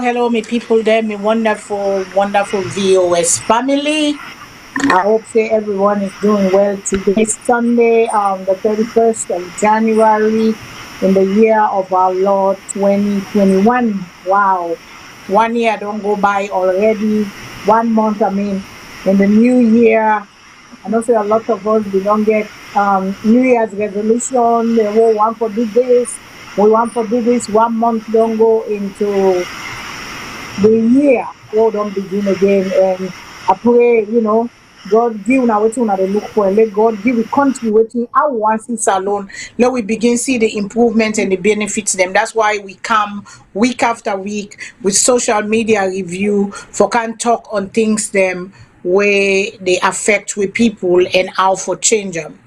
Hello, me people there, me wonderful, wonderful VOS family. I hope say everyone is doing well today, Sunday, the 31st of January in the year of our Lord 2021. Wow. 1 year don't go by already. 1 month, I mean, in the new year. I know say a lot of us we don't get New Year's resolution. They will want to do this. We want to do this. 1 month don't go into the year. We don't begin again. And I pray, God give now what they look for, and let God give the country waiting. I want see salon. Let we begin see the improvement and the benefits them. That's why we come week after week with social media review for can talk on things them where they affect with people and how for change them.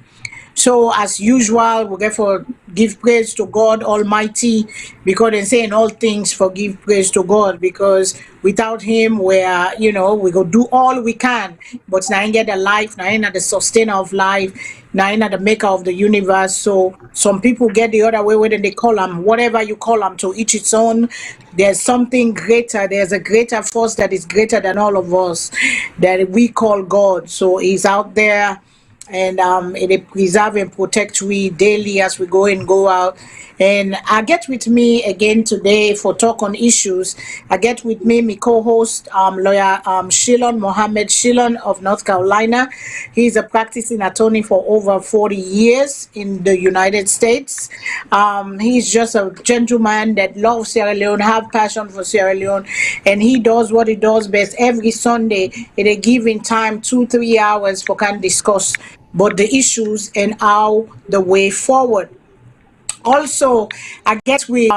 So as usual, we therefore give praise to God Almighty because they say in all things forgive praise to God because without Him we are, we go do all we can, but now get the life, now the sustainer of life, now the maker of the universe. So some people get the other way where they call them whatever you call them, to each its own. There's something greater. There's a greater force that is greater than all of us that we call God. So He's out there and it preserve and protect we daily as we go in go out. And I get with me again today for talk on issues. I get with me my co-host lawyer Shilon Mohammed Shilon of North Carolina. He's a practicing attorney for over 40 years in the United States. He's just a gentleman that loves Sierra Leone, have passion for Sierra Leone, and he does what he does best every Sunday at a given time, 2-3 hours for can discuss but the issues and how the way forward. Also, I guess we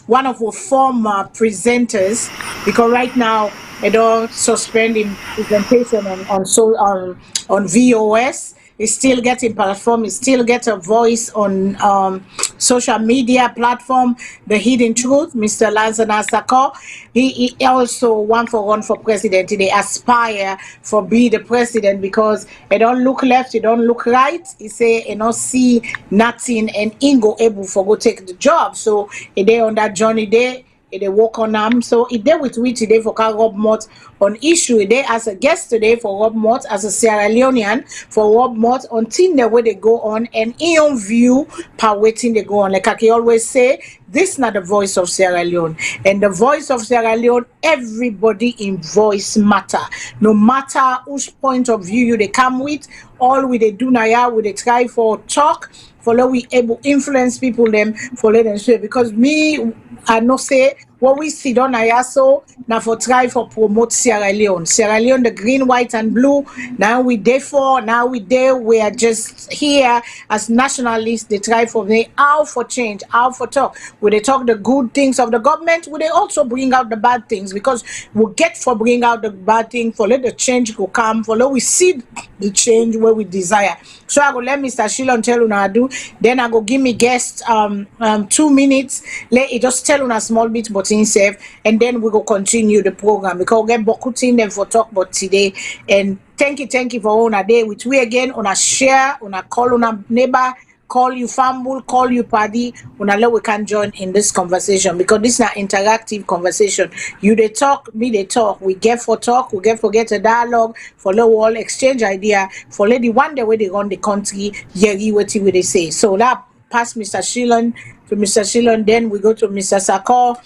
one of our former presenters because right now they don't suspend him presentation on VOS. He still getting platform. He still gets a voice on social media platform. The Hidden Truth, Mr. Lanzana Sako. He also one for president. They aspire for be the president because he don't look left, he don't look right. He say he don't see nothing and he go able for go take the job. So they on that journey there. They work on them. So it there with we today for Rob Mott on issue they as a guest today for Rob Mott as a Sierra Leonean for Rob Mott on thing the way they go on and in your view per waiting they go on. Like I always say, this is not the voice of Sierra Leone. And the voice of Sierra Leone, everybody in voice matter. No matter which point of view you they come with, all we they do now we they try for talk for let we able influence people them for let them share because me I no say what we see on so now for try for promote Sierra Leone. Sierra Leone, the green, white, and blue. Now we therefore now we there we are just here as nationalists. They try for me how for change, how for talk. Will they talk the good things of the government? Will they also bring out the bad things? Because we get for bring out the bad thing for let the change go come for let we see the change where we desire. So I go let Mr. Shilon tell you I do. Then I go give me guest 2 minutes. Let it just tell a small bit but himself, and then we go continue the program because we get beaucoup thing them for talk about today. And thank you for on a day with we again on a share, on a call on a neighbor, call you family, call you party, on a we can join in this conversation because this is an interactive conversation. You they talk, me they talk, we get for talk, we get forget a dialogue, for low all exchange idea, for lady one day where they run the country, yeah, what they say. So that pass Mr. Shilon to Mr. Shilon, then we go to Mr. Sako.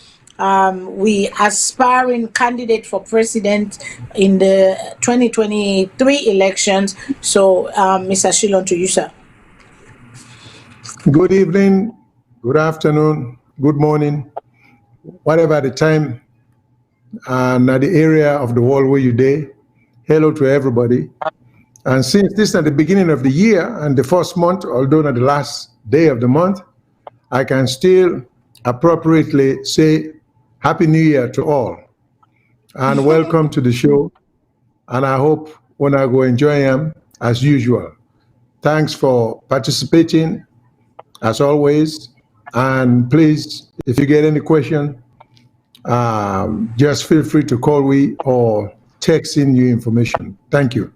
We aspiring candidate for president in the 2023 elections. So, Mr. Shilon, to you, sir. Good evening, good afternoon, good morning, whatever the time and the area of the world where you day. Hello to everybody. And since this is at the beginning of the year and the first month, although not the last day of the month, I can still appropriately say Happy New Year to all. And welcome to the show. And I hope when I go enjoy them as usual. Thanks for participating as always. And please, if you get any question, just feel free to call me or text in your information. Thank you.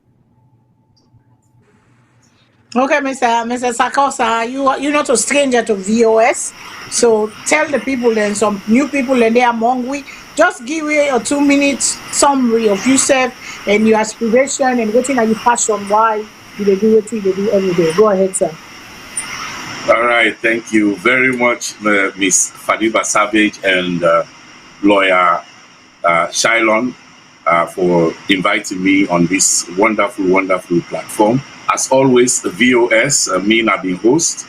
Okay, Mr. Sakosa, you're not a stranger to VOS. So tell the people and some new people and they among we just give me a 2 minutes summary of yourself and your aspiration and what are your passion, why you dey do what you dey do every day. Go ahead, sir. All right, thank you very much, Miss Fadiba Savage and lawyer Shylon, for inviting me on this wonderful, wonderful platform. As always, the VOS, me not the host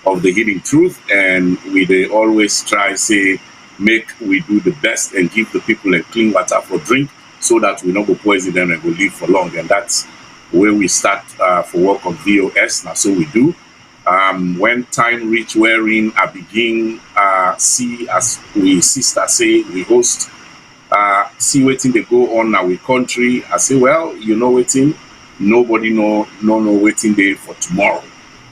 of the Hidden Truth, and we they always try say make we do the best and give the people a clean water for drink, so that we not go poison them and go live for long. And that's where we start for work on VOS. Now, so we do. When time reach wherein I begin see, as we sister say, we host see waiting they go on now with country. I say, well, you know waiting, nobody know waiting day for tomorrow.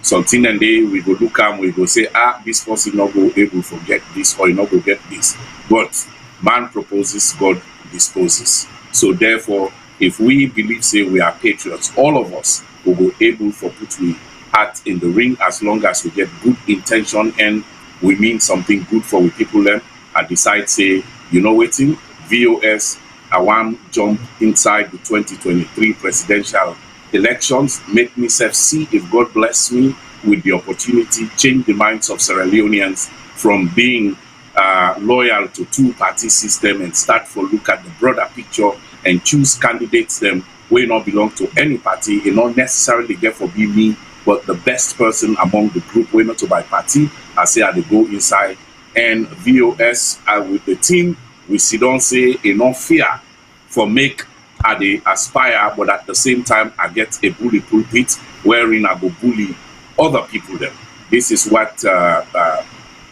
Something and day we go look and we go say, this person not go able to get this or you not go get this. But man proposes, God disposes. So therefore, if we believe say we are patriots, all of us will go able for put we heart in the ring, as long as we get good intention and we mean something good for we people them. I decide say, you know waiting, VOS, I want jump inside the 2023 presidential elections, make myself see if God bless me with the opportunity, change the minds of Sierra Leoneans from being loyal to two-party system and start for look at the broader picture and choose candidates them will not belong to any party and not necessarily get for be me, but the best person among the group will not to by party. I say I go inside and VOS with the team, we see don't say enough fear for make I dey aspire, but at the same time I get a bully pulpit wherein I go bully other people them. This is what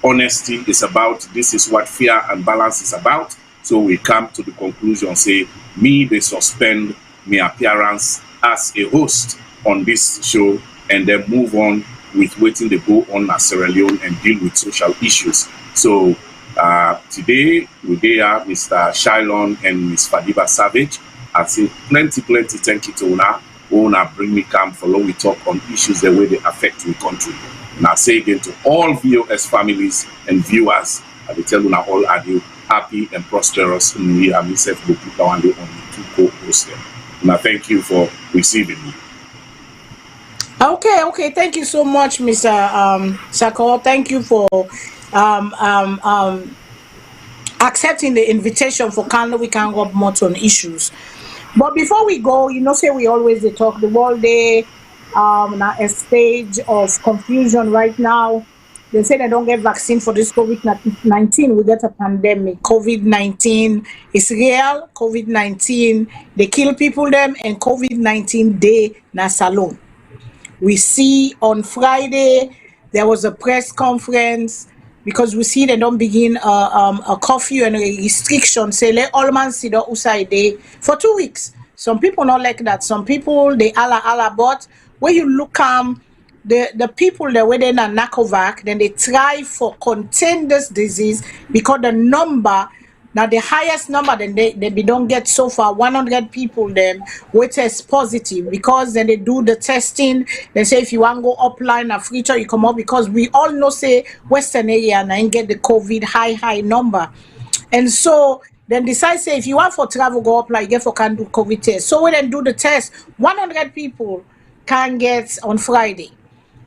honesty is about. This is what fear and balance is about. So we come to the conclusion, say, me, they suspend my appearance as a host on this show and then move on with waiting to go on as Sierra Leone and deal with social issues. So today, we are Mr. Shylon and Ms. Fadiba Savage. I say plenty thank you to Una bring me come follow we talk on issues the way they affect the country. And I say again to all VOS families and viewers, I will tell Una all are you happy and prosperous new year. Myself go put on the only two co-hosts there. And I thank you for receiving me. Okay, thank you so much, Mr. Sako. Thank you for accepting the invitation for Canada. We can go up more on issues. But before we go, you know, say we always they talk the world day, now a stage of confusion right now. They say they don't get vaccine for this COVID-19. We get a pandemic. COVID-19 is real. COVID-19, they kill people them, and COVID-19 day na SALONE. We see on Friday there was a press conference because we see they don't begin a curfew and a restriction. Say let all man sit outside day for 2 weeks. Some people not like that. Some people they alla but when you look the people that were in a NACOVAC, then they try for contain this disease because the number now the highest number then they don't get so far 100 people them which is positive, because then they do the testing. They say if you want to go upline a future you come up, because we all know say Western area and get the COVID high number. And so then decide say if you want for travel go apply, you get for can do COVID test. So when they do the test, 100 people can get on Friday.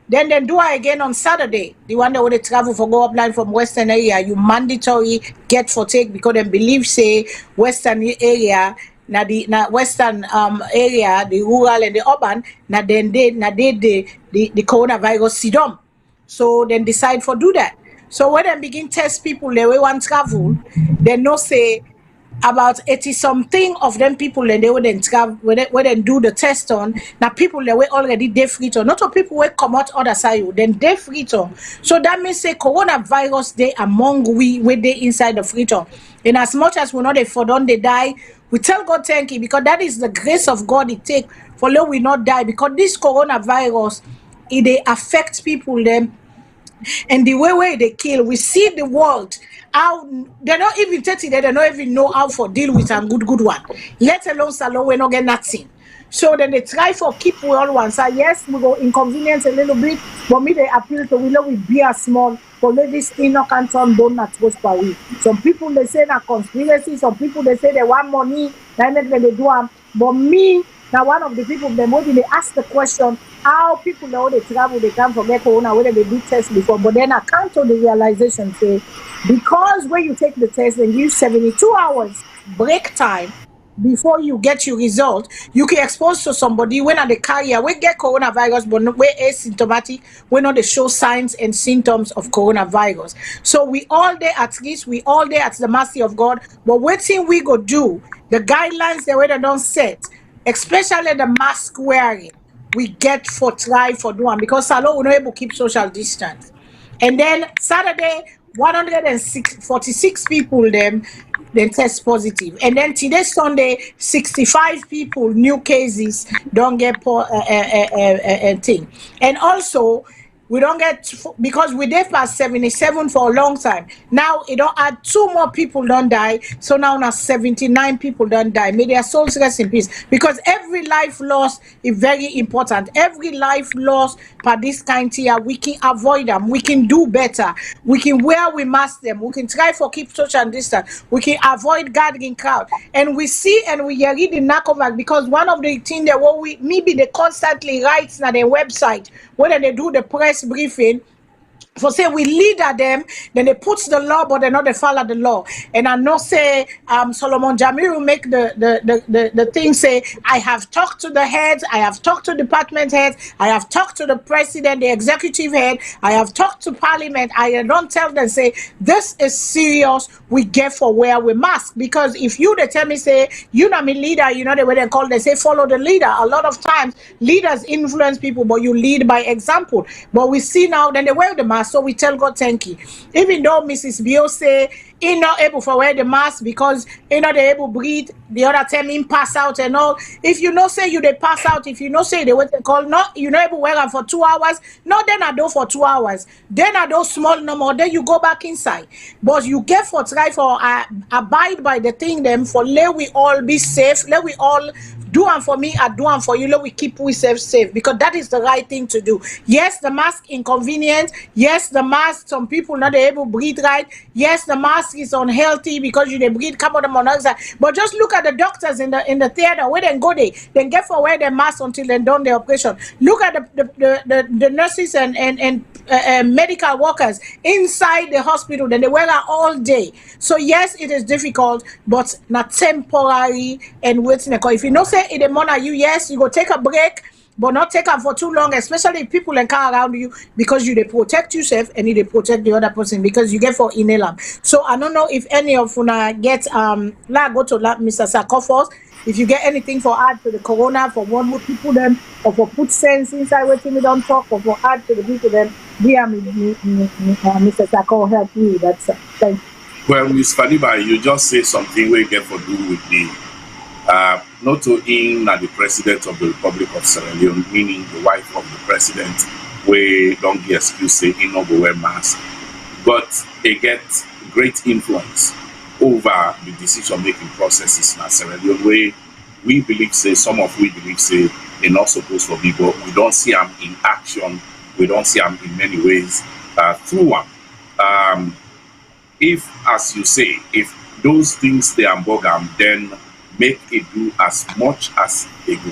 Then they do it again on Saturday. The one that would travel for go upline from Western area, you mandatory get for take, because they believe say Western area, na Western area, the rural and the urban, the coronavirus sidom. So then decide for do that. So when they begin test people they want travel, they know say about 80 something of them people and they wouldn't travel when they do the test on now people they were already dead free on, not all people will come out other side then dead free on. So that means say coronavirus they among we with they inside the free on. And as much as we know they for don't they die, we tell God thank you, because that is the grace of God it take for let we not die, because this coronavirus it they affect people them. And the way they kill, we see the world how they're not even 30, they don't even know how for deal with a good one, let alone SALONE we not get nothing. So then they try for keep we all one side. Yes, we go inconvenience a little bit, but me they appeal to we know we be a small for ladies in no canton donut was per week. Some people they say na conspiracy, some people they say they want money, they make them they do am. But me, now one of the people them when they ask the question how people know they travel, they come from corona, whether they do tests before, but then I come to the realization say because when you take the test and use 72 hours break time before you get your result, you can expose to somebody when at the carrier we get coronavirus, but no, we're asymptomatic, we're not the show signs and symptoms of coronavirus. So we all there at least, we all there at the mercy of God. But what thing we go do, the guidelines the way they don't set, especially the mask wearing, we get for try for doing because Salone will not able to keep social distance. And then Saturday, 146 people them then test positive. And then today Sunday, 65 people new cases don't get thing. And also we don't get because we did past 77 for a long time. Now it don't add 2 more people don't die. So now 79 people don't die. May their souls rest in peace. Because every life lost is very important. Every life lost by this kind here, we can avoid them. We can do better. We can wear we mask them. We can try for keep social distance. We can avoid gathering crowd. And we see and we hear the knack of that because one of the things that what we maybe they constantly write on their website when they do the press briefing for say we lead at them, then they put the law, but they not they follow the law. And I know say Solomon Jamiru make the thing say I have talked to the heads, I have talked to department heads, I have talked to the president, the executive head, I have talked to parliament. I don't tell them say this is serious. We get for where we mask because if you they tell me say you know me leader, you know the way they call they say follow the leader. A lot of times leaders influence people, but you lead by example. But we see now then they wear the mask. So we tell God thank you. Even though Mrs. Bio say he not able to wear the mask because he not able to breathe, the other time him pass out and all. If you know say you they pass out, if you know say they what they call not you not able to wear them for 2 hours, not then I do for 2 hours. Then I do small no more, then you go back inside. But you get for try for abide by the thing them for let we all be safe, let we all do and for me, I do and for you. Let we keep we safe because that is the right thing to do. Yes, the mask inconvenient. Yes, the mask some people not able to breathe right. Yes, the mask is unhealthy because you they breathe carbon monoxide. But just look at the doctors in the theater where they go they then get for wear their mask until they done the operation. Look at the nurses and medical workers inside the hospital. Then they wear it all day. So yes, it is difficult, but not temporary and waiting. If you know say in the morning you yes you go take a break but not take them for too long, especially if people encounter around you because you they protect yourself and you they protect the other person because you get for inhale them. So I don't know if any of you get go to Mr. Sarkophos if you get anything for add to the corona for one more people them or for put sense inside waiting we don't talk or for add to the people them dear Mr. Sarko help me that's thank you. Well, Ms. Fadiba, you just say something we get for do with the not to in the president of the Republic of Sierra Leone, meaning the wife of the president, we don't get excuse say in no go wear mask, but they get great influence over the decision-making processes in Sierra Leone. Where we believe say some of we believe say they're not supposed to be, but we don't see them in action. We don't see them in many ways through them. If, as you say, if those things they are bogam, then make it do as much as they go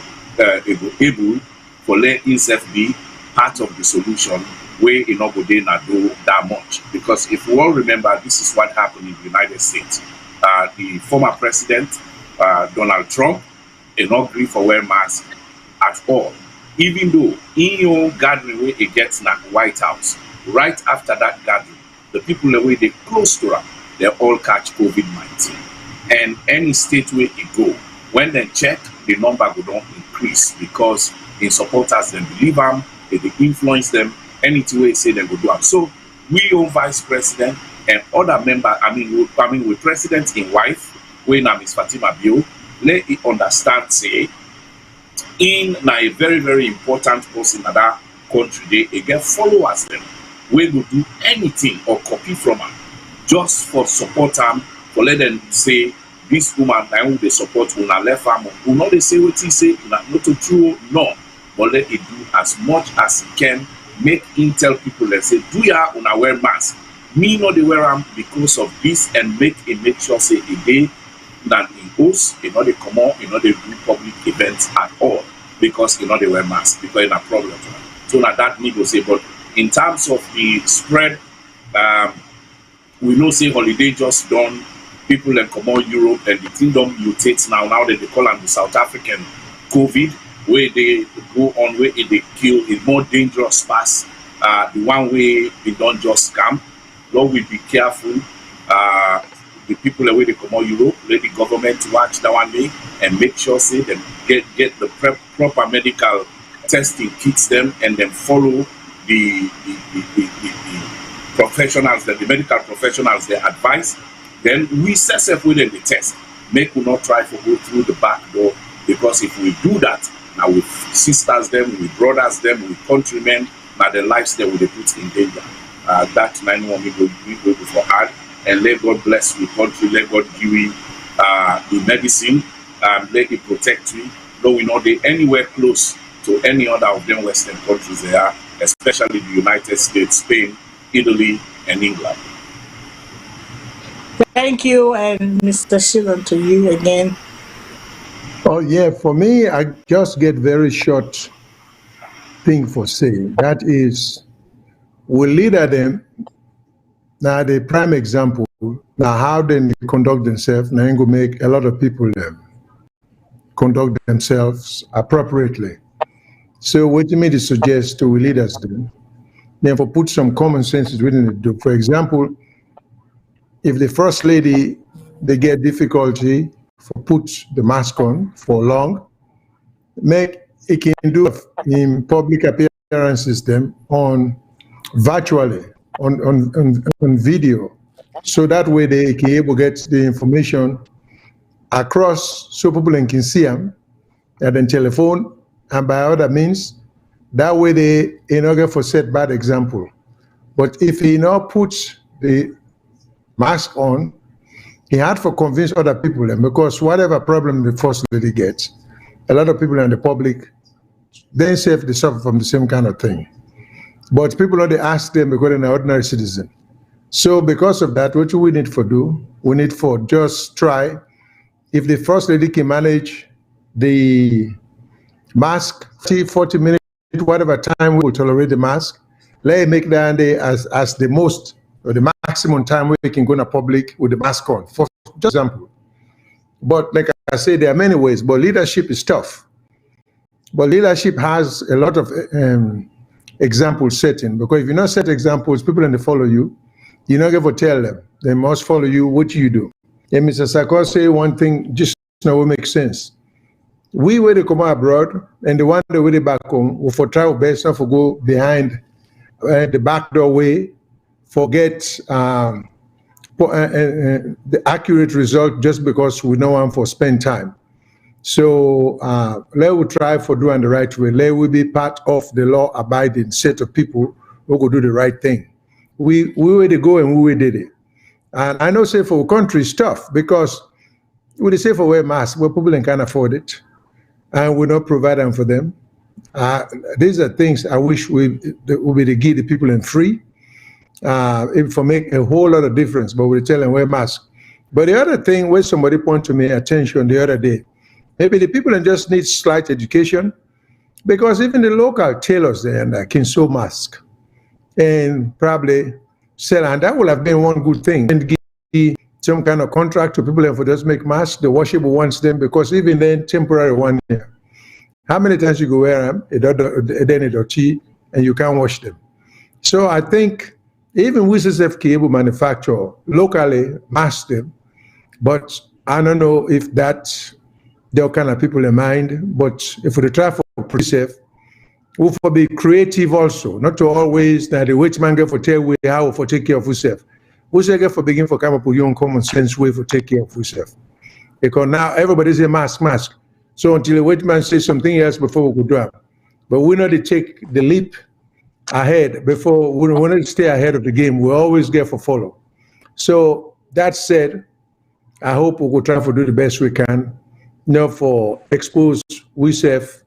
able for let itself be part of the solution where in not do that much. Because if we all remember, this is what happened in the United States. The former president, Donald Trump, did not agree for wear mask at all. Even though in your gathering where it gets in the White House, right after that gathering, the people the way they close to them, they all catch COVID-19. And any state where it go, when they check, the number will not increase because in supporters they believe them, they influence them, anything we say they go do them. So we own vice president and other members, with president in wife, when Ms. Fatima Bio, let it understand say in a very, very important person in that country, they get followers them. We will do anything or copy from them just for support them, for let them say this woman who they support will not left farm, will not they say what he say, not to true, no, but let it do as much as he can make intel people and say, do ya una wear mask? Me no they wear them because of this, and make sure say a day that in host, they come out, they do public events at all because they wear mask because it's a problem. So now that need to say, but in terms of the spread, we know say holiday just done, people then come out Europe and the kingdom mutates now that they call them the South African COVID, where they go on where they kill is more dangerous past the one way they don't just scam. Lord, we be careful. The people where they come out Europe, let the government watch that one day and make sure say them get the proper medical testing kits them, and then follow the professionals, the medical professionals, their advice. Then we set up within the test. Make we not try to go through the back door, because if we do that, now with sisters them, with brothers them, with countrymen, now their lives they will be put in danger. That 9-1 we go for hard, and let God bless the country, let God give you the medicine, let it protect you. Though we know they anywhere close to any other of them Western countries they are, especially the United States, Spain, Italy, and England. Thank you, and Mr. Shilon, to you again. Oh yeah, for me, I just get very short thing for saying. That is, we leader them. Now the prime example, now how they conduct themselves, now go make a lot of people conduct themselves appropriately. So what you mean to suggest to leaders do, then for put some common sense within it. Do. For example, if the first lady, they get difficulty for put the mask on for long, make it can do in public appearances them on virtually, on video. So that way they can able to get the information across so people can see them, and then telephone and by other means. That way they get for set bad example. But if he now puts the mask on, he had to convince other people, because whatever problem the first lady gets, a lot of people in the public, they suffer from the same kind of thing. But people only ask them because they're an ordinary citizen. So because of that, what we need to do, we need for just try, if the first lady can manage the mask, 40 minutes, whatever time we will tolerate the mask, let it make that day as the most or the maximum time we can go in a public with the mask on, for just example. But like I say, there are many ways, but leadership is tough. But leadership has a lot of example setting, because if you not set examples, people and they follow you, you're not going to tell them. They must follow you. What you do? And Mr. Sarko say one thing, just now will make sense. We were to come abroad, and the one that we back home, we for try our best not to go behind the back doorway, forget the accurate result just because we know one for spend time. So let we try for doing the right way. Let we be part of the law-abiding set of people who will do the right thing. We were to go and we did it. And I know say for country stuff, because we say for wear masks, where people can't afford it, and we not provide them for them. These are things I wish we would be to give the people in free. It will make a whole lot of difference, but we tell them wear masks. But the other thing where somebody pointed to me attention the other day, maybe the people just need slight education, because even the local tailors there can sew masks and probably sell, and that would have been one good thing. And give some kind of contract to people for just make masks. The washable wants them, because even then temporary one year. How many times you go wear them, then it dirty, and you can't wash them. So I think even we CSF can able manufacture locally, mask them, but I don't know if that's the kind of people in mind. But if we try for pre-safe, we will be creative also, not to always that the wait man get for tell we how for take care of yourself. We say get for begin for come up with your common sense way for take care of yourself. Because now everybody say mask. So until the wait man says something else before we go do it. But we know to take the leap ahead before we want to stay ahead of the game. We always get for follow. So that said, I hope we will try to do the best we can, not for expose we self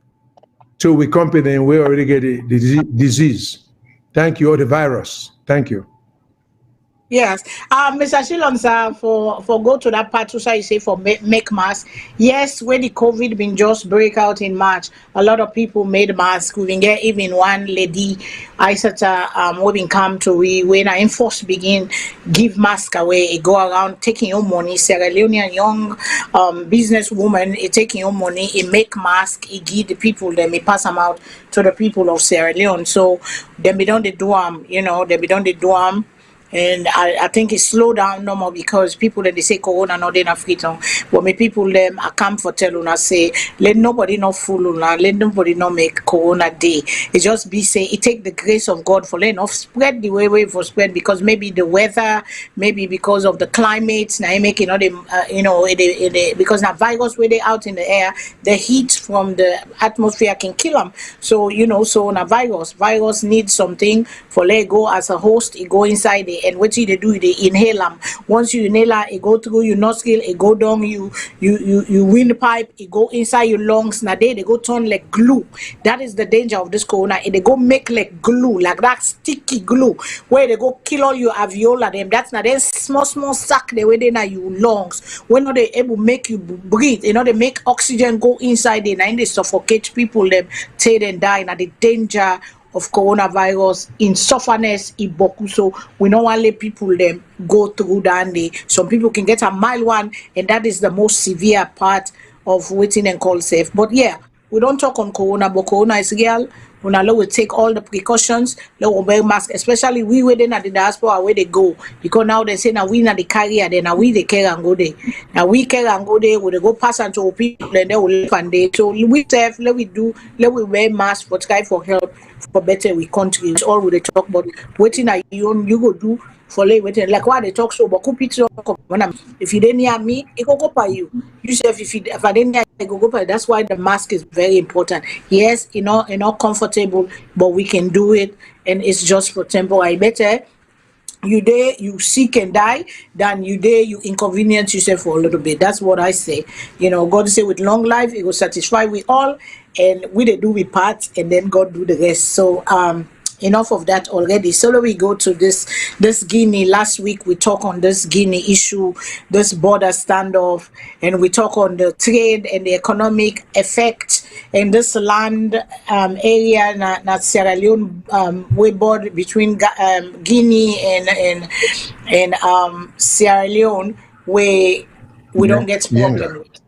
till we company and we already get the disease. Thank you, or the virus. Thank you. Yes. Mr. Shilon, sir, for go to that part, so you say for make mask. Yes, when the COVID been just break out in March, a lot of people made mask. We been get even one lady, I said, we been come to we when I enforce begin give mask away. It go around taking your money. Sierra Leonean young business woman, it taking your money. It make mask. It give the people. Then it pass them out to the people of Sierra Leone. So then we don't they do Then we don't they do and I think it slowed down no more because people that they say corona not in Africa. But me people them I come for tell una say let nobody not fool una, let nobody not make corona day. It just be say it take the grace of God for let not spread the way for spread because maybe the weather, maybe because of the climate. Now you make because now virus where they out in the air, the heat from the atmosphere can kill them. So so now virus needs something for let go as a host. It go inside the and what they do they inhale them. Once you inhale it go through your nostril, it go down you windpipe, it go inside your lungs. Now they go turn like glue. That is the danger of this corona. They go make like glue, like that sticky glue where they go kill all your alveolar them. That's not then small sack the way they now your lungs. When not they able make you breathe, they make oxygen go inside there and they suffocate people them till then die. Now the danger of coronavirus in sufferness iboku. So we don't want to let people them go through that day. Some people can get a mild one, and that is the most severe part of waiting and call safe. But yeah, we don't talk on corona, but corona is real. We take all the precautions, let we wear mask, especially we waiting at the diaspora where they go. Because now they say now we not the carrier, then now we the care and go there. Now we care and go there, we they go pass on to people and they will live and they. So we safe, let we wear mask for try for help for better we country. It's all we they talk about. Waiting at you go do for late waiting. Like why they talk so but if you didn't hear me, it go by you. You say if I didn't hear it go by. That's why the mask is very important. Yes, not comfortable, but we can do it and it's just for temporary better. You sick and die than you inconvenience yourself for a little bit. That's what I say. God say with long life it will satisfy we all and we they do we part and then God do the rest. So enough of that already. So let we go to this Guinea. Last week we talked on this Guinea issue, this border standoff, and we talk on the trade and the economic effect in this land area not Sierra Leone way border between Guinea and Sierra Leone where we don't get problem Yenga. with.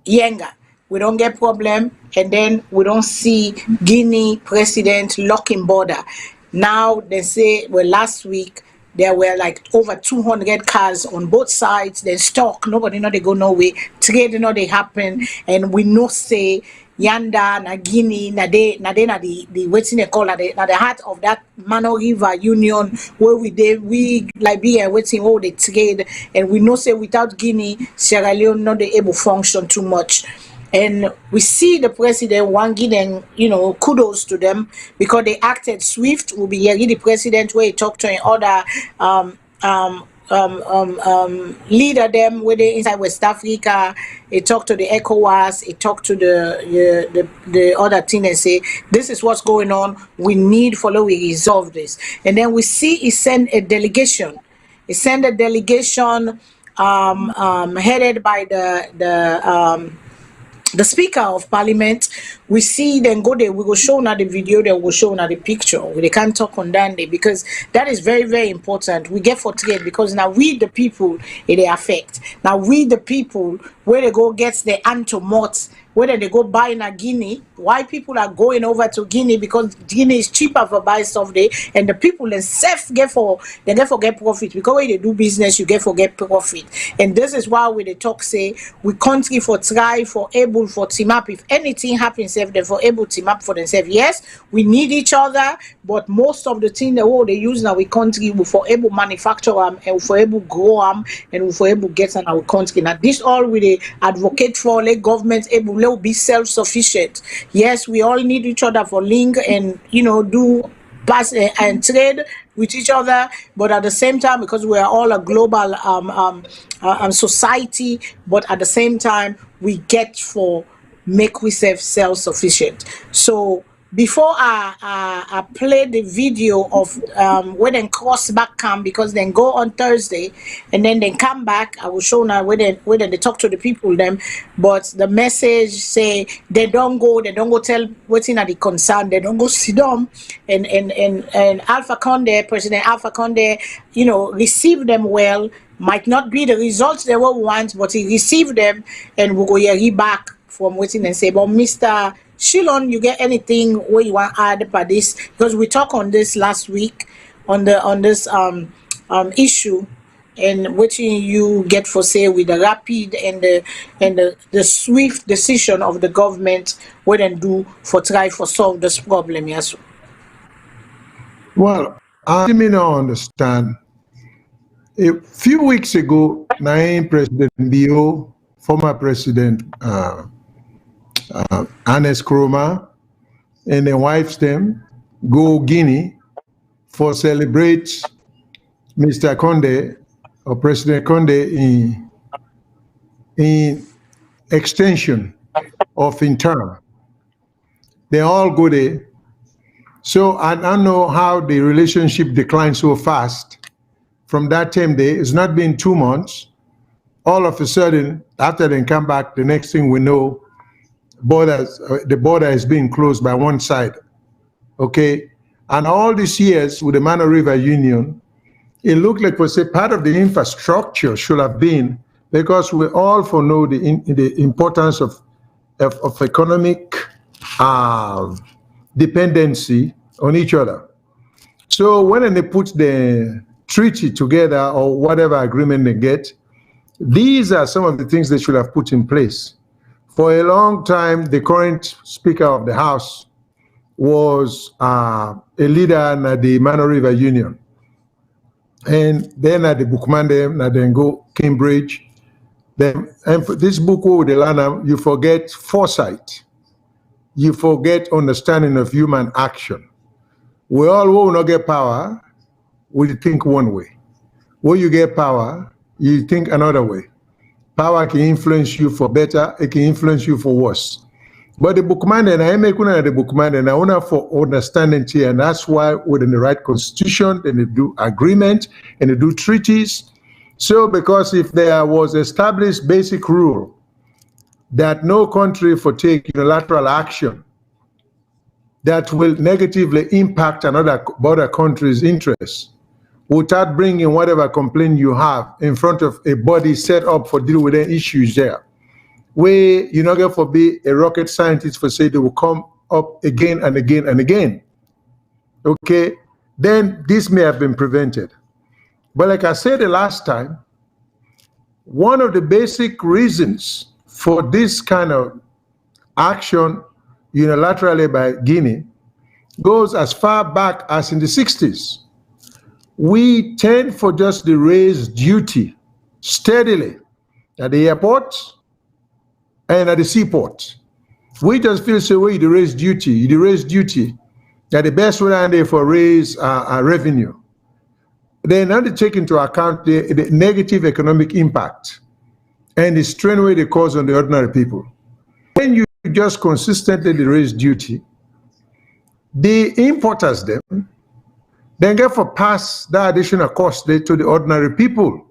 Yenga. We don't get problem, and then we don't see Guinea president locking border. Now they say, well, last week there were like over 200 cars on both sides. They stock. Nobody know they go nowhere. Trade know they happen, and we know say Yanda na Guinea na the waiting they call at the heart of that Mano River Union where we Liberia waiting all the trade, and we know say without Guinea Sierra Leone not they able function too much. And we see the president one give them, kudos to them because they acted swift. Will be here the president where he talked to other leader them where they inside West Africa. He talked to the ECOWAS. He talked to the other thing and say this is what's going on. We need follow we resolve this. And then we see he sent a delegation. He sent a delegation headed by the Speaker of Parliament. We see then go there, we go show now the video, then we'll show now the picture. We can't talk on that day because that is very, very important. We get for trade because now we the people it affect. Now we the people where they go gets the antomorts, whether they go buy in a Guinea, why people are going over to Guinea because Guinea is cheaper for buy stuff there, and the people themselves get profit because when they do business, you get profit. And this is why we the talk say we country for try for able for team up. If anything happens, if they for able team up for themselves. Yes, we need each other, but most of the thing they use now we country we for able manufacture them and we for able grow them and we for able get in our country. Now this all we they advocate for like government able be self-sufficient. Yes, we all need each other for link and do pass and trade with each other, but at the same time because we are all a global society, but at the same time we get for make we self-sufficient. So before I play the video of when they cross back camp, because then go on Thursday and then they come back, I will show now whether they talk to the people them, but the message say they don't go tell what's in the concern, they don't go sit down and Alpha Conde, President Alpha Conde, you know, receive them well. Might not be the results they will want, but he received them, and we'll go hear back from waiting and say, but Mr. Shilon, you get anything where you want to add about this? Because we talked on this last week on this issue, and what you get for say with the rapid and the swift decision of the government what they do for try for solve this problem. Yes. Well, I may not understand. A few weeks ago, Naim President Bio, former President Ernest Kroma, and their wives them go Guinea for celebrate Mr. Conde or President Conde in extension of in term. They all go there. So I don't know how the relationship declined so fast. From that time there, it's not been 2 months. All of a sudden, after they come back, the next thing we know, the border is being closed by one side. Okay, and all these years with the Mano River Union, it looked like was a part of the infrastructure should have been, because we all know the importance of economic dependency on each other. So when they put the treaty together or whatever agreement they get, these are some of the things they should have put in place. For a long time, the current Speaker of the House was a leader in the Mano River Union. And then at the Bookman, then go Cambridge. Then, and for this book with the Lana, you forget foresight. You forget understanding of human action. We all will not get power, we think one way. When you get power, you think another way. Power can influence you for better, it can influence you for worse. But the bookman and I make the bookman and I want for understanding here, and that's why within the right constitution, then they do agreement and they do treaties. So because if there was established basic rule that no country for take unilateral action that will negatively impact another border country's interests, without bringing whatever complaint you have in front of a body set up for deal with the issues there, where you're not going to be a rocket scientist for say they will come up again and again and again. Okay, then this may have been prevented. But like I said the last time, one of the basic reasons for this kind of action unilaterally by Guinea goes as far back as in the 60s. We tend for just the raise duty steadily at the airport and at the seaport. We just feel so way the raise duty that the best way and for raise revenue. They now take into account the negative economic impact and the strain way they cause on the ordinary people. When you just consistently raise duty, the importers them then get for pass that additional cost to the ordinary people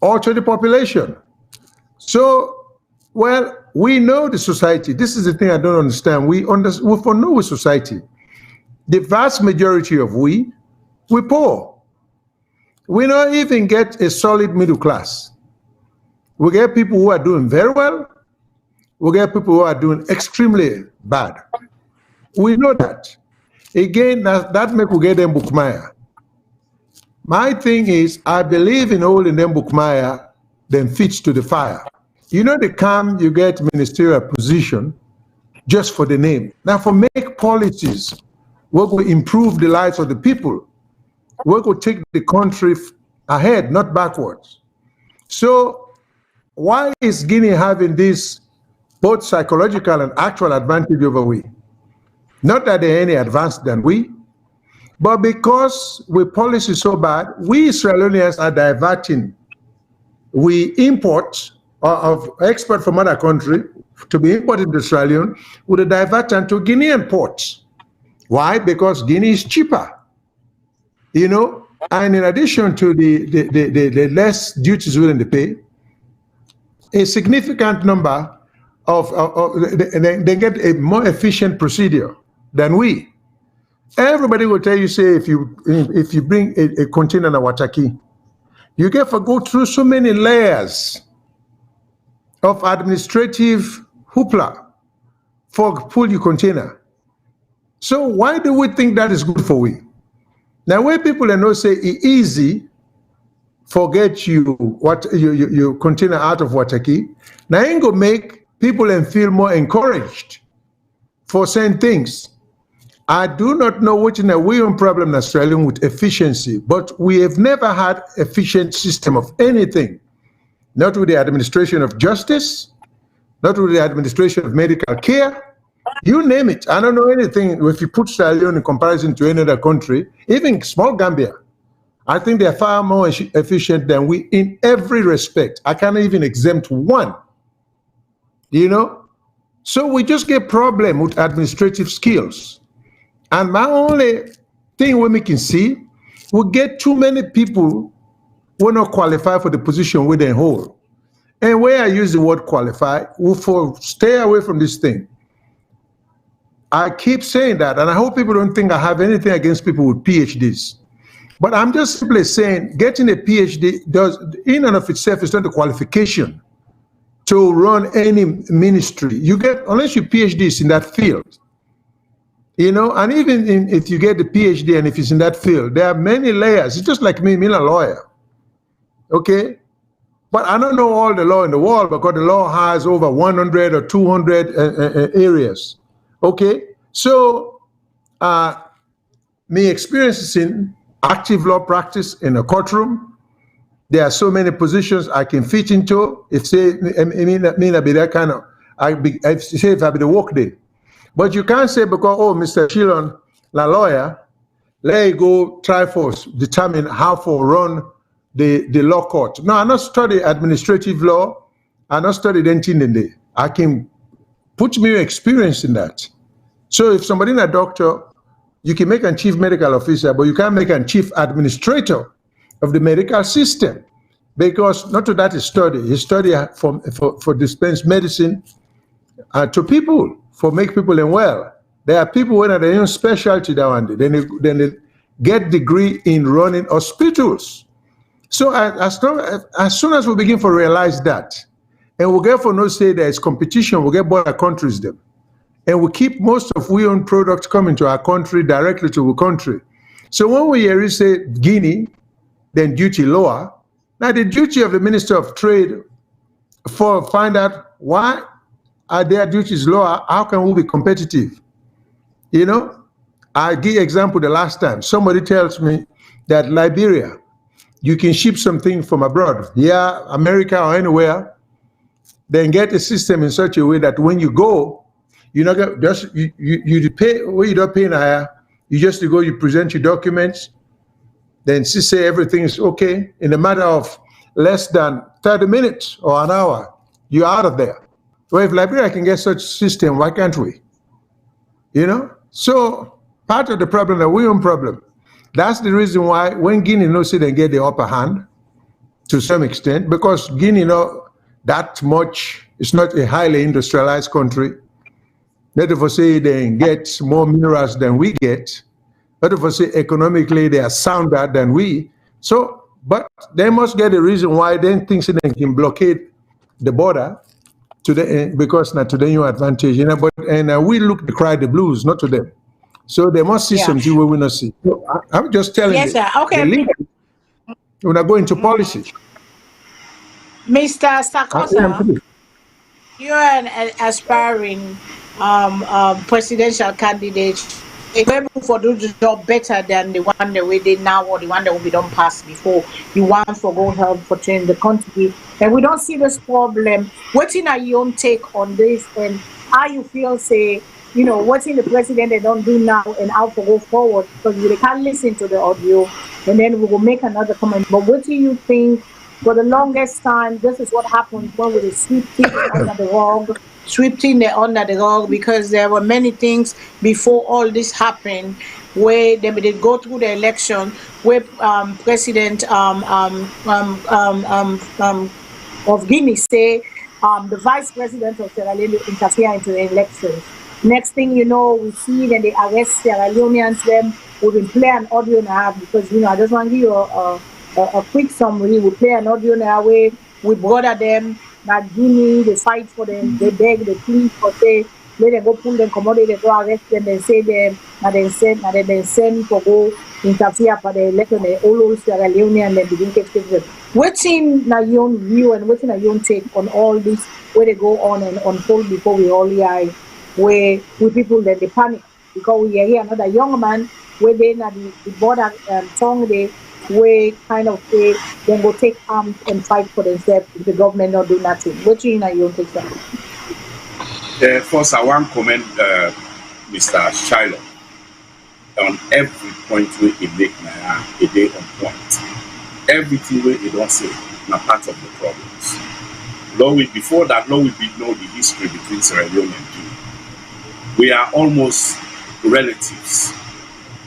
or to the population. So, well, we know the society. This is the thing I don't understand. We for know society. The vast majority of we poor. We don't even get a solid middle class. We get people who are doing very well. We get people who are doing extremely bad. We know that. Again, that make we get them bookmaya. My thing is, I believe in holding them bookmaya, then fits to the fire. You know, they come, you get ministerial position just for the name. Now, for make policies, we will improve the lives of the people. We will take the country ahead, not backwards. So, why is Guinea having this both psychological and actual advantage over we? Not that they're any advanced than we, but because we policy so bad, we Israelis are diverting. We import of export from other country to be imported to Sierra Leone would divert them to Guinean ports. Why? Because Guinea is cheaper. You know, and in addition to the less duties willing to pay, a significant number they get a more efficient procedure than we. Everybody will tell you, say, if you bring a container of Wataki, you get to go through so many layers of administrative hoopla for pull your container. So why do we think that is good for we? Now, when people are not say it's easy, forget your container out of Wataki, now ain't gonna make people and feel more encouraged for saying things. I do not know which in a we own problem in Australia with efficiency, but we have never had efficient system of anything. Not with the administration of justice, not with the administration of medical care, you name it. I don't know anything. If you put Sierra Leone in comparison to any other country, even small Gambia, I think they're far more efficient than we in every respect. I can't even exempt one, you know? So we just get problem with administrative skills. And my only thing we can see, we get too many people who are not qualified for the position we then hold. And where I use the word qualify, we stay away from this thing. I keep saying that, and I hope people don't think I have anything against people with PhDs. But I'm just simply saying getting a PhD does, in and of itself, is not a qualification to run any ministry. You get, unless your PhD is in that field. You know, and even if you get the PhD and if it's in that field, there are many layers. It's just like me being a lawyer, okay? But I don't know all the law in the world because the law has over 100 or 200 areas, okay? So, me experiencing active law practice in a courtroom, there are so many positions I can fit into. If say, I mean, I be that kind of, I say if I be the work day. But you can't say because, oh, Mr. Shilon, la lawyer, let you go try for determine how to run the law court. No, I not study administrative law. I not studied anything in there. I can put me experience in that. So if somebody in a doctor, you can make a chief medical officer, but you can't make a chief administrator of the medical system because not to that is study. He study for dispense medicine to people. For make people well. There are people when their own specialty down there. Then they get degree in running hospitals. So as soon as we begin to realize that, and we get for no say there is competition, we get border countries them. And we keep most of we own products coming to our country directly to our country. So when we hear say Guinea, then duty lower. Now the duty of the Minister of Trade for find out why are their duties lower? How can we be competitive? You know, I give example the last time. Somebody tells me that Liberia, you can ship something from abroad, yeah, America or anywhere, then get a system in such a way that when you go, you not get just you pay where you don't pay in higher, you just go, you present your documents, then she say everything is okay. In a matter of less than 30 minutes or an hour, you're out of there. Well, if Liberia can get such system, why can't we? You know? So part of the problem, the we own problem. That's the reason why when Guinea no see they get the upper hand to some extent, because Guinea that much, it's not a highly industrialized country. Let us say they get more minerals than we get. Let us say economically they are sounder than we. So, but they must get a reason why they think they can blockade the border. Because not to their advantage, you know, but we look to cry the blues, not to them. So they must see something we will not see. So I'm just telling you, okay. The leader, when I go into policy. Mr. Sakosa, you're an aspiring presidential candidate. If able for do the job better than the one that we did now or the one that will be done past before, you want for go help for change the country, and we don't see this problem. What's in your own take on this, and how you feel, say, you know, what's in the president they don't do now and how to go forward, because we can't listen to the audio and then we will make another comment. But what do you think? For the longest time, this is what happens when we sweep people under the rug. sweeping it under the rug, because there were many things before all this happened where they did go through the election where President of Guinea say the vice president of Sierra Leone interfere into the elections. Next thing you know, we see then they arrest Sierra Leoneans. Them we will play an audio now because I just want to give you a quick summary. We play an audio now where we brother them that Guinea, they fight for them, they beg, they plead for say, let them go pull them, come out, they go arrest them, they say them, and then send for go interfere for the election, the all Sierra Leone, and then begin to take them. What's in your own view and what's in your own take on all this, where they go on and unfold before we all eye, where we people then they panic because we hear another young man where they at the border tongue they where kind of say then go take arms and fight for themselves if the government not do nothing. What you in your take that? First, I want to comment Mr. Shiloh on every point where he make a day on point. Everything where he don't say na part of the problems. Before that, we know the history between Sierra Leone and Guinea. We are almost relatives.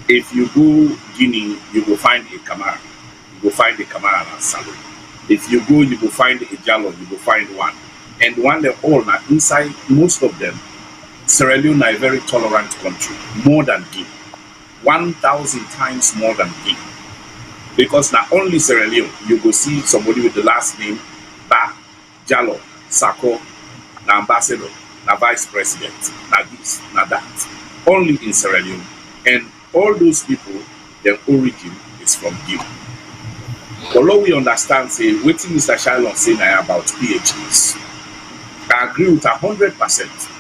If you go Guinea, you will find a Camara. You will find a Camara and SALONE. If you go, you will find a Jalon, you will find one. And one they all now inside, most of them, Sierra Leone are a very tolerant country, more than Guinea. 1,000 times more than Guinea. Because not only Sierra Leone, you go see somebody with the last name, Ba, Jallo, Sako, na ambassador, na vice president, na this, na that. Only in Sierra Leone. And all those people, their origin is from Guinea. Although we understand, say, what Mr. Shiloh say now about PhDs, I agree with 100%.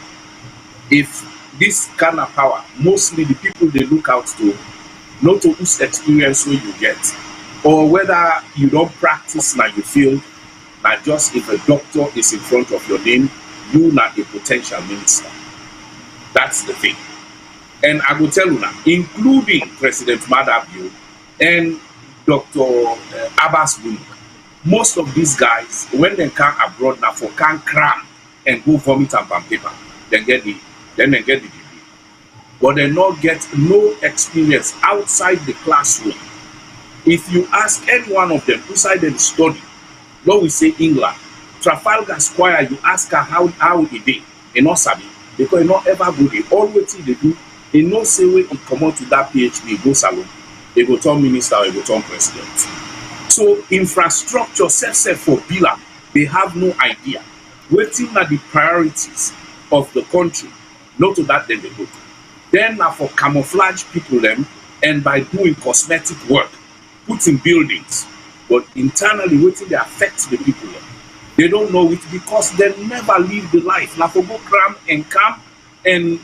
If this kind of power, mostly the people they look out to, not to whose experience where you get, or whether you don't practice now you feel, that just if a doctor is in front of your name, you not a potential minister. That's the thing. And I will tell you now, including President Madabio and Dr. Abbas Bunu, most of these guys, when they come abroad now for can cram and go vomit and on paper, then they get the degree. But they not get no experience outside the classroom. If you ask any one of them inside them study, what we say England, Trafalgar Square, you ask her how it did, and not sabi, because not ever go there. All what they do, they no say when it come out to that PhD, go salon, they go turn minister, or they go turn president. So infrastructure, self for pillar, they have no idea. Waiting at the priorities of the country, not to that then they go to. Then now for camouflage people them, and by doing cosmetic work, putting buildings, but internally waiting they affect the people. They don't know it because they never live the life. Now for go cram and camp and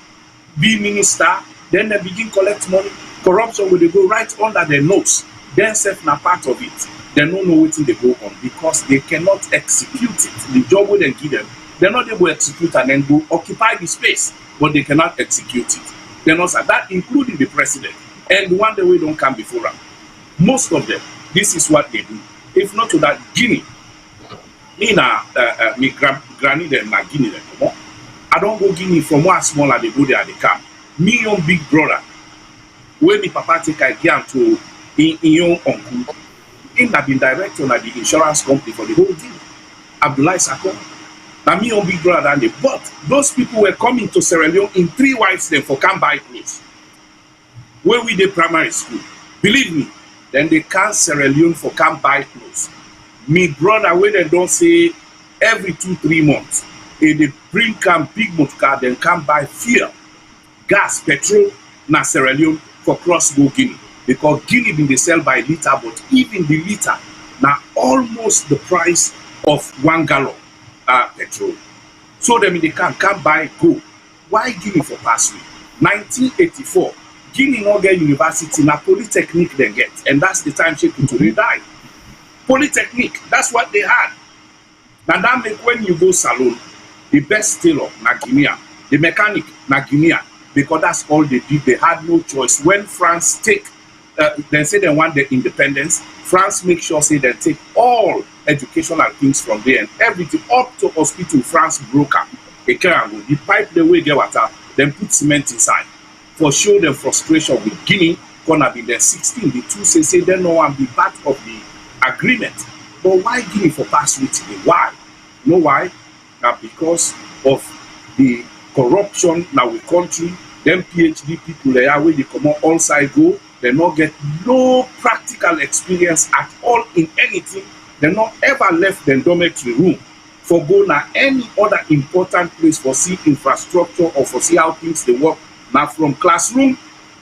be minister, then they begin collect money. Corruption will they go right under their nose. Then self na part of it. They don't know what they go on because they cannot execute it. The job will they give them, they're not able to execute and then go occupy the space, but they cannot execute it. They're not that, including the president. And the one that we don't come before them. Most of them, this is what they do. If not to that, Guinea. Me na me granny them na Guinea them. Come on. I don't go Guinea from one small and they go there at the camp. Me young big brother, when me papa take a girl to in young uncle, him have been director at the insurance company for the whole thing. Abdullah Sako. Now me young big brother and they, but those people were coming to Sierra Leone in 3 wives them for can buy clothes. When we did primary school, believe me, then they can Sierra Leone for can buy clothes. Me brother, when they don't say every 2-3 months, they bring can big motor car, then can buy fuel, gas, petrol, na Sierra Leone for cross-go Guinea. Because Guinea been they sell by liter, but even the liter, now almost the price of 1 gallon petrol. So them they can buy go. Why Guinea for past week? 1984, Guinea no get university, na polytechnic they get, and that's the time she could die. Polytechnic, that's what they had. Now that make when you go salon, the best tailor na Guinea, the mechanic na Guinea, because that's all they did. They had no choice. When France take, they say they want the independence, France make sure say they take all educational things from there and everything up to hospital. France broke up. they carry am go. The pipe the way get water, then put cement inside. For show them frustration with Guinea, gonna be the 16. The two say they no one be part of the agreement. But why Guinea for pass with today? Why? You know why? Now because of the corruption now with country, them PhD people they are where they come on all side go, they not get no practical experience at all in anything. They not ever left the dormitory room for go now any other important place for see infrastructure or for see how things they work. Now from classroom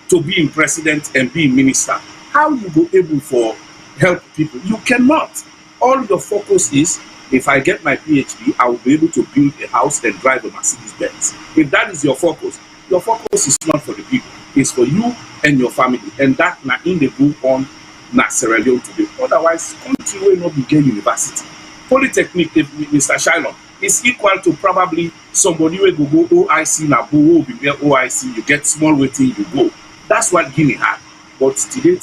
to being president and being minister, how you go able for help people? You cannot. All your focus is, if I get my PhD, I will be able to build a house and drive a Mercedes Benz. If that is your focus is not for the people. It's for you and your family. And that na in the go on na Sierra Leone today. Otherwise, country will not begin university. Polytechnic, Mr. Shylon, is equal to probably somebody will go OIC na will be where OIC, you get small waiting, you go. That's what Guinea had. But today,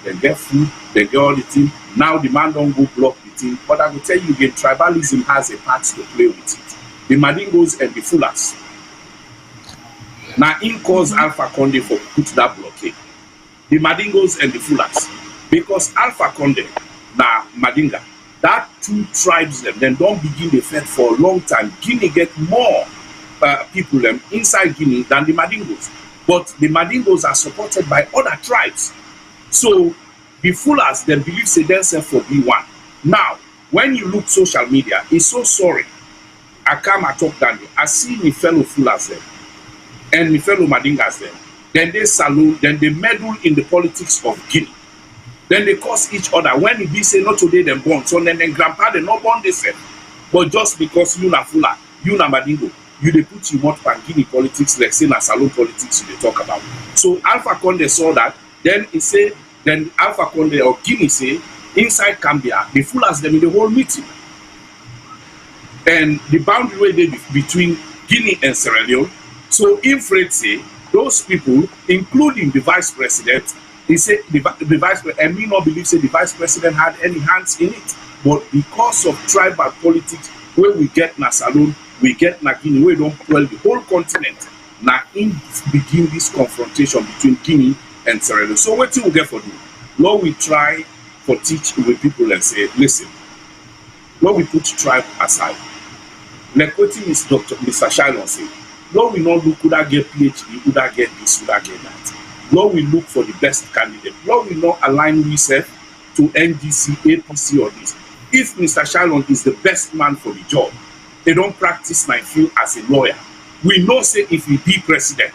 they get food, they get all the thing. Now the man don't go block the thing. But I will tell you again, tribalism has a part to play with it. The Madingos and the Fullers. Now in cause Alpha Conde for put that blockade. The Madingos and the Fullers. Because Alpha Conde, now Madinga, that two tribes then don't begin the fight for a long time. Guinea get more people inside Guinea than the Madingos. But the Madingos are supported by other tribes. So the Fullers then believe say themselves for B1. Now, when you look social media, it's so sorry. I come and talk Daniel. I see my fellow Fullers there and my fellow Madingas there. Then they SALONE, then they meddle in the politics of Guinea. Then they curse each other. When it be say not today them born, so then grandpa they not born they said. But just because you na Fuller, you na Madingo, you they put you what pan Guinea politics, like say na SALONE politics you they talk about. So Alpha Conde saw that, then he say, then Alpha Conde or Guinea say, inside Cambia, the Fullers them in the whole meeting. And the boundary way they between Guinea and Sierra Leone. So if Fred say, those people, including the vice president, he said the vice president, and me not believe say the vice president had any hands in it. But because of tribal politics, where we get na SALONE, we get na Guinea, we don't dwell the whole continent. Now in begin this confrontation between Guinea and Sierra Leone. So what we get for do? Lord, we try for teach with people and say, listen, Lord, we put tribe aside. Like what Mr. Shylon say, Lord, we not look, could I get PhD, could I get this, could I get that. Lord, we look for the best candidate. Lord, we not align ourselves to NDC, APC or this. If Mr. Shylon is the best man for the job, they don't practice my field as a lawyer. We know say if he be president,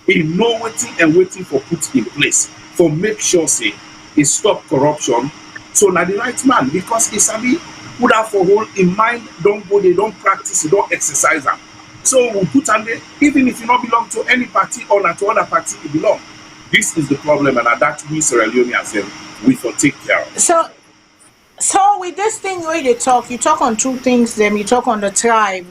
he know waiting for put in place for make sure say he stop corruption. So now the right man, because he sabi put out for whole in mind, don't go, they don't practice, they don't exercise them. So we put on there, even if you not belong to any party or not to other party, you belong. This is the problem, and that we Sierra Leoneans we for take care of. So with this thing where you talk on two things, then you talk on the tribe.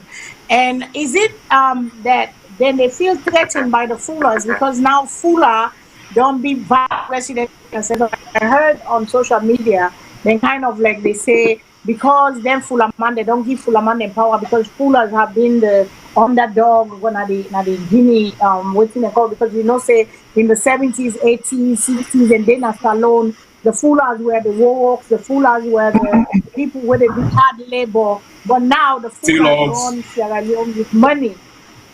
And is it that then they feel threatened by the Fullers because now Fuller don't be vice president? I heard on social media, then kind of like they say, because them Fuller man, they don't give Fuller man the power because Fullers have been the underdog when the Guinea waiting they call, because you know say in the 70s, 80s, 60s, and then at SALONE, the Fullers were the warhawks, the Fullers were the people where they do hard labor. But now the Fullers run Sierra Leone with money.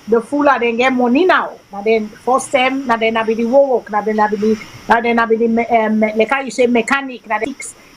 The Fuller then get money now. Now then first time, now then be the warhawk, now then be the like how you say mechanic, now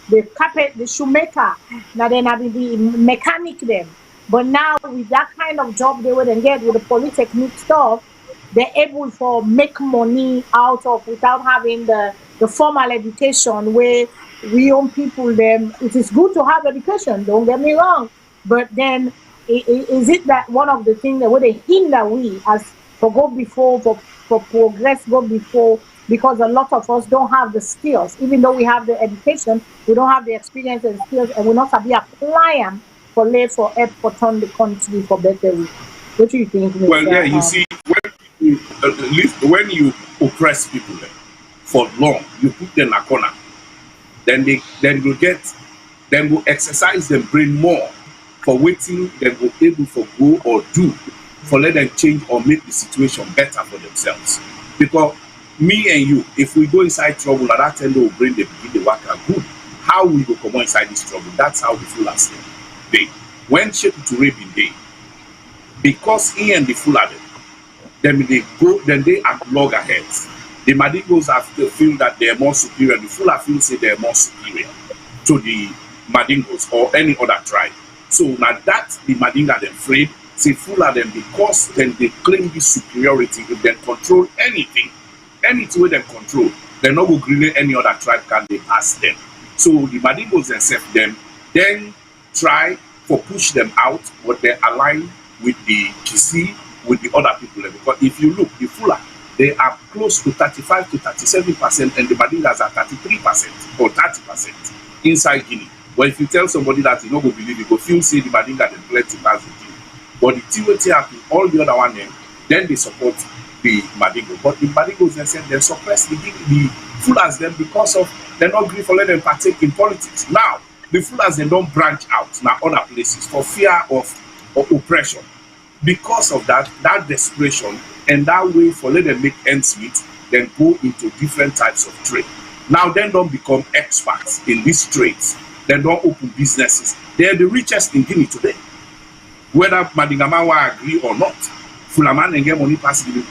the carpet, the shoemaker, now then be the mechanic them. But now with that kind of job they would get with the polytechnic stuff, they're able to make money out of without having the formal education where we young people them. It is good to have education, don't get me wrong, but then is it that one of the things that would hinder we as for go before for progress go before, because a lot of us don't have the skills, even though we have the education, we don't have the experience and skills, and we're not be applying for live for help for turn the country for better. What do you think, Mr. Well, yeah, you see, when you oppress people for long, you put them in a corner, then will exercise their brain more for waiting they go able for go or do for let them change or make the situation better for themselves. Because me and you, if we go inside trouble, at that time they will bring the begin the worker good. How we go come inside this trouble? That's how the full as they. When shape to rape in day, because he and the full of them, then they go, then they at loggerheads. The Madingos have to feel that they are more superior. The Fula feel say they are more superior to the Madingos or any other tribe. So now that the Madinga them afraid, say Fula them because then they claim this superiority. If they control anything where they control, they're not going to green any other tribe can they pass them. So the Madingos themselves them then try for push them out, but they align with the Kisi, with the other people. Because if you look, the Fula, they are close to 35 to 37%, and the Madingas are 33% or 30% inside Guinea. But if you tell somebody that you don't go believe it, go feel say the Madinga they plenty past the Guinea. But the TWT happen, all the other one then they support the Madingo. But the Madingos themselves they suppress the Fulas them because of they're not agree for let them partake in politics. Now the Fulas they don't branch out now other places for fear of oppression. Because of that desperation and that way for let them make ends meet, then go into different types of trade. Now then don't become experts in these trades. Then don't open businesses. They're the richest in Guinea today. Whether Madingamawa agree or not, Fulaman and get money past the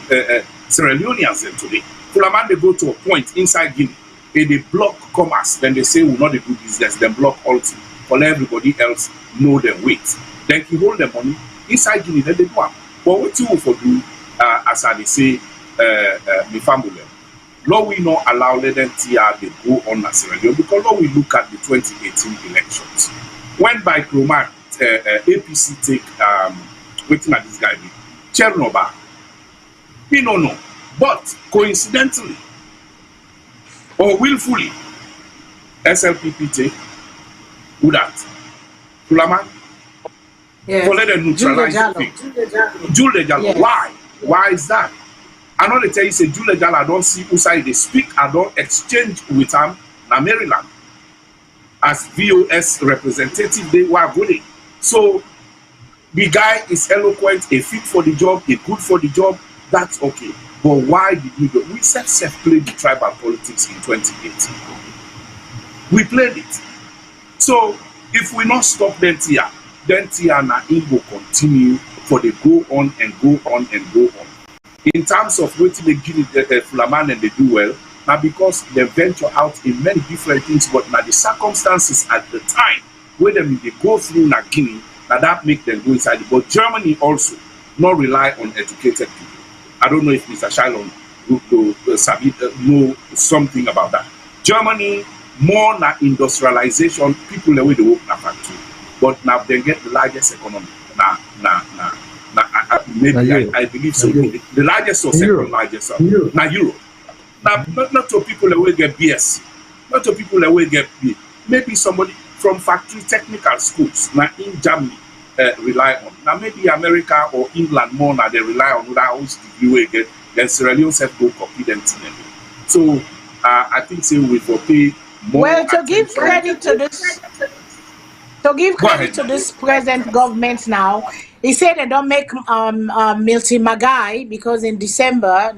Sierra Leoneans then today. Fulaman they go to a point inside Guinea and they block commerce. Then they say we'll not do business. Then block all things. For everybody else know them wait. Then you hold the money inside Guinea. Then they do it. But what you for do? As I say, the family. Law we not allow let them tear they go on as Sierra Leone because law we look at the 2018 elections. When by Kroma APC take waiting at this guy Chernobyl. We don't know. But coincidentally or willfully SLPP take who that? Kulaman? Yes. So let them neutralize the thing. Jules Jalo. Yes. Why? Why is that? I know they tell you say Jules Jalo I don't see who side they speak, I don't exchange with him in Maryland. As VOS representative, they were voting. So the guy is eloquent, a fit for the job, a good for the job, that's okay. But why did we do? We self-played the tribal politics in 2018. We played it. So if we not stop then Tia na it will continue for the go on and go on and go on. In terms of waiting they give the Fulaman and they do well, now because they venture out in many different things, but now the circumstances at the time where they go through na Guinea, now that make them go inside. But Germany also not rely on educated people. I don't know if Mr. Shylon know something about that. Germany more na industrialization, people the way they open a factory, but now they get the largest economy. I believe so. The largest or second largest now Europe. Now not to people that will get BS, not to people that will get B. Maybe somebody from factory technical schools now in Germany rely on. Now maybe America or England more now they rely on that house degree we get. Then Sierra Leone self go copy them. So I think say we will pay more. Well, to give credit to this. To give credit to this present government now, he said they don't make Milty Magai because in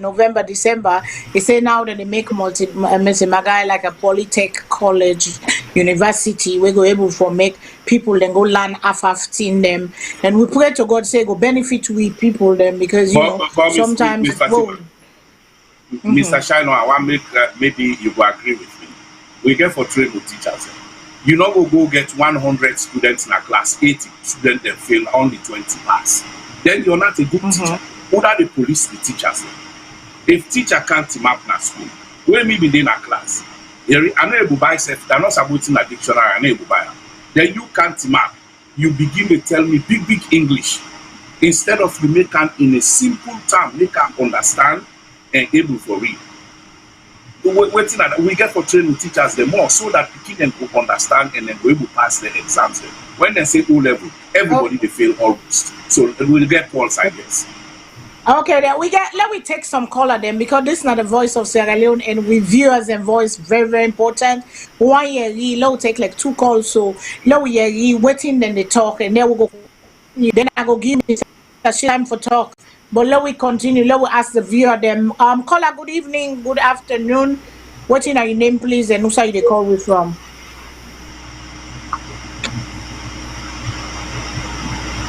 November, December, he said now that they make Milty Magai like a polytech college, university, we go able for make people then go learn half-15 them. And we pray to God say go benefit we people them because sometimes Mr. Shino, I want to make maybe you will agree with me. We get for train with teachers. You know go get 100 students in a class, 80 students and fail, only 20 pass. Then you're not a good teacher. Who are the police the teachers? If teacher can't team up in a school, where me be in a class, I know you buy self, they're not supporting a dictionary, I know you buy. Then you can't team up. You begin to tell me big English. Instead of you make them in a simple term, make them understand and able for read. We get for training teachers the more so that the kids can understand and then we will pass the exams. When they say O level, everybody they fail almost. So we'll get calls, I guess. Okay, then let me take some caller then because this is not the voice of Sierra Leone and with viewers and voice very important. One year let take like 2 calls so let we waiting then they talk and then we go then I go give me time for talk. But let we continue, let we ask the viewer them. Caller, good evening, good afternoon. What's in your name please and who side they call we from?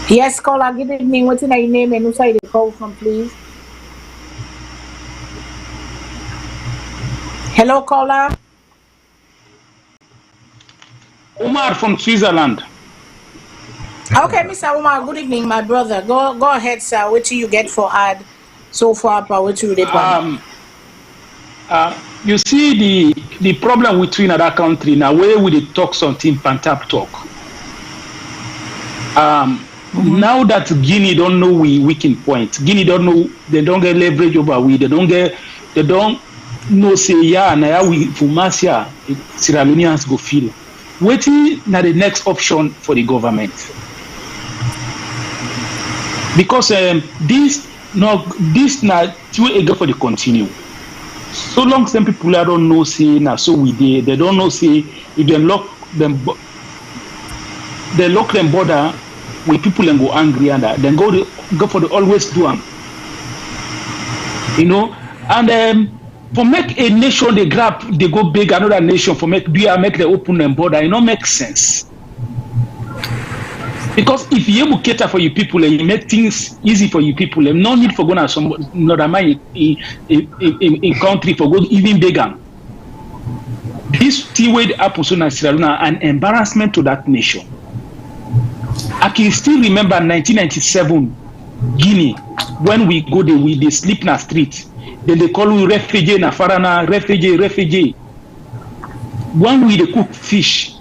Yes, caller, good evening. What's in your name and who side they call from please? Hello, caller. Umar from Switzerland. Okay, Mr. Umar, good evening, my brother. Go ahead, sir. What do you get for ad so far? What you depend? You see the problem between other country now where we talk something pantap talk. Now that Guinea don't know we weakening point, Guinea don't know, they don't get leverage over we, they don't know say yeah now we for Marcia Sierra Leoneans go feel. Waiting now the next option for the government. Because this not too eager for the continue. So long some people don't know say now so we did they don't know say if they lock them border with people and go angry and then go for the always do them. You know, and for make a nation they go big another nation for make the open them border, it don't make sense. Because if you able cater for your people and you make things easy for your people, there's no need for going to some another man in country for go even bigger. This T-Wade happens in Sierra Leone an embarrassment to that nation. I can still remember 1997 Guinea when we go there, we sleep in the street. Then they call we refugee na farana refugee. When we cook fish.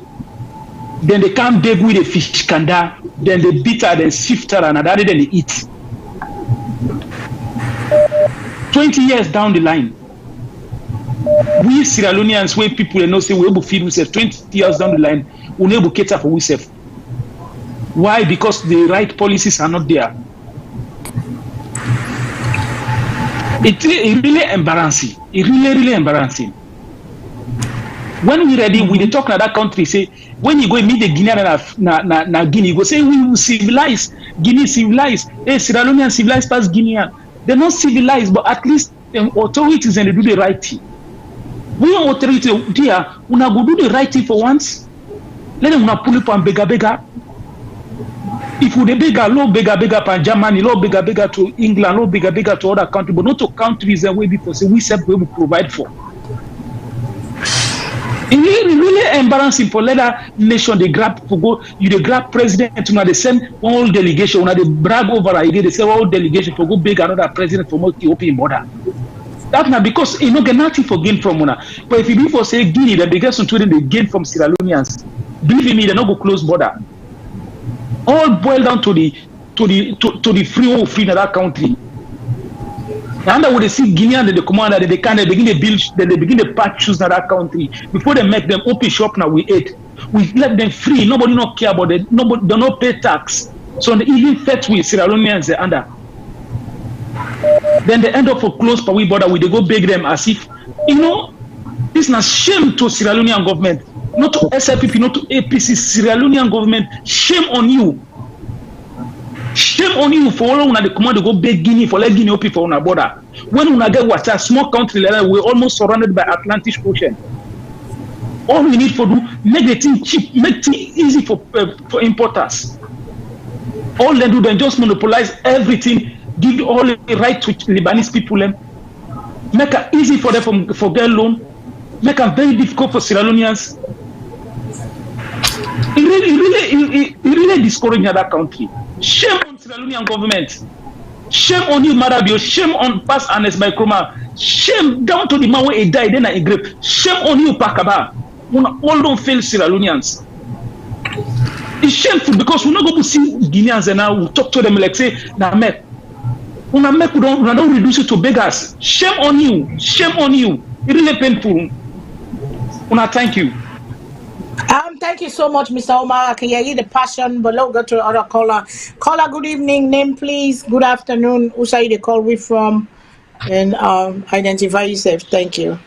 Then they come dig with the fish kanda, then they beat her, then sift her, and then they eat. 20 years down the line, we Sierra Leoneans, where people know say we able feed ourselves 20 years down the line, we able cater for ourselves. Why? Because the right policies are not there. It's really embarrassing. It's really embarrassing. When we ready, we talk in that country, say, when you go meet the Guinean na Guinea, you go say, we will civilize, Guinea civilized, Sierra Leonean civilized past Guinean. They're not civilized, but at least the authorities and they do the right thing. We are authorities, dear, we go do the right thing for once. Let them pull up and bega. If we bega, low bega pan Germany, low bega to England, low bega to other countries, but not to countries that we because we said we will provide for. It's really embarrassing for other nation they grab for go. You they grab president, they send all delegation, they brag over idea, they say all delegation for go beg another president for more open border. That's not because you get nothing for gain from una. But if you be for say Guinea, the biggest country they gain from Sierra Leoneans, believe me, they not go close border. All boil down to the free in that country. And when they see Guinea and the commander, they begin to build, then they begin to patch shoes in that country. Before they make them open shop now, we let them free. Nobody not care about it. Nobody they not pay tax. So they even fetch with Sierra Leoneans they under. Then they end up for close Pawi border, we they go beg them as if this is not shame to Sierra Leonean government, not to SLPP, not to APC, Sierra Leonean government. Shame on you. Shame on you for all the command to go beg Guinea for let Guinea open for our border. When we get what a small country like that, we're almost surrounded by Atlantic Ocean. All we need for do make the thing cheap, make things easy for importers. All they do, they just monopolize everything, give all the right to Lebanese people, make it easy for them for their loan, make it very difficult for Sierra Leoneans. It really discouraging that country. Shame on Sierra Leonean government. Shame on you, Marabio. Shame on past Ernest Microma. Shame down to the man where he died, then I grave. Shame on you, Pakaba. All don't fail Sierra Leoneans. It's shameful because we're not going to see Guineans and now we talk to them like say, nah, make. We don't reduce it to beggars. Shame on you. Shame on you. It's really painful. Thank you. Thank you so much, Mr. Omar. I can hear the passion, but let's go to the other caller. Caller, good evening. Name, please. Good afternoon. Who say the call we from? And identify yourself. Thank you.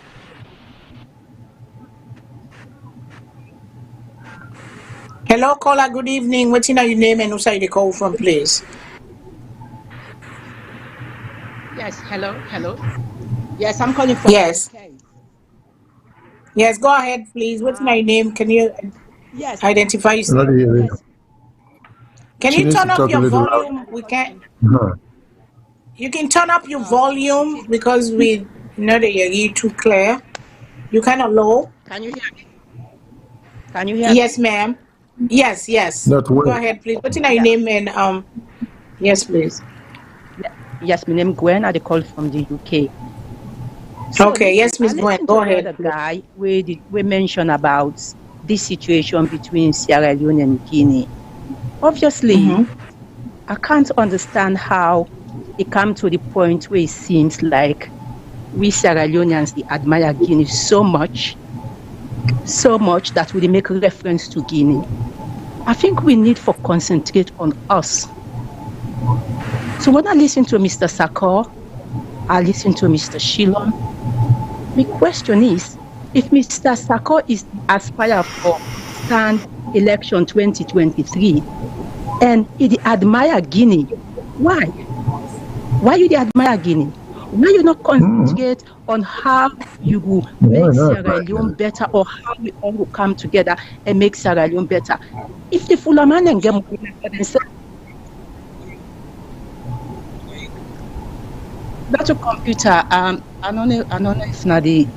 Hello, caller. Good evening. What's your name and who say the call from, please? Yes, hello. Yes, I'm calling from Yes. UK. Yes, go ahead, please. What's my name? Can you Yes, identify yourself? yes. Can She you needs to turn up talk a your little volume? We can't. louder. You can turn up your No, volume because we know that you're too clear. You kind of low. can you hear me? Can you hear Yes, me? ma'am. Yes. Not Go well. ahead, please. What's your Yeah. name and yes, please. Yes, my name is Gwen. I call from the UK. So Okay, listen, yes, I Miss Gwen. listened Go to the ahead. other guy we mentioned about this situation between Sierra Leone and Guinea. Obviously, I can't understand how it come to the point where it seems like we Sierra Leoneans they admire Guinea so much that we make reference to Guinea. I think we need to concentrate on us. So when I listen to Mr. Sakor, I listen to Mr. Shillon. My question is, if Mr. Sakor is aspire for stand election 2023 and he admire Guinea, why? Why you admire Guinea? Why you not concentrate on how you will make Sierra Leone better or how we all will come together and make Sierra Leone better? If the Fulaman and get that's a computer. I don't know if not the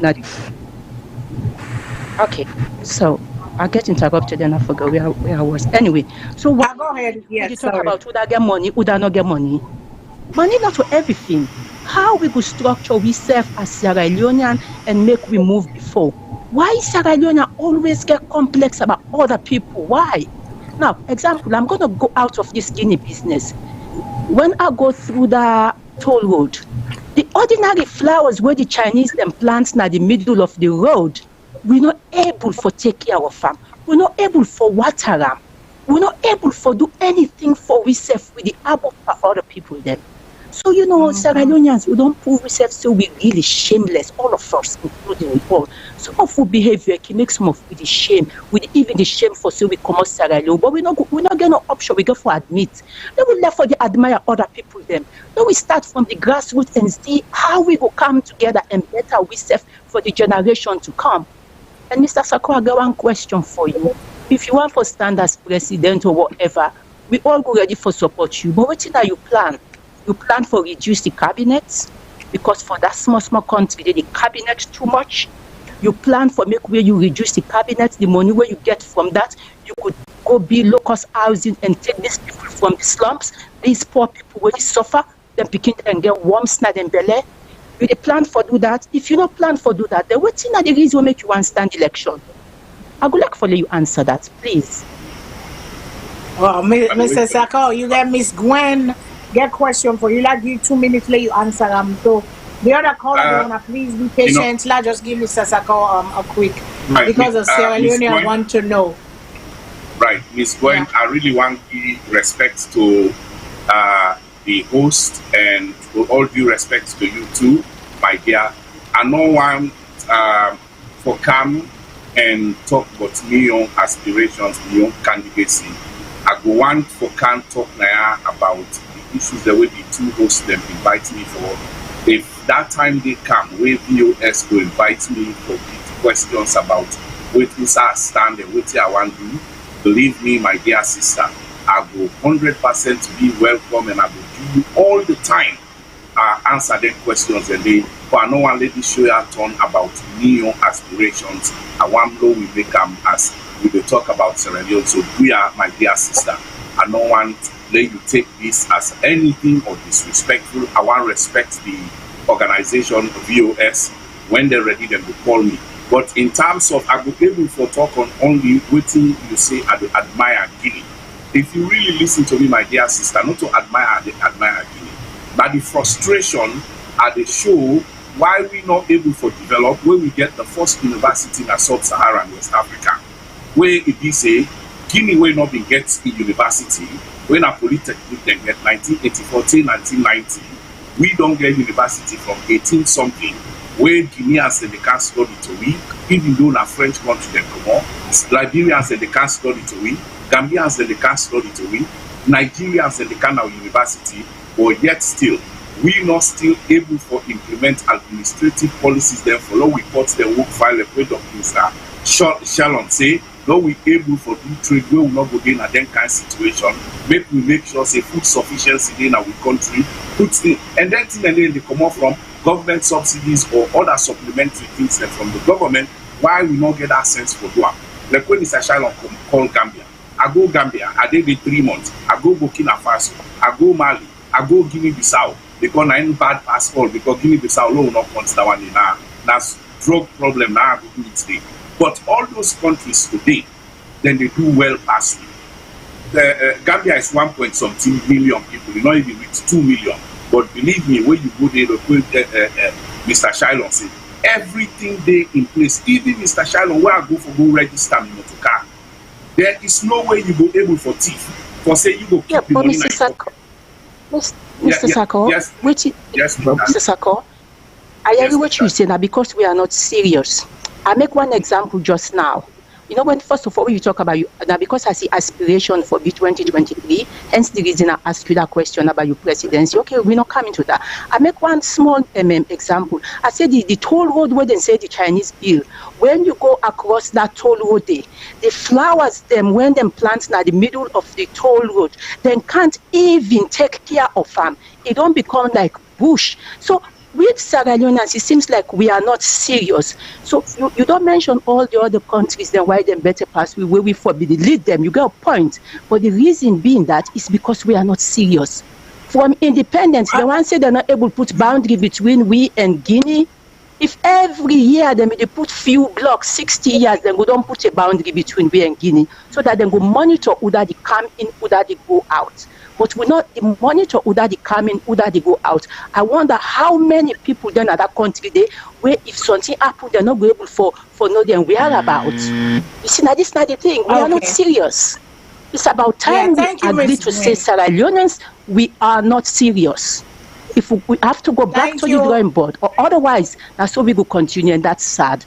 okay. So I get interrupted and I forgot where I was. Anyway, so what go ahead. Yes, you talk sorry. about would I get money, would I not get money? Money not for everything. How we go structure we serve as Sierra Leonean and make we move before? Why Sierra Leone always get complex about other people? Why? Now, example, I'm gonna go out of this Guinea business. When I go through the toll road, the ordinary flowers where the Chinese them plants na the middle of the road, we're not able for take care of them. We're not able for water them. We're not able for do anything for we serve with the able for other people then. So, you know, Sierra Leoneans, we don't prove ourselves so we really shameless, all of us, including we all. Some of our behavior can make some of with the shame, with even the shame for so we come out Sierra Leone, but we're not getting no option, we go for admit. Then we left for the admire other people them. Then we start from the grassroots and see how we will come together and better we serve for the generation to come. And Mr. Sakor, I got one question for you. If you want for stand as president or whatever, we all go ready for support you, but what are you plan? You plan for reduce the cabinet because for that small country, the cabinet too much. You plan for make where you reduce the cabinet, the money where you get from that, you could go build low-cost housing and take these people from the slums, these poor people where they suffer, then begin and get warm snad and belly. You plan for do that. If you don't plan for do that, then what's the reason will make you want stand election? I would like for you answer that, please. Well, Mr. Sakor, you got Miss Gwen. Get question for you. Like you 2 minutes later, you answer so the other caller wanna please be patient. Let's just give Mr. Sakor a quick because of Sierra Leone. I want to know. Right, Miss Gwen, I really want to give respect to the host and with all due respect to you too, my dear. I no want for come and talk about me own aspirations, my own candidacy. I go want for can talk now about issues the way the two hosts them invite me for. If that time they come, where VOS go invite me for questions about what is our stand and what I want to do, believe me, my dear sister, I will 100% be welcome and I will give you all the time answer them questions and they but no one let me show you a ton about me aspirations. I want blow we make them as we will talk about Sierra Leone. So we are my dear sister. I don't want let you take this as anything or disrespectful. I want to respect the organization VOS. When they're ready, then they call me. But in terms of I will be able to talk on only waiting you say I will admire Guinea. If you really listen to me, my dear sister, not to admire Guinea, but the frustration at the show why we not able to develop when we get the first university in Sub-Saharan West Africa. where it is a Guinea will not be get in university, when a polytechnic then get 1984 till 1990, we don't get university from 18 something, where Guineans and they can't study to we, even though na French country they come on, Liberians and they can't study to we, Gambians and they can't study to we, Nigerians and they can't have university, but yet still, we not still able to implement administrative policies, then follow reports, then work file a point of Mr. SALONE say, no, we able for do trade, we will not go in a then kind of situation, make sure say food sufficiency in our country, and then they come off from government subsidies or other supplementary things from the government, why we not get that sense for do. Like when Mr. SALONE call Gambia, I go Gambia, I did 3 months, I go Burkina Faso, I go Mali, I go Guinea-Bissau, because I ain't bad pass all, because Guinea-Bissau will not consider one in now. That's drug problem now I go do it today. But all those countries today, then they do well past me. Gambia is 1.something million people, you know, even with 2 million. But believe me, when you go there, Mr. SALONE said, everything there in place, even Mr. SALONE, where I go for go register me motor car, there is no way you go able for thief. For say you go keep the money. Mr. Sako, Mr. Sako, yes, yes, Mr. Sako, I agree what you say now because we are not serious. I make one example just now. You know, when first of all, when you talk about you, now because I see aspiration for B2023, hence the reason I ask you that question about your presidency. Okay, we're not coming to that. I make one small example. I said the toll road where they say the Chinese bill. When you go across that toll road there, the flowers, them when them plants now the middle of the toll road, then can't even take care of them. It don't become like bush. So with Sierra Leoneans, it seems like we are not serious. So you don't mention all the other countries, then why them better pass where we forbid lead them. You get a point. But the reason being that is because we are not serious. From independence, the one say they're not able to put boundary between we and Guinea. If every year they put few blocks, 60 years, then we don't put a boundary between we and Guinea, so that they go monitor who that they come in, who that they go out. But we not monitor who that they come in, who that they go out. I wonder how many people then at that country there, where if something happens, they're not going able for know them whereabouts. You see, now this is not the thing. We are not serious. It's about time we agree to say, Sierra Leoneans, we are not serious. If we have to go back to the drawing board, or otherwise, that's how we will continue, and that's sad.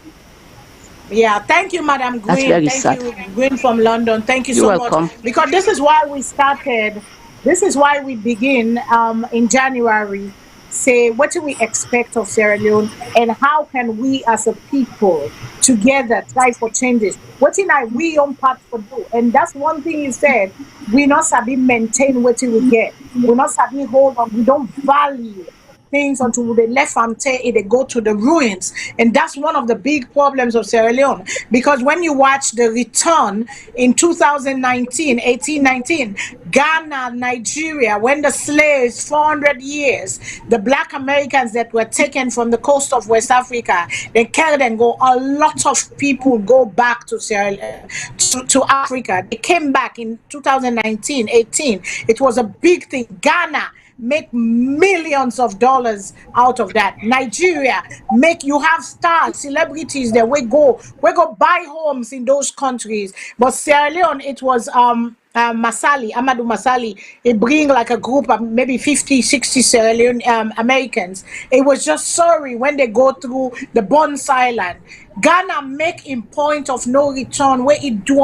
Yeah, thank you, Madam Gwyn. That's very thank sad. you, Gwyn from London. Thank you You're so welcome. much. Because this is why we started. This is why we begin in January. Say, what do we expect of Sierra Leone, and how can we as a people together try for changes? What in we on part for do? And that's one thing you said. We not sabi maintain what we get. We not sabi hold on. We don't value things until they left and they go to the ruins. And that's one of the big problems of Sierra Leone. Because when you watch the return in 2019, 1819, Ghana, Nigeria, when the slaves, 400 years, the black Americans that were taken from the coast of West Africa, they carried and go, a lot of people go back to to Africa. They came back in 2019, 18. It was a big thing. Ghana make millions of dollars out of that. Nigeria you have stars, celebrities that we go buy homes in those countries. But Sierra Leone, it was Amadou Masali. It bring like a group of maybe 50, 60 Sierra Leone Americans. It was just sorry when they go through the Bonds Island. Ghana make in point of no return where it do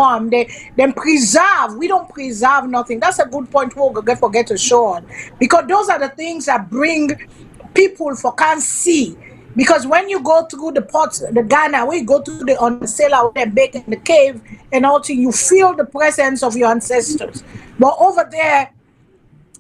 them preserve. We don't preserve nothing. That's a good point we'll forget to show on, because those are the things that bring people for can't see. Because when you go through the ports, the Ghana, when you go through on the cellar, the bake in the cave and all things, you feel the presence of your ancestors. But over there,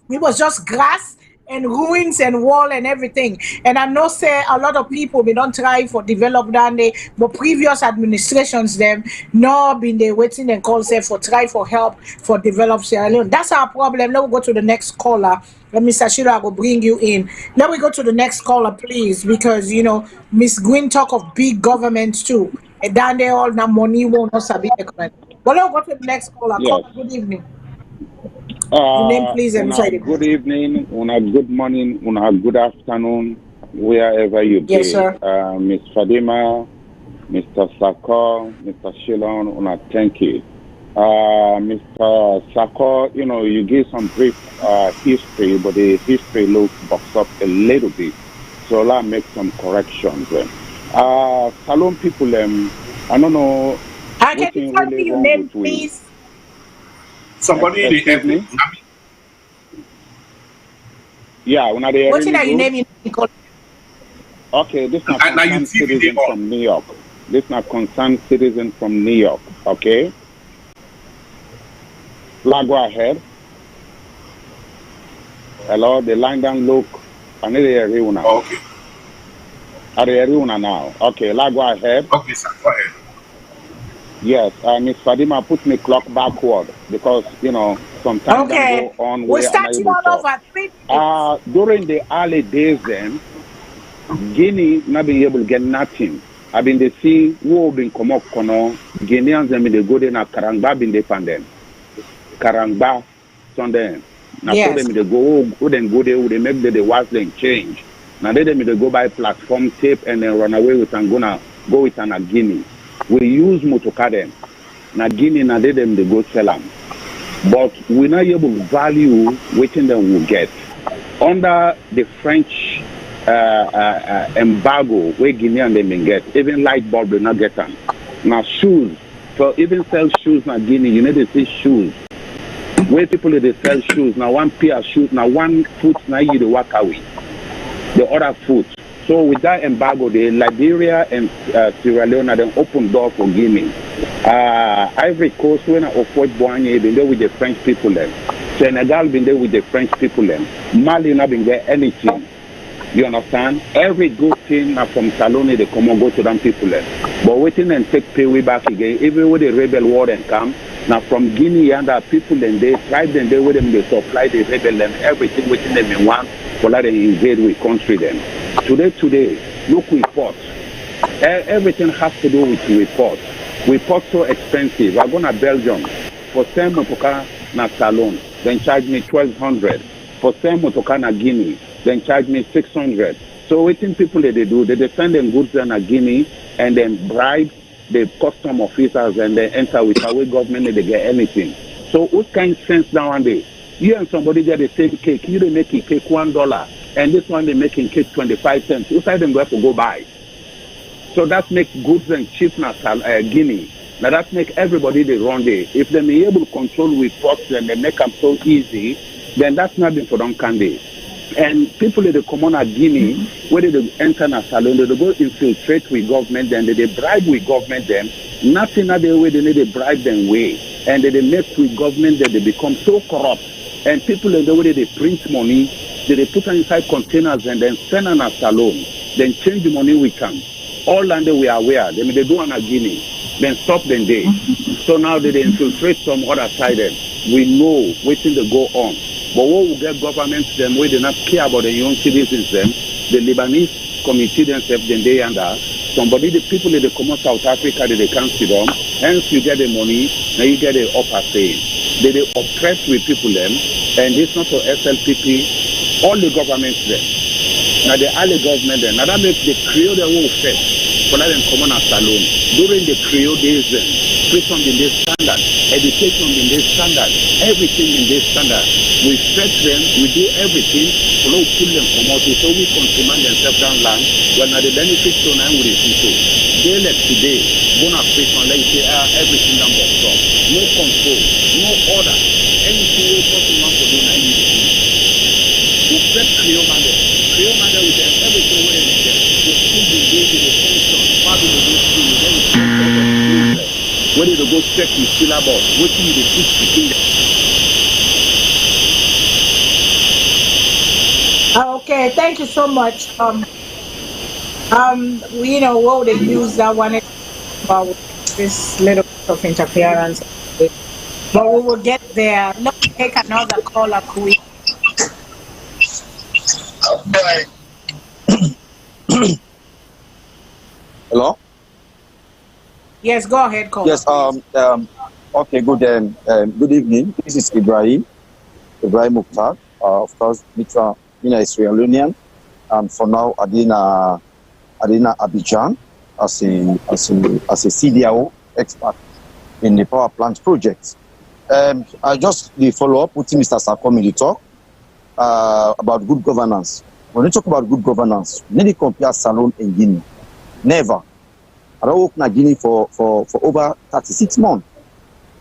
it was just grass and ruins and wall and everything. And I know say a lot of people we don't try for develop down there, but previous administrations them no been there waiting and call say for try for help for develop Sierra Leone. That's our problem. Let me go to the next caller. Mr. Shiro, I will bring you in. Let me go to the next caller, please, because you know Miss Gwyn talk of big governments too. And down there all the money won't not be economic. But let's go to the next caller. Yes. Caller, good evening. Your name, please, and good evening, good morning, good afternoon, wherever you be. Yes, sir. Miss Fadima, Mr. Sako, Mr. Shilon, una thank you. Mr. Sako, you know, you give some brief history, but the history looks boxed up a little bit. So I'll make some corrections. Salone people, I don't know. Can you tell me your name, please? Somebody in the me? Yeah, when are they? What's your name? Okay, this is not concerned citizen from New York. This is not concerned citizen from New York. Okay. Go ahead. Hello, the line down look. I need to hear you now. Okay. Are they hearing now? Okay, go ahead. Okay, sir, go ahead. Yes, Miss Fadima put me clock backward because, you know, sometimes okay. go on we're starting all over. During the early days then, Guinea not being able to get nothing. I've been to see who been come up, Guineans and they go there na Karangba been dependent. Karangba, Sunday. Now yes. So them they go, who then go there, they make the watch them change. Now they go buy platform tape and then run away with and gonna go with an Guinea. We use motocar them. Now Guinea now they go sell them. But we're not able to value waiting them will get. Under the French embargo where Guinea and them get, even light bulb will not get them. Now shoes, for even sell shoes now Guinea, you need to see shoes. Where people they sell shoes, now one pair of shoes, now one foot now you the walk away. The other foot. So with that embargo, the Liberia and Sierra Leone then open door for Guinea. Ivory Coast when I offered Boigny been there with the French people then. Senegal been there with the French people then. Mali not been there anything. You understand? Every good thing from Salone they come and go to them people then. But waiting and take pay way back again. Even with the rebel war and come. Now from Guinea and the people and they tribe them they with them they supply the rebel and everything within them in one for that they invade with country then. Today, look report. Everything has to do with report. Report so expensive. I go to Belgium for same motocar na Salone, then charge me 1,200. For same motocar na Guinea, then charge me 600. So waiting people that they do, they send them goods na Guinea and then bribe the custom officers and they enter with our government and they get anything. So what kind of sense nowadays? You and somebody get the same cake, you don't make a cake $1. And this one they making cake 25 cents. Who side them go to go buy? So that makes goods and cheap na Guinea. Now that make everybody they run there. If they be able to control reports and they make them so easy, then that's nothing for them can they. And people in the common at Guinea, where they enter na Salone, they go infiltrate with government, then they bribe with government them. Nothing other way they need to bribe them way. And they make with government that they become so corrupt. And people in the way they print money, they put them inside containers and then send them a Salone. Then change the money we can. All under we are aware. Then they do on a Guinea. Then stop them there. So now they infiltrate some other side. We know waiting to go on. But what will get governments them where they not care about the young citizens them, the Lebanese community themselves then they under somebody the people in the common South Africa they can't see them, hence you get the money, now you get the upper say. They oppress with people them, and it's not for SLPP, all the governments there. Now the early government there, now that makes the Creole the whole set for that in common as Salone. During the Creole days then, prison in this standard, education in this standard, everything in this standard. We fed them, we do everything, so we pull them from out, so we consume themselves down land, when the benefits to now with the people. They left today, gonna prison, like say, everything done boxed up. No control, no order, anything we person want to do, now you do. We fed Creole man with them, everything we in them. The school will go to the function, family will go to school, then we check whether they go check the syllabus, what do you teach between them? Okay, thank you so much. You know what they use that one about this little bit of interference, but we will get there. Let's take another caller, quick. Hello. Yes, go ahead, caller. Yes. Okay. Good evening. This is Ibrahim Mukhtar. Of course, Mitra. Sierra Leonean, and for now, Adina Abidjan. as a CDAO expert in the power plant project. I just the follow up with Mr. Sakom in the talk about good governance. When we talk about good governance, we need to compare SALONE and Guinea. Never. I don't work in Guinea for over 36 months.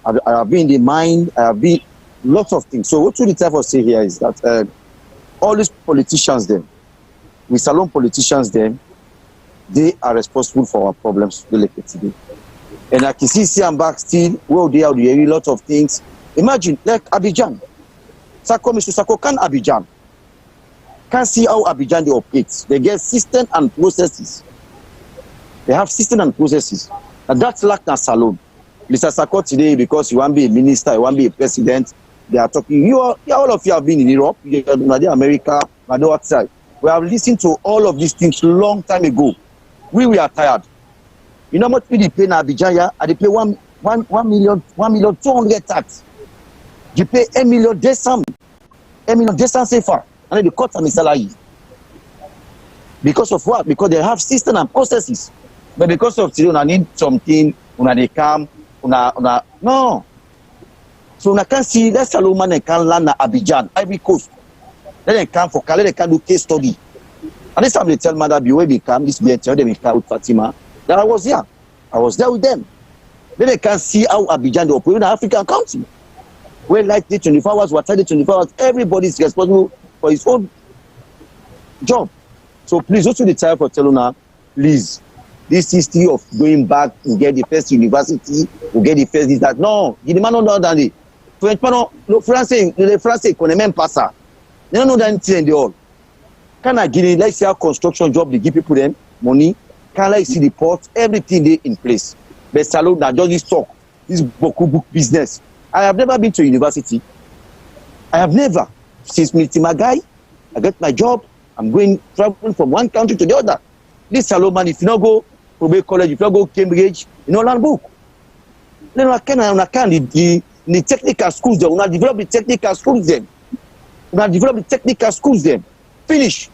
I have been in the mine, I have been lots of things. So what we try to say here is that all these politicians then, we SALONE politicians then, they are responsible for our problems today. And I can see I'm back still, well, they are doing a lot of things. Imagine, like Abidjan. Mr. Sako can Abidjan. Can't see how Abidjan they operate. They get system and processes. They have system and processes. And that's lack in SALONE. Mr. Sako today, because you want to be a minister, you want to be a president, they are talking. All of you have been in Europe, you are in America, you are outside. We have listened to all of these things long time ago. We are tired. You know what they pay in Abidjan? They pay 1,200,000 tax. You pay 1,200,000 CFA, and then they cut some salary. Because of what? Because they have system and processes. But because of today, I need something, they come, no. So I can see that SALONE man can land at Abidjan, Ivory Coast. Then they come for Calais, they can do case study. And this time they tell Mother B, where they come, this BNT, they come with Fatima. Then I was here. I was there with them. Then they can see how Abidjan they operate in an African country. Where like the 24 hours, water the 24 hours, everybody is responsible for his own job. So please, also the time for Teluna, please. This history of going back to get the first university, to get the first this, that. No, the demand not than the French, no, the France economy passer. They don't know that anything they all. Can I give let's see how construction job they give people them money? Can I see the port, everything they in place? But SALONE that just this talk, this book business. I have never been to university. I have never. Since meeting my guy, I get my job. I'm traveling from one country to the other. This SALONE man, if you not go to college, if you not go Cambridge, you know learn book. Then I can the technical schools there. We have developed the technical schools then. Finish.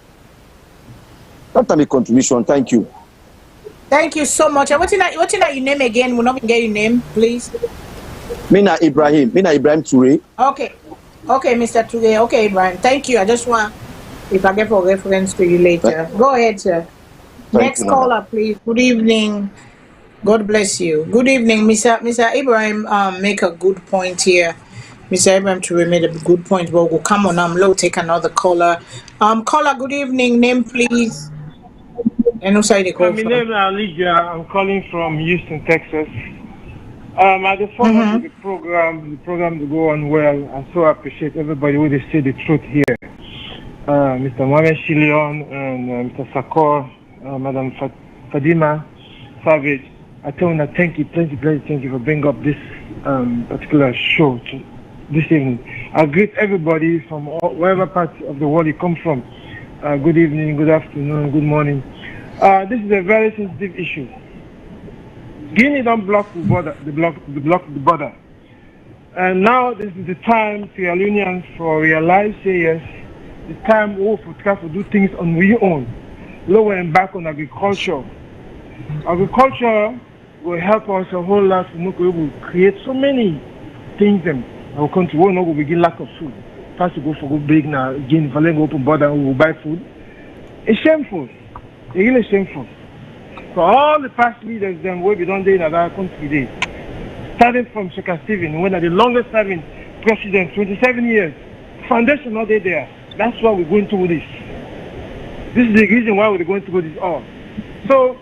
That's my contribution. Thank you. Thank you so much. What's your name again? We'll not get your name, please. Mina Ibrahim Toure. Okay, Mr. Toure. Okay, Ibrahim. Thank you. I just want, if I get for reference to you later. Go ahead, sir. Next caller, please. Good evening. God bless you. Good evening, Mr. Ibrahim. Make a good point here. Mr. Ibrahim Toure made a good point. Well, we'll come on. We'll take another caller. Caller, good evening. Name, please. And also the call. My name is Alicia. I'm calling from Houston, Texas. I just follow the program to go on well. I so appreciate everybody who they say the truth here. Mr. Mohamed Leone and Mr. Sakor, Madam Fadima Savage. I tell you, thank you for bringing up this particular show this evening. I greet everybody from wherever part of the world you come from. Good evening, good afternoon, good morning. This is a very sensitive issue. Guinea don't block the border. They block the border. And now this is the time Sierra Leoneans for realize, say yes. It's time we have to do things on we own. Lower and back on agriculture. Agriculture will help us a whole lot to create so many things in our country. We will begin lack of food. First to go for good big now, again, if I go open border, we will buy food. It's shameful. It's really shameful. So all the past leaders then will be done there in our country today. Starting from Sheikh Stephen, when the longest serving president, 27 years. Foundation not there. That's why we're going through this. This is the reason why we're going through this all. So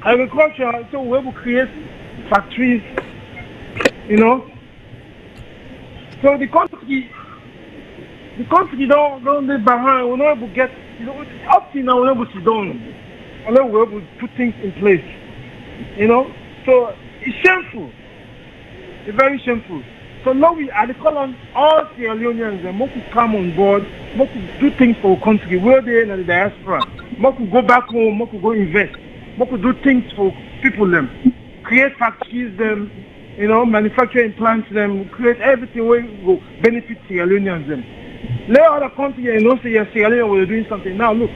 agriculture, so we will create factories, you know. So the country don't live behind. We're not able to get, you know, up to now we're not able to do. Unless we're able to put things in place, you know. So it's shameful. It's very shameful. So now we are call on all Sierra Leoneans and more to come on board, more to do things for our country. We're there in the diaspora. More to go back home, more to go invest, more to do things for people them, create factories them, you know, manufacturing plants them, create everything where we go benefit Sierra Leoneans them. Let other countries, you know, say Sierra Leone we're doing something. Now look.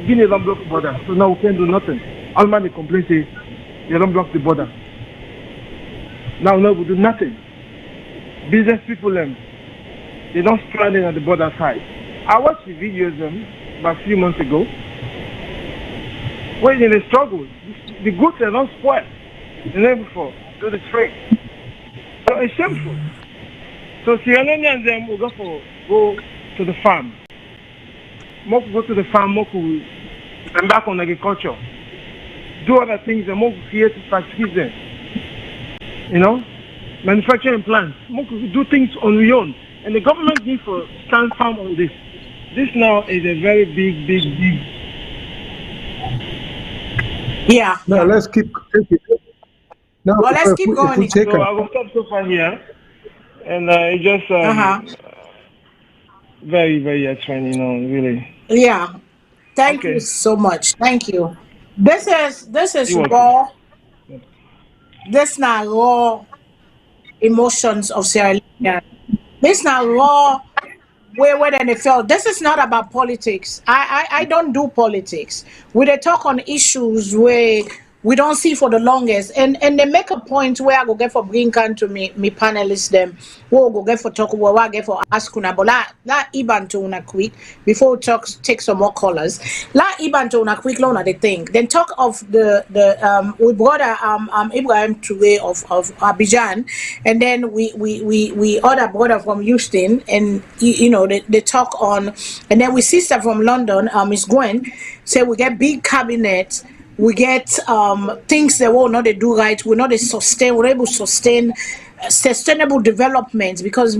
Guinea don't block the border, so now we can't do nothing. All man they complain say they don't block the border. Now we do nothing. Business people they don't stranding at the border side. I watched the videos about a few months ago. When in the struggle, the goods are not spoiled the day before to the trade. So it's shameful. So Sierra Leoneans will go to the farm. More go to the farm, more and back on agriculture. Do other things and more create factories there. You know? Manufacturing plants. More do things on your own. And the government needs to stand firm on this. This now is a very big. Yeah. Now let's keep taking it. Now, well, let's keep going. So I will stop so far here. And it just very, very fun, really. Yeah. Thank you so much. Thank you. This is raw. This now raw emotions of Sierra Leone. This now raw where they felt. This is not about politics. I don't do politics. We they talk on issues where we don't see for the longest, and they make a point where I go get for bring to me panelists them. We'll go get for talk where I get for ask una, but la iban to una quick before we take some more callers. La iban to una quick loan at the thing. Then talk of the we brother Ibrahim Toure of Abidjan, and then we other brother from Houston, and you know they talk on, and then we sister from London, Miss Gwen, say we get big cabinet. We get things that will not do right. We're able to sustain sustainable development because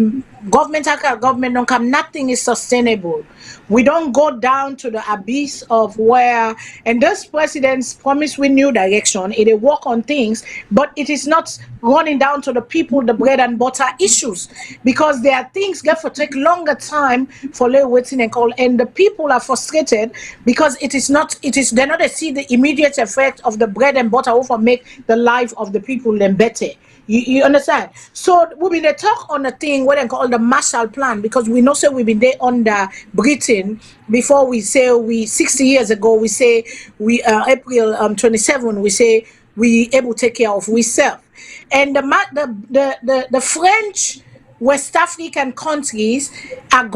government don't come. Nothing is sustainable. We don't go down to the abyss of where. And this president's promise with new direction. It work on things, but it is not running down to the people, the bread and butter issues, because there are things that for take longer time for lay waiting and call, and the people are frustrated because they're not see the immediate effect of the bread and butter over make the life of the people then better. You understand? So we've been talk on a thing what they call the Marshall Plan, because we know so we've been there under Britain before we say 60 years ago we say we April 27 we say we able to take care of ourselves, and the French West African countries are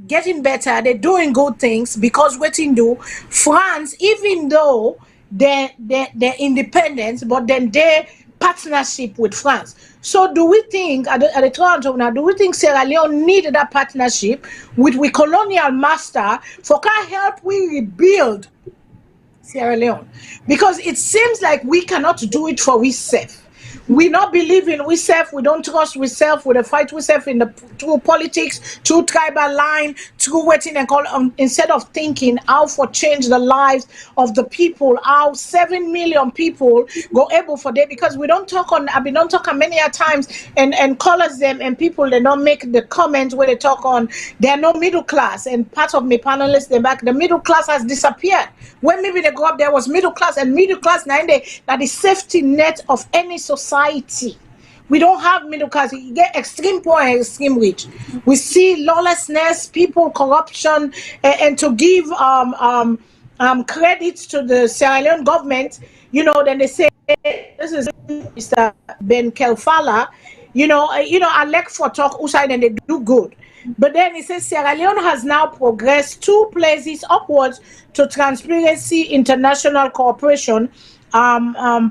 getting better. They're doing good things because what in do France, even though they're independent, but then they partnership with France. So do we think at the Toronto now, do we think Sierra Leone needed that partnership with we colonial master for can help we rebuild Sierra Leone? Because it seems like we cannot do it for ourselves. We not believe in ourselves, we don't trust ourselves, we fight ourselves in the through politics, through tribal line, through waiting and call instead of thinking how for change the lives of the people, how 7 million people go able for that, because we don't talk on I've been don't talk on many a times and callers them and people they don't make the comments where they talk on they are no middle class, and part of me panelists they back the middle class has disappeared. When maybe they go up there was middle class, and middle class now that the safety net of any society. We don't have middle class. You get extreme poor and extreme rich. We see lawlessness, people, corruption, and to give credits to the Sierra Leone government, you know, then they say this is Mr. Ben Kelfala, I like for talk outside and they do good. But then it says Sierra Leone has now progressed 2 places upwards to Transparency International Corporation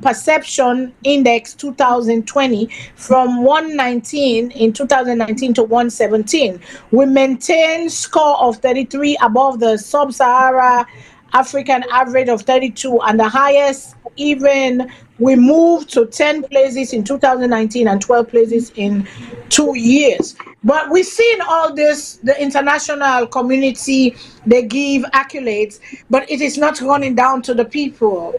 Perception Index 2020 from 119 in 2019 to 117. We maintain score of 33 above the sub-Sahara African average of 32, and the highest even we moved to 10 places in 2019 and 12 places in 2 years. But we've seen all this, the international community, they give accolades, but it is not running down to the people.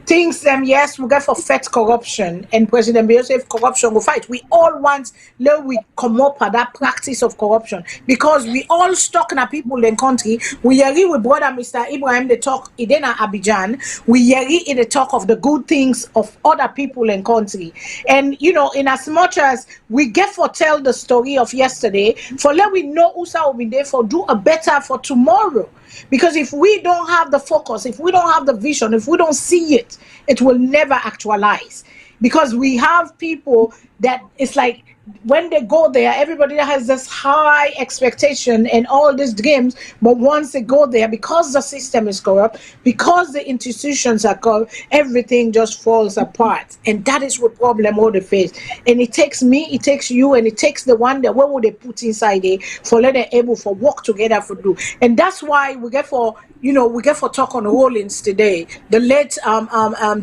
Things yes, we get for fight corruption, and President Biyo say if corruption will fight. We all want let we come up at that practice of corruption, because we all stuck in a people in country. We agree with brother Mr. Ibrahim the talk Idena Abidjan. We agree in the talk of the good things of other people in country. And in as much as we get for tell the story of yesterday, for let we know Usa will be there for do a better for tomorrow. Because if we don't have the focus, if we don't have the vision, if we don't see it, it will never actualize. Because we have people that it's like when they go there, everybody has this high expectation and all these dreams, but once they go there, because the system is corrupt, because the institutions are corrupt, everything just falls apart. And that is what problem all the face. And it takes me, it takes you, and it takes the one that what would they put inside there for let them able for work together for do. And that's why we get for talk on Rollins today, the late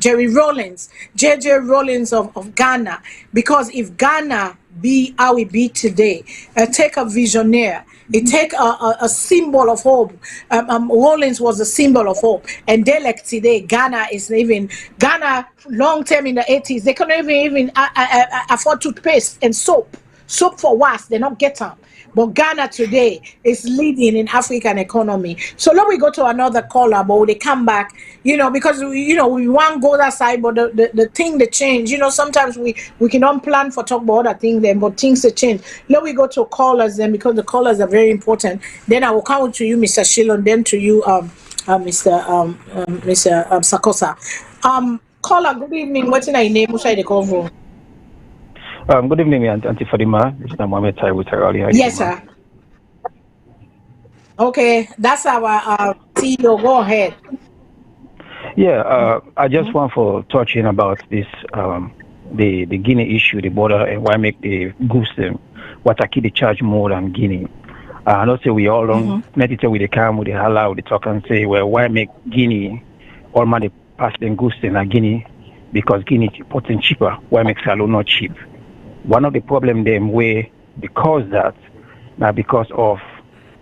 Jerry Rollins, JJ Rollins of Ghana. Because if Ghana be how we be today, take a visionaire, it take a symbol of hope. Rollins was a symbol of hope, and they like today Ghana is even Ghana long term in the 80s they couldn't even afford toothpaste and soap for what they not get them. But Ghana today is leading in African economy. So let me go to another caller, but they come back, because we want to go that side, but the thing that change, sometimes we cannot plan for talk about other things then, but things that change. Let me go to callers then, because the callers are very important. Then I will come to you, Mr. Shilon, then to you, Mr. Sakosa. Caller, good evening. What's your name? What's the call from? Good evening, Auntie Fadima. This is Mohammed Tai with her earlier. Yes, sir. Okay, that's our CEO. Go ahead. Yeah, I just want for touching about this the Guinea issue, the border, and why make the goods what I keep the charge more than Guinea. I know say we all don't meditate with the cam, with the halal, with the talk and say, well, why make Guinea all money pass the goods in Guinea? Because Guinea is cheaper. Why make SALONE not cheap? One of the problem them way because that now because of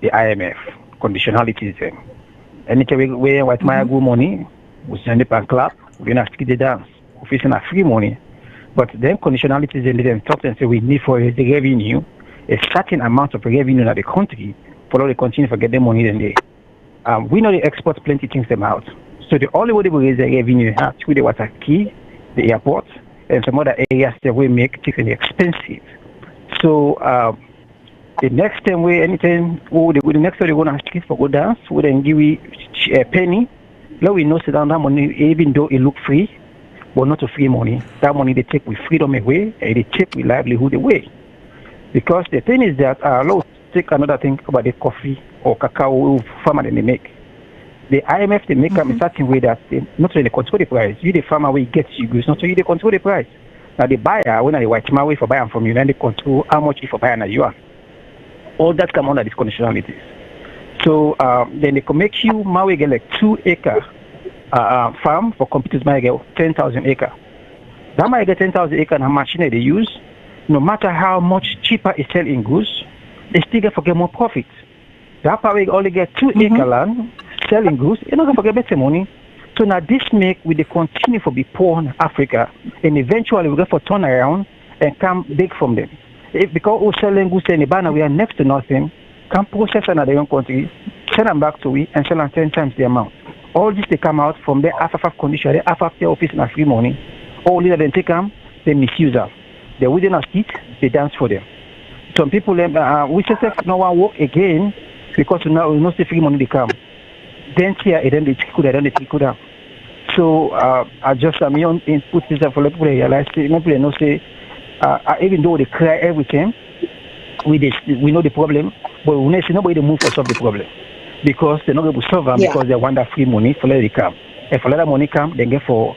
the IMF conditionalities them. Anytime we white my good money, we send it and clap, we not skip the dance. We send a free money. But then conditionalities they them talk and say we need for the revenue a certain amount of revenue in the country for they continue to get the money then they we know they export plenty things them out. So the only way they will raise the revenue is through the water key, the airport, and some other areas that we make things expensive. So the next time we anything, the next time they want to ask for go dance, we then give you a penny. Now we know sit down that money, even though it look free, but not a free money. That money they take with freedom away, and they take with livelihood away. Because the thing is that let's take another thing about the coffee or cacao farmer they make. The IMF they make them a certain way that they not really control the price. You the farmer will get you goods, not so you they control the price. Now the buyer when they watch my way for buying from you, then they control how much you for buying as you are. All that come under these conditionalities. So then they can make you my way get like 2-acre farm for computers might get 10,000 acre. That might get 10,000 acre and how much they use. No matter how much cheaper it sell in goods, they still get more profit. That part we only get 2-acre land. Selling goods, you're not going to forget better money. So now this make we continue to be poor in Africa, and eventually we go for turn around and come big from them. Because we selling goods in the banner, we are next to nothing. Come process another own country, send them back to we and sell them 10 times the amount. All this they come out from the FFF condition, the FFF office and free money. All leaders then take them, they misuse them. They within a seat, they dance for them. Some people we just have no one work again because now we know the free money they come. Then here, and then they trickle down. So I just own input system for people realize. People know say even though they cry every time, we know the problem, but we see nobody move to solve the problem because they're not going to solve them because they want that free money for let it come. And for let that money come, they get for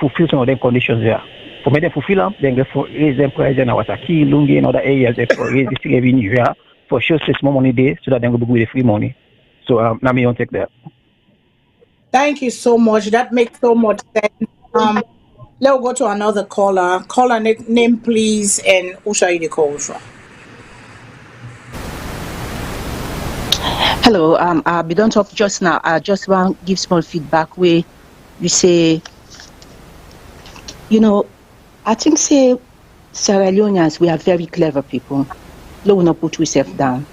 fulfill some of them conditions there. For me, they fulfill them, they get for raise them price and our key, lungi, and other areas. They for raise the revenue here for sure. Save more money there so that they go with the free money. So now me don't take that. Thank you so much. That makes so much sense. Let's go to another caller. Caller name please, and who shall you call from? Hello, we don't talk just now. I just want to give small feedback where you say, I think say Sierra Leoneans, we are very clever people. Let us not put ourselves down.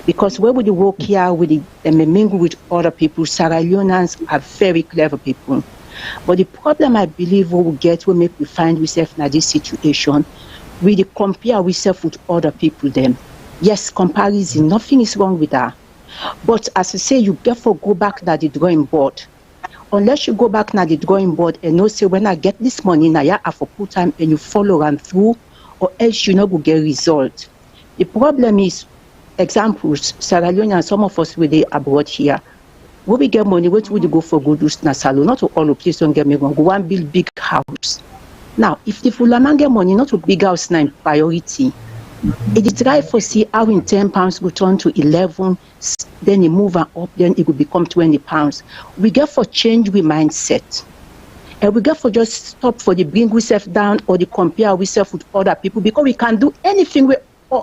Because where would you work here and mingle with other people, Sierra Leoneans are very clever people. But the problem I believe we will get will make we find ourselves in this situation, we compare ourselves with other people then. Yes, comparison, nothing is wrong with that. But as you say, you therefore go back to the drawing board. Unless you go back to the drawing board and know, say, when I get this money, now I have to put time and you follow and through, or else you not go get result. The problem is, examples, Sierra Leone and some of us with the abroad here, when we get money, where would you go for good use na salon? Not to all the place, don't get me wrong, go and build big house. Now, if the full man get money, not to big house now priority, it try for see how in £10 go turn to 11, then it move up, then it will become £20. We get for change we mindset. And we get for just stop for the bring ourselves down or the compare ourselves with other people, because we can do anything with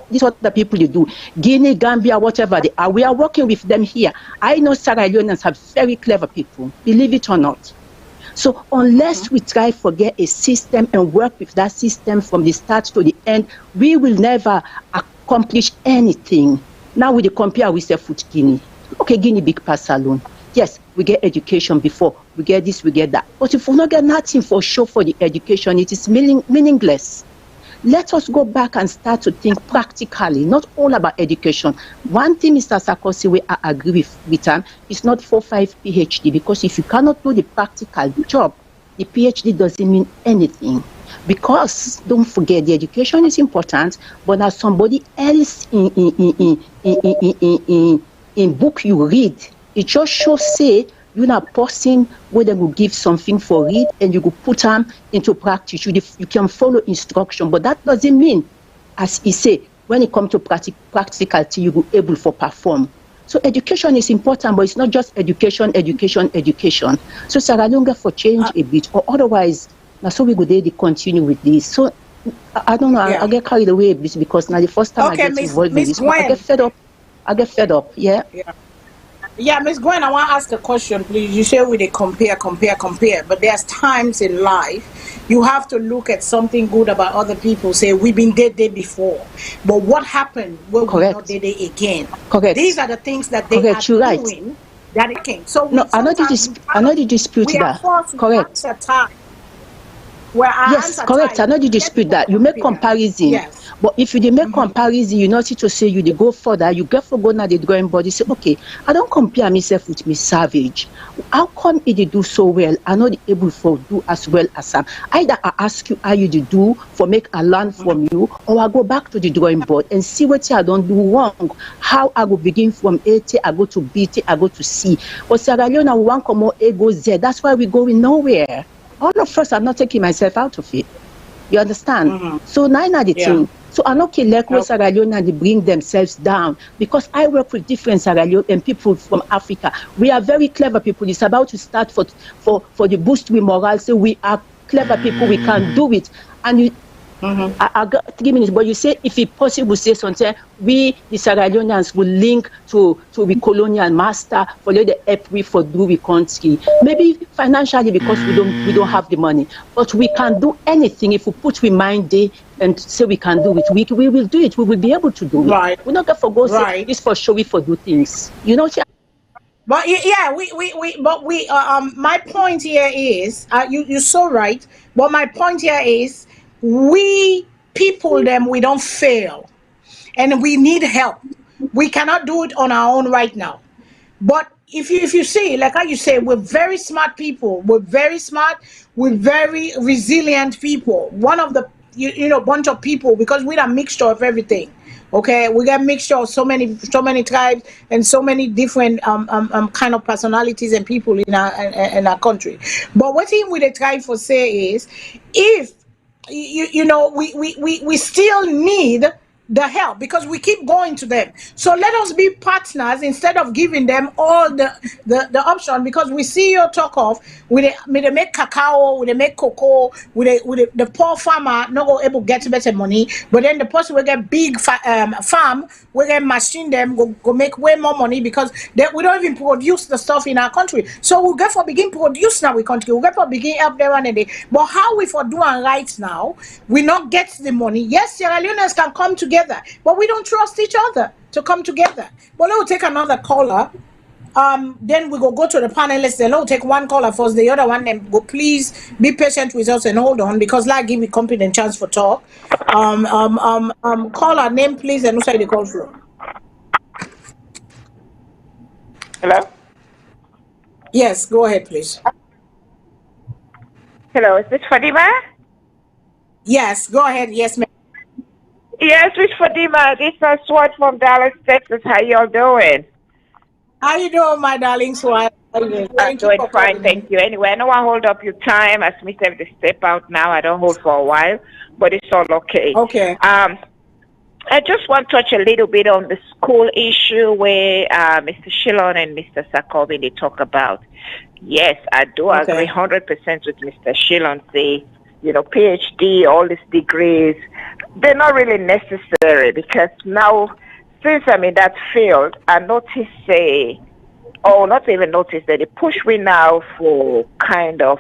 these other people they do. Guinea, Gambia, whatever they are. We are working with them here. I know Sierra Leoneans have very clever people, believe it or not. So unless we try to get a system and work with that system from the start to the end, we will never accomplish anything. Now we compare ourselves with Guinea. Okay, Guinea big pass salon. Yes, we get education before, we get this, we get that. But if we not get nothing for sure for the education, it is meaningless. Let us go back and start to think practically, not all about education. One thing, Mr. Sarkozy, I agree with him, it's not 4-5 PhD, because if you cannot do the practical job, the PhD doesn't mean anything. Because don't forget, the education is important, but as somebody else in book you read, it just shows say you're not person where they will give something for it and you will put them into practice. You can follow instruction, but that doesn't mean, as he say, when it comes to practicality, you will be able to perform. So education is important, but it's not just education. So Sierra Leone for change a bit, or otherwise, now so we go there to continue with this. So I don't know, I get carried away a bit because now the first time I get involved in this, I get fed up. Yeah. Yeah, Ms. Gwen, I want to ask a question, please. You say we they compare, but there's times in life you have to look at something good about other people. Say, we've been there before, but what happened when we're not there again? Correct. These are the things that they are doing. Right. That it came. So no, I know the dispute that. Correct. Yes, correct. I know you dispute that. You make comparison. Yes. But if you make comparison, you not to say you go further, you get for go now the drawing board. You say, okay, I don't compare myself with Miss Savage. How come it do so well? I'm not able to do as well as Sam. Either I ask you how you do for make a learn from you, or I go back to the drawing board and see what I don't do wrong. How I go begin from A to I go to B to I go to C. But Sierra Leone one come on A go Z. That's why we're going nowhere. All of us, I'm not taking myself out of it. You understand? So now the thing. So I'm not like Sierra Leone and they bring themselves down, because I work with different Sierra Leone and people from Africa. We are very clever people. It's about to start for the boost with morale. So we are clever people. We can do it. And you. I got 3 minutes, but you say if it's possible, say something. We, the Sierra Leoneans, will link to the colonial master for the help we for do we country. Maybe financially because we don't have the money, but we can do anything if we put we mind there and say we can do it. We will do it. We will be able to do it. Right. We're not going to go say this for show we for do things. You know. But yeah, my point here is you're so right. But my point here is, we people we don't fail, and we need help. We cannot do it on our own right now. But if you see, like how you say, we're very smart people. We're very smart. We're very resilient people. One of the bunch of people, because we're a mixture of everything. Okay, we got a mixture of so many tribes and so many different kind of personalities and people in our country. But what thing we try for say is, if we still need the help, because we keep going to them. So let us be partners instead of giving them all the option, because we see your talk of they make cacao, they make cocoa, the poor farmer not go able to get better money, but then the person will get big farm, we get machine them go make way more money, because we don't even produce the stuff in our country. So we'll get for begin produce now we country, we'll get for begin help them one day. But how we for doing right now, we not get the money. Yes, Sierra Leoneans can come together, but we don't trust each other to come together. But we'll take another caller. Then we go to the panelists. Then we'll take one caller first. The other one, then go. Please be patient with us and hold on, because like give me competent chance for talk. Caller name please, and who say the call from. Hello? Yes, go ahead, please. Hello, is this Fadima? Yes, go ahead. Yes, ma'am. Yes, Miss Fadima. This is Swat from Dallas, Texas. How y'all doing? How you doing, my darling Swat? I'm Thank you doing for fine, calling thank in. you. Anyway, I know I hold up your time. As me have to step out now. I don't hold for a while, but it's all okay. Okay. I just want to touch a little bit on the school issue where Mr. Shillon and Mr. Sakobi, they talk about. Yes, I do agree Okay. 100% with Mr. Shillon. Say, PhD, all these degrees, they're not really necessary because now, since I'm in that field, I notice not even notice that they push me now for kind of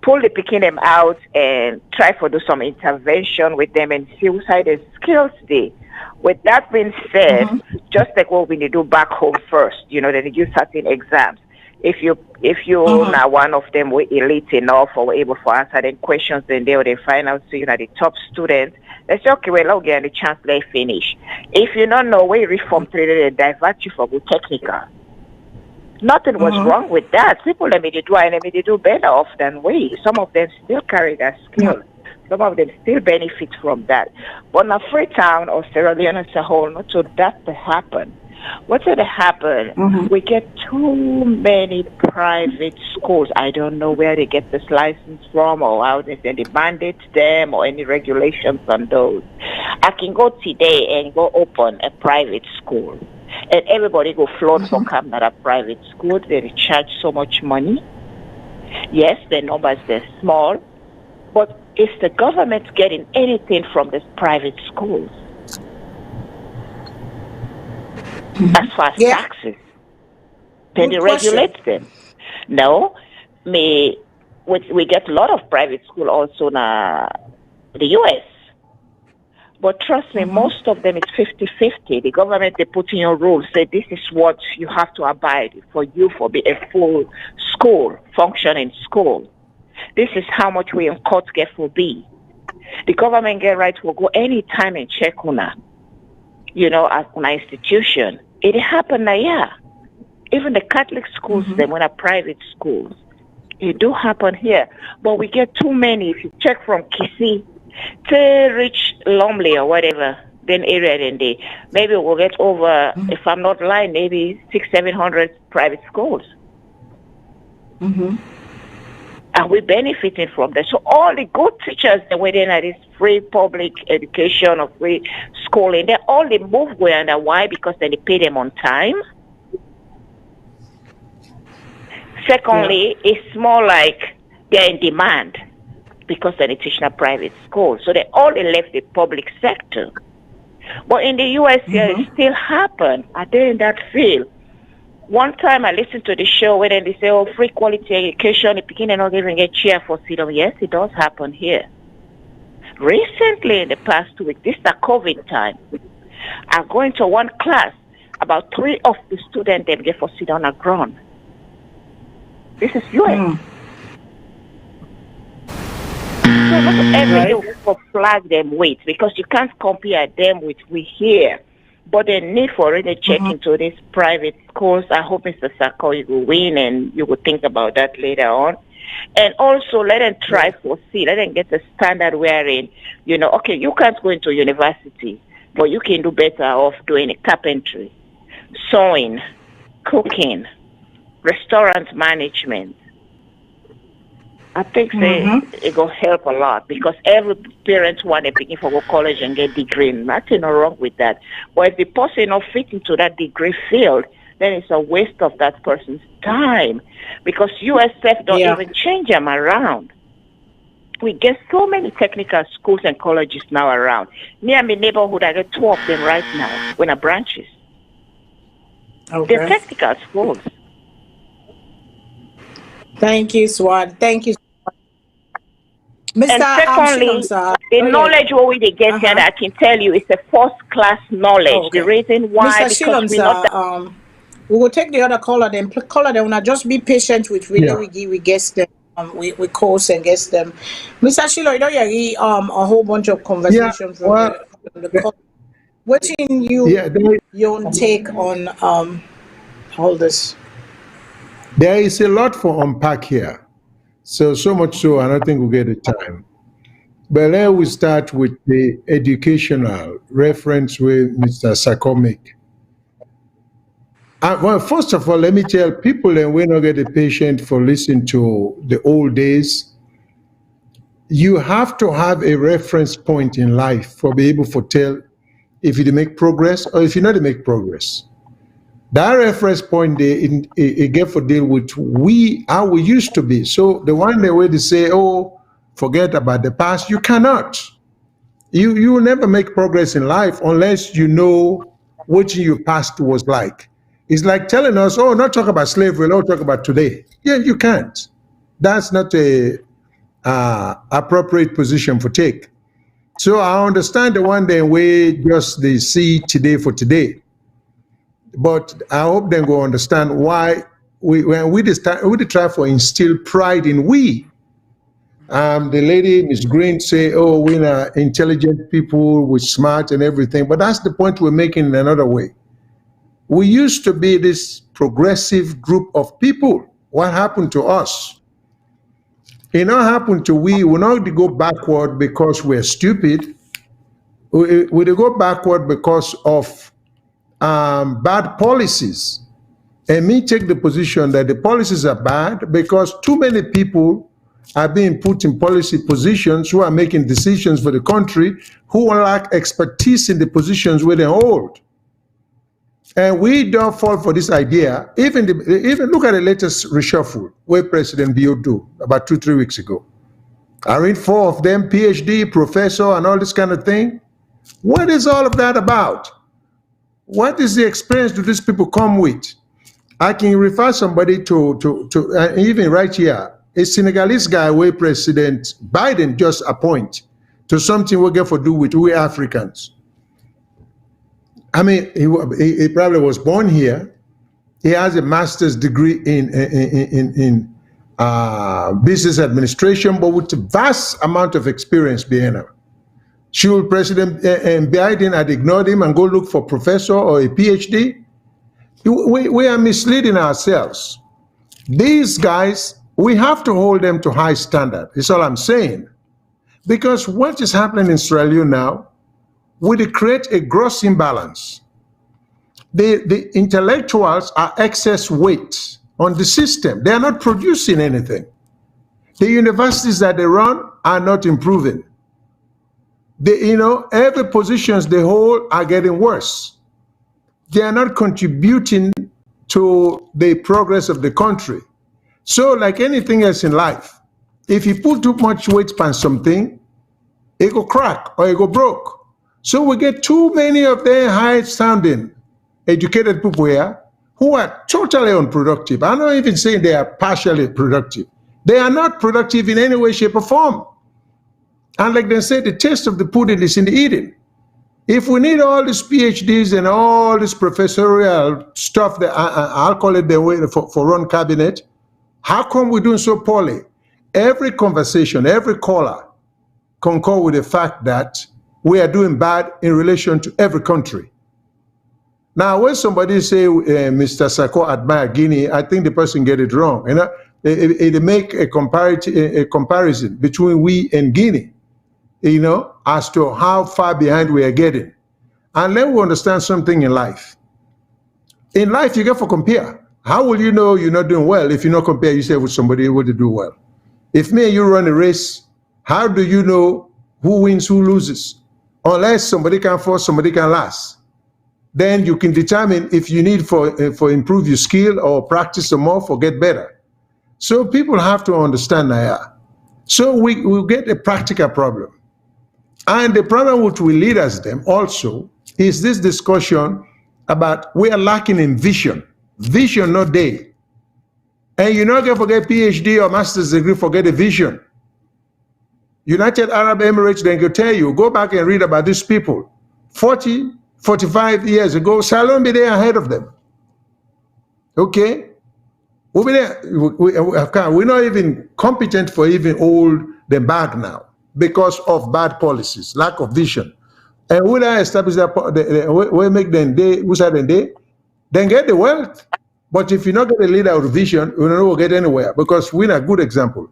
pull the picking them out and try to do some intervention with them and see which side the skills they. With that being said, just like what we need to do back home first, they use certain exams. If you now one of them were elite enough or were able to answer them questions, then they find out so the top students. They say, okay, well, I'll get the chance they finish. If you don't know where reform trade, they divert you for good technical. Nothing was wrong with that. People let me do and let me do better off than we. Some of them still carry that skill. Some of them still benefit from that. But in Freetown or Sierra Leone as a whole, not so that to happen. What's going to happen? We get too many private schools. I don't know where they get this license from or how they mandate them or any regulations on those. I can go today and go open a private school. And everybody go float for come to a private school. They charge so much money. Yes, the numbers, they're small. But is the government getting anything from these private schools? As far as taxes, then they regulate them. No, we get a lot of private school also in the U.S. But trust me, most of them is 50-50. The government, they put in your rules, say this is what you have to abide for you for be a full school, functioning school. This is how much we in court get for be. The government get right to go anytime and check on her, as an institution. It happened here. Even the Catholic schools, them when are private schools. It do happen here. But we get too many. If you check from Kisi to reach Lumley or whatever, then area then maybe we'll get over, if I'm not lying, maybe 600-700 private schools. And we're benefiting from that. So all the good teachers that were in this free public education or free schooling, they all they move where and why? Because then they pay them on time. Secondly, it's more like they're in demand because they're teaching a private school. So they all left the public sector. But in the U.S. here, it still happen. Are they in that field? One time I listened to the show where they say, oh, free quality education, the beginning not giving a chair for freedom. Yes, it does happen here. Recently, in the past 2 weeks, this is a COVID time, I'm going to one class, about 3 of the students, they get for sit on the ground. This is U.S. So not every day we will flag them with, because you can't compare them with we here. But the need for really check into these private schools. I hope Mr. Sako, you will win and you will think about that later on. And also let them try for see, let them get a standard wherein, okay, you can't go into university, but you can do better off doing carpentry, sewing, cooking, restaurant management. I think it will help a lot because every parent want to begin for go college and get degree. Nothing wrong with that. But if the person not fit into that degree field, then it's a waste of that person's time because USF don't even change them around. We get so many technical schools and colleges now around. Near my neighborhood, I get 2 of them right now when I branches. Okay. They're technical schools. Thank you, Swad. Thank you. Mr. And secondly, the knowledge what we get here, I can tell you, it's a first-class knowledge. The reason why, Mr. because we not we will take the other caller. Then caller them. Now just be patient with we guess them. We course and guess them. Mr. Shilo, you know a whole bunch of conversations from the call. What's in Yeah, your take on all this? there is a lot for unpack here. So much so, I don't think we'll get the time. But let we start with the educational reference with Mr. Sakomic. Well, first of all, let me tell people, and we're not getting patient for listening to the old days. You have to have a reference point in life for be able to tell if you make progress or if you not make progress. That reference point they get for deal with how we used to be. So the one day where they say, oh, forget about the past, you cannot. You will never make progress in life unless you know what your past was like. It's like telling us, oh, not talk about slavery, let's talk about today. Yeah, you can't. That's not a appropriate position for take. So I understand the one day we just they see today for today. But I hope they go understand why when we try for instill pride in we. The lady, Miss Green, say, oh, we're intelligent people, we're smart and everything. But that's the point we're making in another way. We used to be this progressive group of people. What happened to us? It not happened to we. We're not to go backward because we're stupid. We go backward because of bad policies. And me take the position that the policies are bad because too many people are being put in policy positions who are making decisions for the country who lack expertise in the positions where they hold. And we don't fall for this idea. Even look at the latest reshuffle where President Bio do about 2-3 weeks ago. I read 4 of them, PhD, professor, and all this kind of thing. What is all of that about? What is the experience do these people come with? I can refer somebody to even right here, a Senegalese guy where President Biden just appoint to something we get for do with we Africans. I mean, he probably was born here. He has a master's degree in business administration, but with a vast amount of experience behind him. Should President Biden had ignored him and go look for a professor or a PhD? We are misleading ourselves. These guys, we have to hold them to high standard. That's all I'm saying. Because what is happening in Australia now, we create a gross imbalance. The intellectuals are excess weight on the system. They are not producing anything. The universities that they run are not improving. Every positions they hold are getting worse. They are not contributing to the progress of the country. So like anything else in life, if you put too much weight on something, it go crack or it go broke. So we get too many of the high-sounding, educated people here who are totally unproductive. I'm not even saying they are partially productive. They are not productive in any way, shape, or form. And like they say, the taste of the pudding is in the eating. If we need all these PhDs and all this professorial stuff, that I'll call it the way for run cabinet, how come we're doing so poorly? Every conversation, every caller concur with the fact that we are doing bad in relation to every country. Now, when somebody say Mr. Sako admire Guinea, I think the person get it wrong. They make a comparison between we and Guinea, as to how far behind we are getting. And let we understand something in life. In life, you get to compare. How will you know you're not doing well if you not compare yourself with somebody able to do well? If me and you run a race, how do you know who wins, who loses? Unless somebody can first, somebody can last. Then you can determine if you need for improve your skill or practice some more for get better. So people have to understand that. So we get a practical problem. And the problem which will lead us them also is this discussion about we are lacking in vision. Vision not day. And you're not going to forget PhD or master's degree, forget the vision. United Arab Emirates then can tell you, go back and read about these people. 40, 45 years ago, SALONE be there ahead of them. Okay? We'll be there. We're not even competent for even hold the bag now because of bad policies, lack of vision. And when I establish that, we make them day, who said they, then get the wealth. But if you not get a leader with vision, we don't know get anywhere, because we're a good example.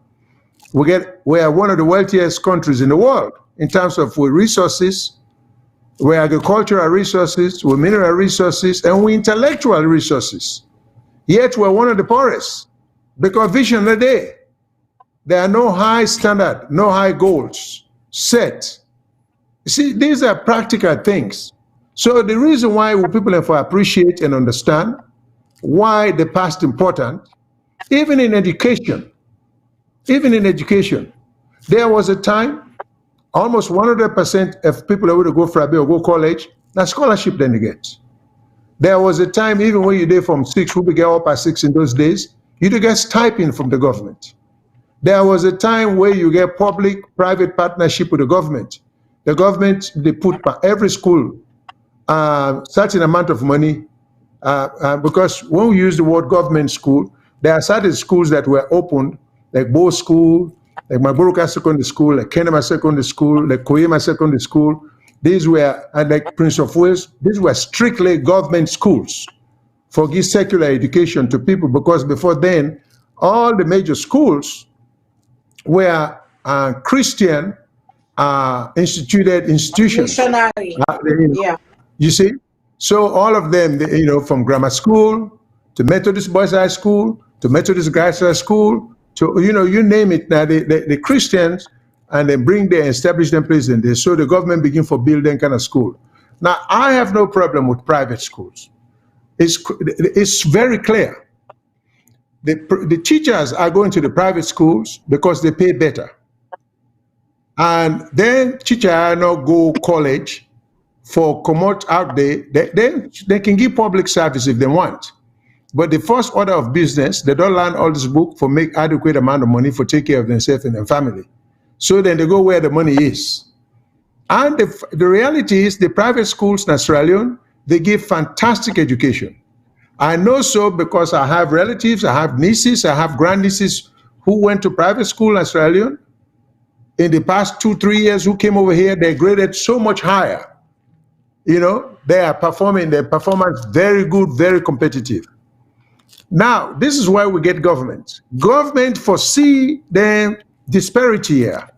We are one of the wealthiest countries in the world in terms of resources, with agricultural resources, with mineral resources, and with intellectual resources. Yet we're one of the poorest, because vision are there. There are no high standard, no high goals set. You see, these are practical things. So the reason why people have to appreciate and understand why the past important, even in education, there was a time almost 100% of people that would go for a bill or go college, now scholarship then they get. There was a time, even when you did from 6, we began up at 6 in those days, you do get stipend from the government. There was a time where you get public-private partnership with the government. The government, they put per every school certain amount of money, because when we use the word government school, there are certain schools that were opened, like Bo School, like Maburuka Secondary School, like Kenema Secondary School, like Koyema Secondary School. These were, like Prince of Wales, these were strictly government schools for give secular education to people, because before then, all the major schools were Christian instituted institutions. Missionary. Yeah. You see? So all of them, from grammar school to Methodist Boys High School to Methodist Guys High School to, you name it. Now the Christians, and then establish them place in there. So the government begin for building kind of school. Now, I have no problem with private schools. It's very clear. The teachers are going to the private schools because they pay better. And then teachers not go college for commute out there. They can give public service if they want. But the first order of business, they don't learn all this book for make adequate amount of money for take care of themselves and their family. So then they go where the money is. And the reality is the private schools in Australia, they give fantastic education. I know so because I have relatives, I have nieces, I have grandnieces who went to private school in Australia. In the past 2-3 years who came over here, they graded so much higher. They are performing their performance very good, very competitive. Now, this is why we get government. Government foresee the disparity here.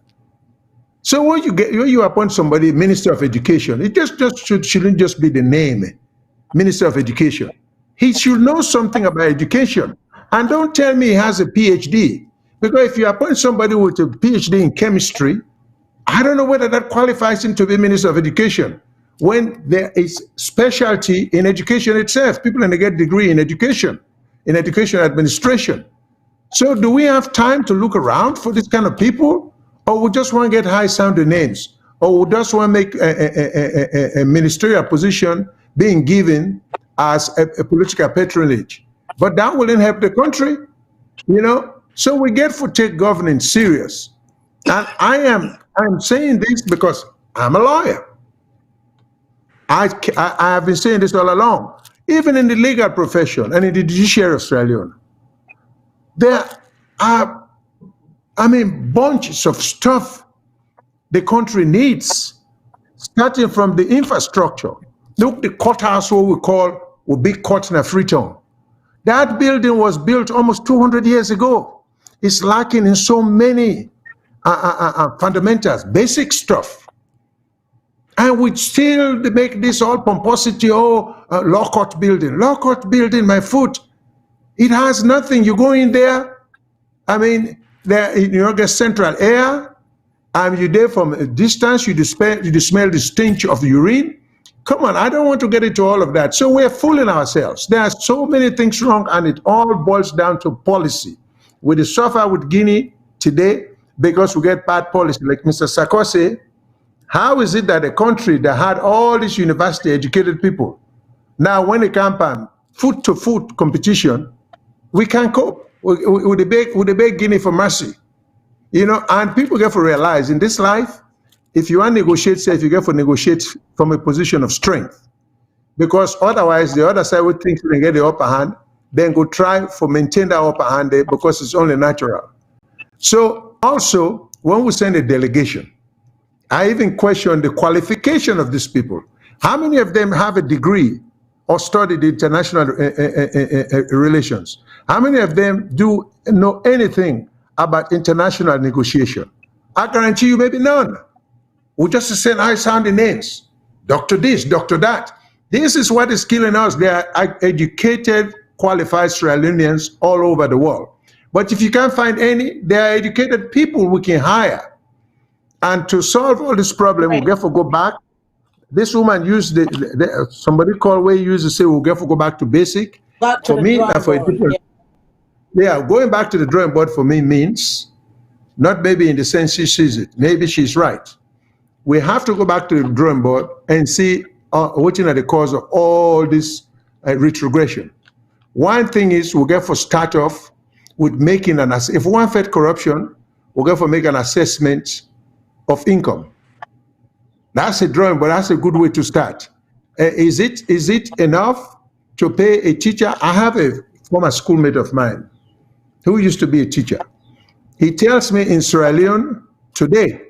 So when you appoint somebody Minister of Education, it shouldn't just be the name, Minister of Education. He should know something about education. And don't tell me he has a PhD. Because if you appoint somebody with a PhD in chemistry, I don't know whether that qualifies him to be Minister of Education. When there is specialty in education itself, people can get degree in education administration. So do we have time to look around for this kind of people? Or we just want to get high-sounding names? Or we just want to make a ministerial position being given as a political patronage? But that wouldn't help the country, So we get to take governance serious. And I'm saying this because I'm a lawyer. I have been saying this all along. Even in the legal profession and in the judiciary Australian, there are, bunches of stuff the country needs, starting from the infrastructure. Look, the courthouse, what we call a big court in Freetown. That building was built almost 200 years ago. It's lacking in so many fundamentals, basic stuff. And we still make this all pomposity, law court building. Law court building, my foot, it has nothing. You go in there, there get central air, and you're there from a distance, you smell the stench of urine. Come on, I don't want to get into all of that. So we're fooling ourselves. There are so many things wrong, and it all boils down to policy. We suffer with Guinea today because we get bad policy, like Mr. Sarkozy. How is it that a country that had all these university-educated people, now when they come on foot-to-foot competition, we can't cope with the big Guinea for mercy? And people get to realize in this life, if you want to negotiate safe, you get to negotiate from a position of strength. Because otherwise, the other side would think they get the upper hand, then go try for maintain that upper hand there because it's only natural. So also, when we send a delegation, I even question the qualification of these people. How many of them have a degree or studied international relations? How many of them do know anything about international negotiation? I guarantee you maybe none. We just say high-sounding names. Doctor this, doctor that. This is what is killing us. There are educated, qualified Sierra Leoneans all over the world. But if you can't find any, there are educated people we can hire. And to solve all this problem, we'll get to go back. This woman used somebody called where used to say we'll get to go back to basic. For me, for a different, going back to the drawing board for me means not maybe in the sense she sees it. Maybe she's right. We have to go back to the drawing board and see what are the cause of all this retrogression. One thing is we'll get for start off with making an if we want to fight corruption, we'll get for make an assessment of income. That's a drawing, but that's a good way to start. Is it enough to pay a teacher? I have a former schoolmate of mine who used to be a teacher. He tells me in Sierra Leone today,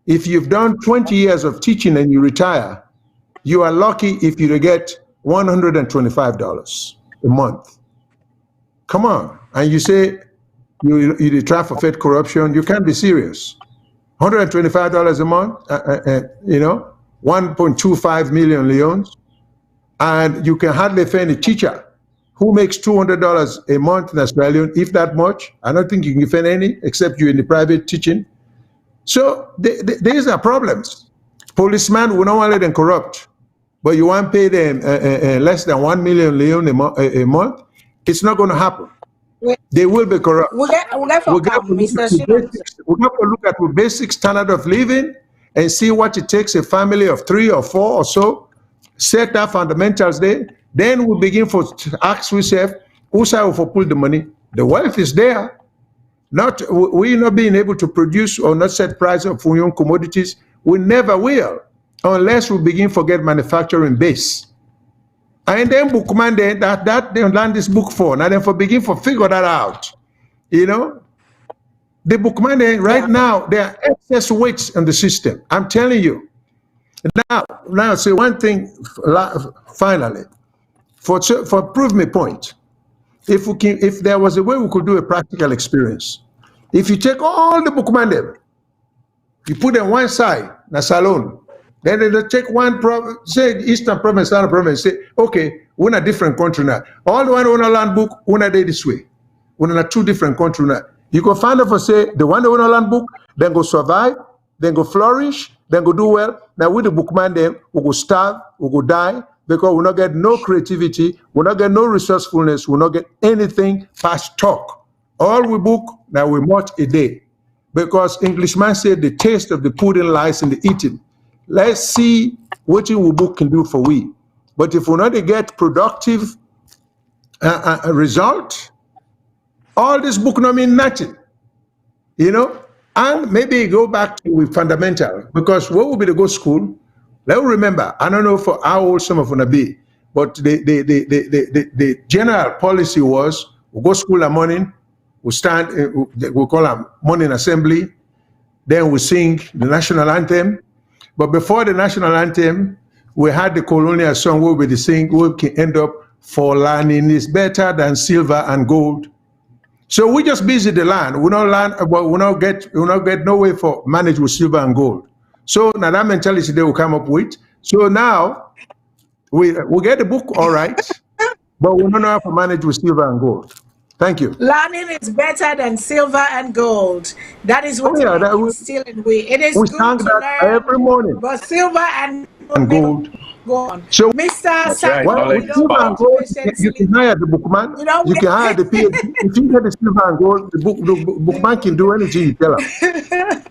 if you've done 20 years of teaching and you retire, you are lucky if you get $125 a month. Come on. And you say you try for fight corruption, you can't be serious. $125 a month, 1.25 million leones, and you can hardly find a teacher who makes $200 a month in Australia, if that much. I don't think you can find any, except you're in the private teaching. So these are problems. Policemen will not want to let them corrupt, but you want to pay them less than 1 million leone a month. It's not going to happen. They will be corrupt. We have to look at the basic standard of living and see what it takes a family of 3 or 4 or so, set our fundamentals there. Then we begin to ask ourselves, who's out for pull the money? The wealth is there. We're not being able to produce or not set price of your commodities. We never will, unless we begin to get manufacturing base. And then bookman that they learn this book for. Now then for begin to figure that out. The bookman right now, there are excess weights in the system. I'm telling you. Now say one thing finally. For prove me point. If there was a way we could do a practical experience. If you take all the bookman them, you put them one side, na SALONE. Then they take one province, say Eastern province, Southern province, say, okay, we're in a different country now. All the one on a land book, we're not there this way. We're in a 2 different countries now. You can find out for say the one that on a land book, then go survive, then go flourish, then go do well. Now with the bookman then we go starve, we go die, because we not get no creativity, we not get no resourcefulness, we not get anything past talk. All we book, now we much a day. Because Englishman said the taste of the pudding lies in the eating. Let's see what we book can do for we. But if we not get productive result, all this book not mean nothing. And maybe go back to fundamental, because what will be the go school? Let's remember, I don't know for how old some of them be, but the general policy was we go school in the morning, we stand, we call them morning assembly, then we sing the national anthem. But before the national anthem, we had the colonial song where we sing, we can end up for learning is better than silver and gold. So we just busy the land. We don't learn, but we not get no way for manage with silver and gold. So now that mentality they will come up with. So now we get the book all right, but we don't know how to manage with silver and gold. Thank you. Learning is better than silver and gold. That is what we still in we. It is good to learn every morning. But silver and gold go on. So Mr. Sako, silver and gold, you can hire the bookman. You can hire the PhD. If you get the silver and gold, the bookman can do anything you tell him.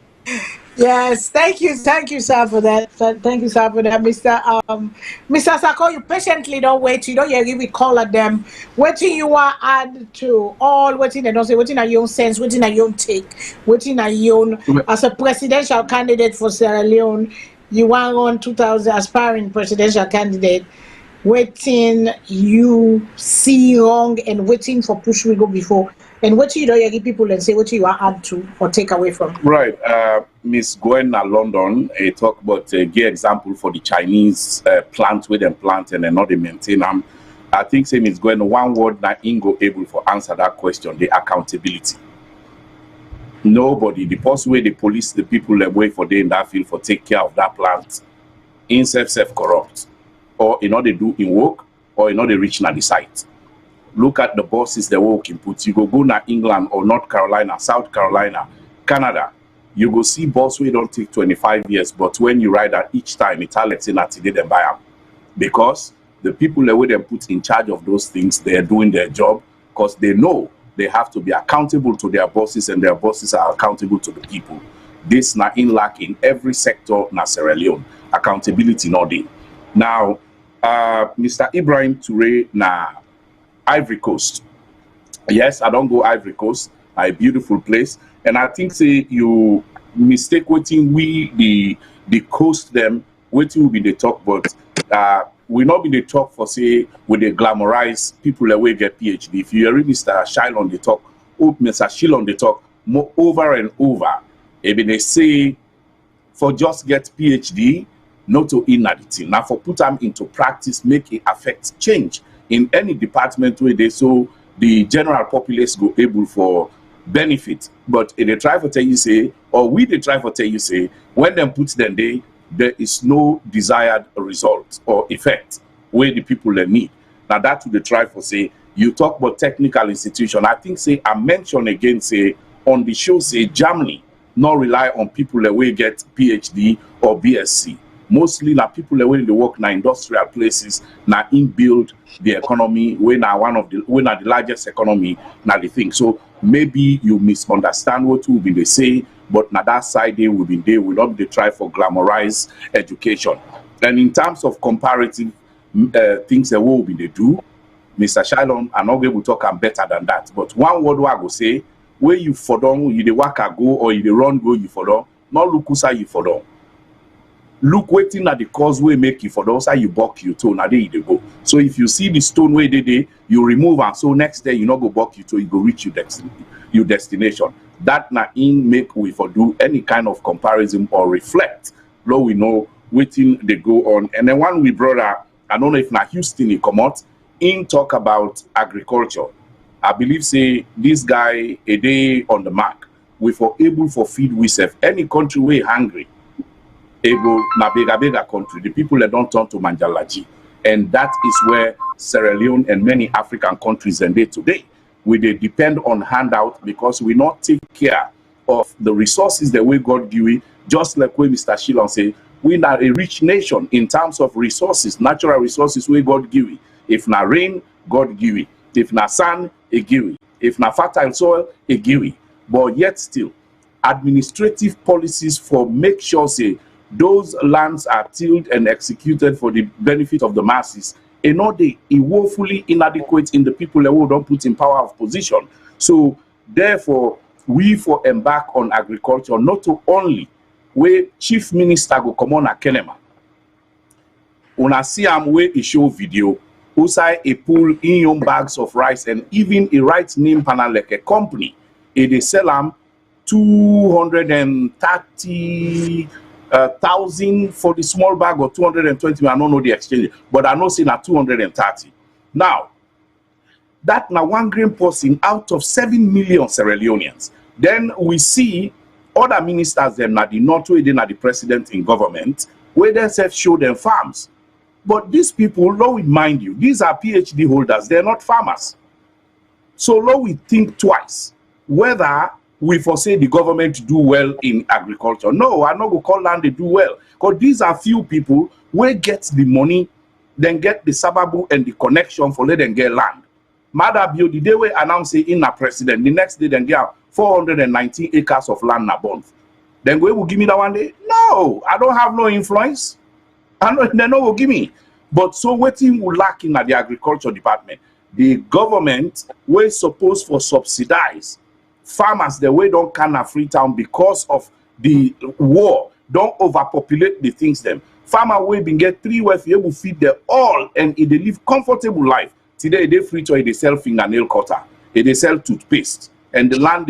Yes, thank you, sir, for that. Thank you, sir, for that, Mr. Sako. You patiently don't wait. You don't really call at them. Waiting you are add to all waiting they don't say. Waiting at your own sense. Waiting at your own take. Waiting at your own as a presidential candidate for Sierra Leone. You are on 2000 aspiring presidential candidate. Waiting you see wrong and waiting for push we go before And what you know, you give people and say what you want to add to or take away from. Right. Miss Gwenna London talk about a good example for the Chinese plant where they plant and not they maintain them. I think say Miss Gwenna, one word that Ingo able for answer that question, the accountability. Nobody, the person where the police, the people that wait for them in that field for take care of that plant, in self-corrupt, or in order they do in work, or in order they reach na the site. Look at the bosses they work in put. You go na England or North Carolina, South Carolina, Canada. You go see boss we don't take 25 years, but when you ride that each time, it's all in that they buy them. Because the people that they put in charge of those things, they are doing their job because they know they have to be accountable to their bosses and their bosses are accountable to the people. This na in lack in every sector na Sierra Leone. Accountability not there. Now, Mr. Ibrahim Toure na Ivory Coast. Yes, I don't go Ivory Coast, a beautiful place. And I think say you mistake waiting we the coast them, waiting will be the talk, but we not be the talk for say with the glamorize people that will get PhD. If you read Mr. Shilon the talk, or Mr. Shilon the talk more over and over, maybe they say for just get PhD, not to in the thing. Now for put them into practice, make it affect change in any department where they so the general populace go able for benefit. But if they try to tell you say, or we they try to tell you say, when them put them there is no desired result or effect where the people they need. Now that would they try for say, you talk about technical institution. I think say I mention again say on the show say Germany not rely on people that will get PhD or BSc. Mostly na people that will work na industrial places na in build the economy when na one of the when na the largest economy na the thing. So maybe you misunderstand what will be they say, but na that side they will be there will not be try for glamorize education. And in terms of comparative things that will be they do, Mr. Shilon, I'm not able to talk better than that. But one word I go say, where you for down, you the work go or you the run go you for down, not look who's you for down. Look waiting at the causeway make you for those how you buck you to now they go. So if you see the stone where they you remove and so next day you not go buck you to you go reach your destination. That na in make we for do any kind of comparison or reflect. Lo we know waiting they go on. And then one we brother, I don't know if na Houston he come out in talk about agriculture. I believe say this guy a day on the mark. We for able for feed we serve any country way hungry. Able na bigger country, the people that don't turn to Manjalaji, and that is where Sierra Leone and many African countries and they today, where they depend on handout because we not take care of the resources that we got give. Just like what Mr. Shilon say, we are a rich nation in terms of resources, natural resources we got give. If na rain, God give it. If na sun, a give it. If na fertile soil, a give it. But yet still, administrative policies for make sure say those lands are tilled and executed for the benefit of the masses, and not they woefully inadequate in the people that we don't put in power of position. So therefore, we for embark on agriculture, not to only where chief minister go come on a Kenema. Una see am where he show video, outside a pool in your bags of rice and even a right name panel like a company. They sell them 230,000 for the small bag or 220. I don't know the exchange, but I know say na 230. Now, that na 1 grain person out of 7 million Sierra Leoneans. Then we see other ministers them na the north way they na the president in government where they self show them farms. But these people, Lord, we mind you, these are PhD holders, they're not farmers. So Lord, we think twice whether we foresee the government do well in agriculture. No, I'm not going to call land they do well. Because these are few people where get the money, then get the sababu and the connection for let them get land. Mother Bio, the day we announce it in a president, the next day then get 419 acres of land na bond. Then we will give me that one day? No, I don't have no influence. I know they no will give me. But so waiting will lack in the agriculture department. The government was supposed for subsidize farmers the way don't can a free town because of the war, don't overpopulate the things them. Farmer will be get 3 weeks you able feed them all and they live comfortable life. Today they free to they sell fingernail cutter. they sell toothpaste. And the land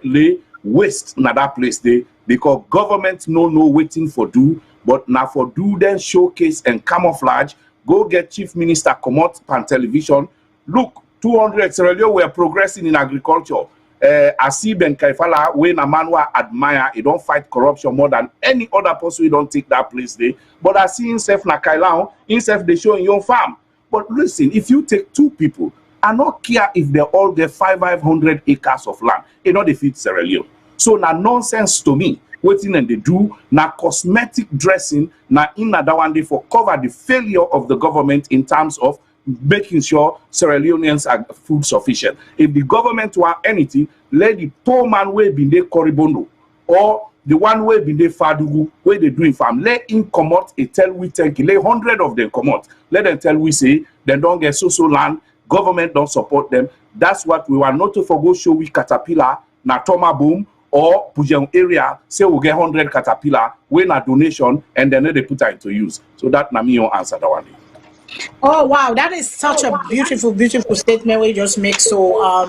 lay waste na that place there because government no waiting for do, but now for do then showcase and camouflage, go get chief minister come out on television. Look, 200 Sierra Leone were progressing in agriculture. Asib and Kaifala, when a man will admire, he don't fight corruption more than any other person who don't take that place there. But I see himself na Kailao, himself they show in your farm. But listen, if you take two people, I don't care if they all get 500 acres of land, they don't defeat Sierra Leone. So na nonsense to me. Waiting and they do na cosmetic dressing na in that one day for cover the failure of the government in terms of making sure Sierra Leoneans are food sufficient. If the government want anything, let the poor man way be the Koribondo or the one way be the Fadugu where they doing farm. Let him come out and tell we take let 100 of them come out. Let them tell we say they don't get so land. Government don't support them. That's what we want not to forgo show we Caterpillar na Toma Boom or Pujang area say we get 100 Caterpillar when a donation and then they put it into use. So that na me your answer that one. Oh wow, that is such a beautiful statement we just make. So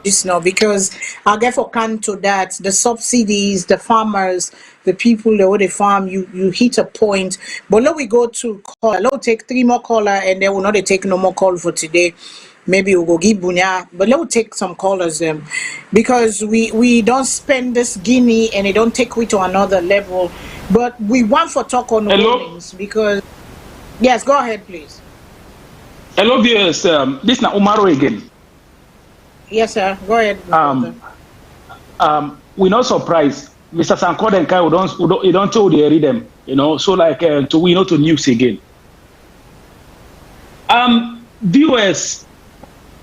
this now because I'll get for can to that the subsidies, the farmers, the people that would farm, you hit a point. But let we go to call. Let's take 3 more caller and then we'll not take no more call for today. Maybe we'll go give Bunya, but let's take some callers because we don't spend this Guinea and it don't take we to another level. But we want for talk on Orleans because. Yes, go ahead, please. Hello, viewers. This is Umaro again. Yes, sir. Go ahead. We're not surprised. Mr. Sankod and Kai, we don't tell they read them, so like, to we know to news again. Viewers,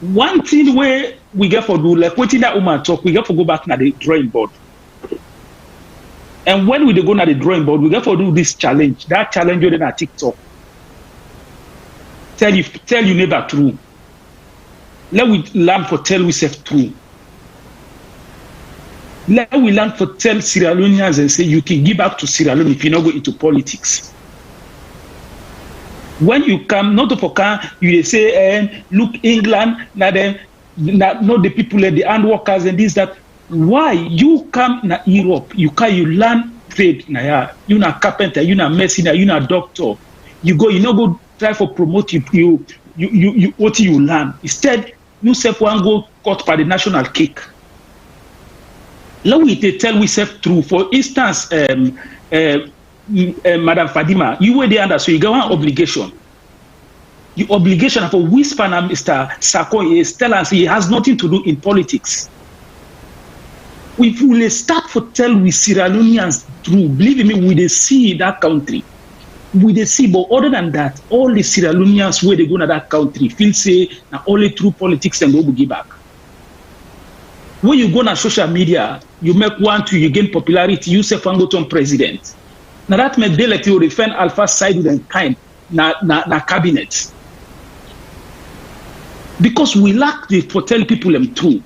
one thing where we get for do, like, waiting that woman talk, we get for go back to the drawing board. And when we go to the drawing board, we get for do this challenge. That challenge you're on TikTok. Tell you never true. Let we learn for tell we self true. Let we learn for tell Sierra Leoneans and say you can give back to Sierra Leone if you not go into politics. When you come, not for come, you say, look, England, not the people, the hand workers and this, that. Why you come na Europe, you learn trade, you na carpenter, you na medicine, you na doctor. You go try for promote you what you learn. Instead, you self one go caught by the national cake. Let we tell we self true. For instance, Madam Fadima, you were there under so you got one obligation. The obligation for whisper na Mr. Sako is tell us he has nothing to do in politics. If we start for tell we Sierra Leoneans true, believe me, we they see that country. We they see, but other than that, all the Sierra Leoneans where they go to that country feel say now only through politics and go give back. When you go on social media, you make one to you gain popularity, you say go to president. Now that make they let you defend Alpha side with them kind na cabinet. Because we lack the for tell people them true.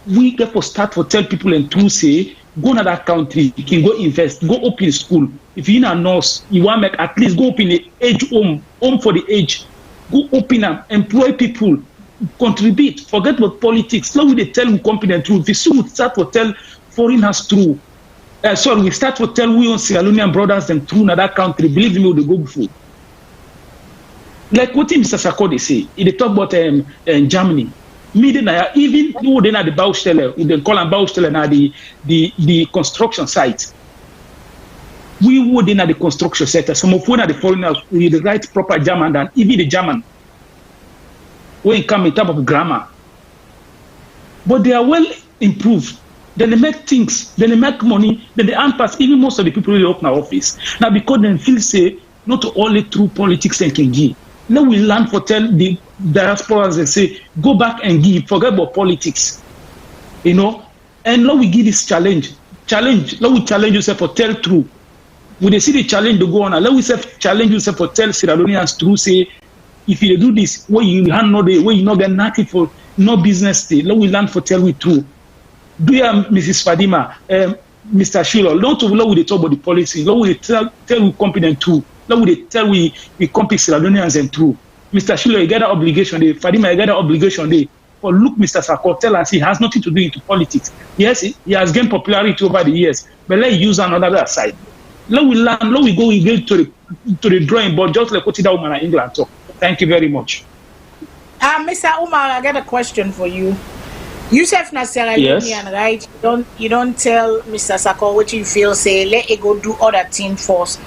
We get for start for tell people and true say go to that country, you can go invest, go open school. If you're in a nurse, you want to make at least go open the age home for the age. Go open up, employ people, contribute, forget about politics. Now we tell we competent truth. We soon start to tell foreigners true. We start to tell we on Sierra Leonean brothers and true in that country. Believe me, they go before. Like what Mr. Sakode say, he talk about Germany. Even though they are the Baustelle, they call them Baustelle now the construction site. We would in the construction sector. Some of the foreigners with the right proper German than even the German. When it comes in terms of grammar. But they are well improved. Then they make things, then they make money, then they earn pass. Even most of the people who open our office. Now because they feel say not only through politics and can give. Now we learn for tell the diasporas and say, go back and give, forget about politics. And now we give this challenge. Now we challenge yourself for tell true. When they see the challenge to go on, let we challenge yourself for tell Sierra Leoneans true, say, if you do this, where you hand no day, where you not get nothing for no business day, let we learn for tell we true. Do you Mrs. Fadima, Mr. Shilo, don't let we talk about the policy, let we tell we competent true. Let we tell we compete Sierra Leoneans and true. Mr. Shilo, you get an obligation there. Fadima, you get an obligation there. But look, Mr. Sarko, tell us he has nothing to do into politics. Yes, he has gained popularity over the years, but let's use another side. Let we learn, let we go to the drawing board, just like what that woman in England talk. Thank you very much. Mr. Umar, I got a question for you. You said na Sierra Leonean, right? You don't tell Mr. Sarko what you feel, say let it go do other thing first.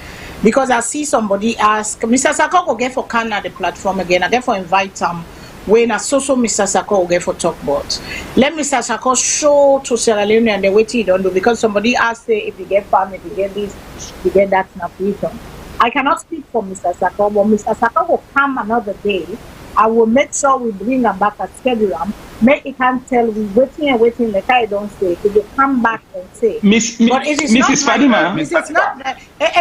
Because I see somebody ask, Mr. Sarko go get for Canada the platform again, I get for invite when I saw Mr. Sarko will get for talk about. Let Mr. Sarko show to Sierra Leone and the way he don't do, because somebody asked say if you get farm, if you get this, if you get that, na freedom. I cannot speak for Mr. Sarko, but Mr. Sarko will come another day. I will make sure we bring them back at schedule. Make it can tell we waiting like I don't say. If they come back and say, but it is Mrs. Fadima, it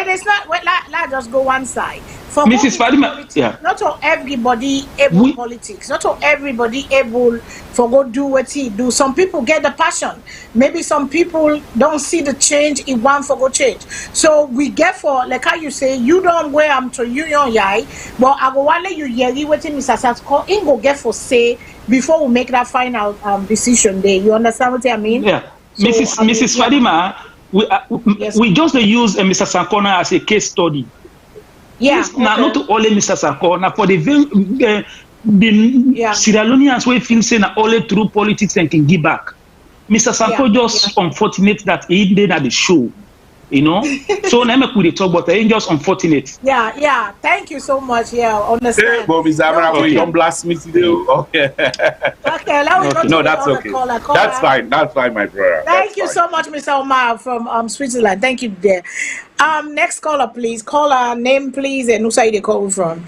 is not. Let's just go one side. For Mrs. Fadima, yeah. Not all everybody able politics. Not all everybody able for go do what he do. Some people get the passion. Maybe some people don't see the change. It want for go change. So we get for like how you say you don't wear them to you yai, but I go want you yeri waiting Mr. Sarko in go get for say before we make that final decision there. You understand what I mean? Yeah. So, Mrs. Fadima, we just use Mr. Sarko as a case study. Yeah. Now, not only Mr. Sarko, now for the Sierra Leoneans we feel saying only through politics and can give back. Mr. Sarko just unfortunate that he did at the show. You know, so never could talk, but it's just unfortunate. Yeah. Thank you so much. Yeah, understand. Hey, Bobby Zamara, don't blast me today. Okay. Okay, no, that's okay. That's fine. That's fine, my brother. Thank you so much, Mr. Omar from Switzerland. Thank you, there. Next caller, please. Caller name, please, and who side you call from?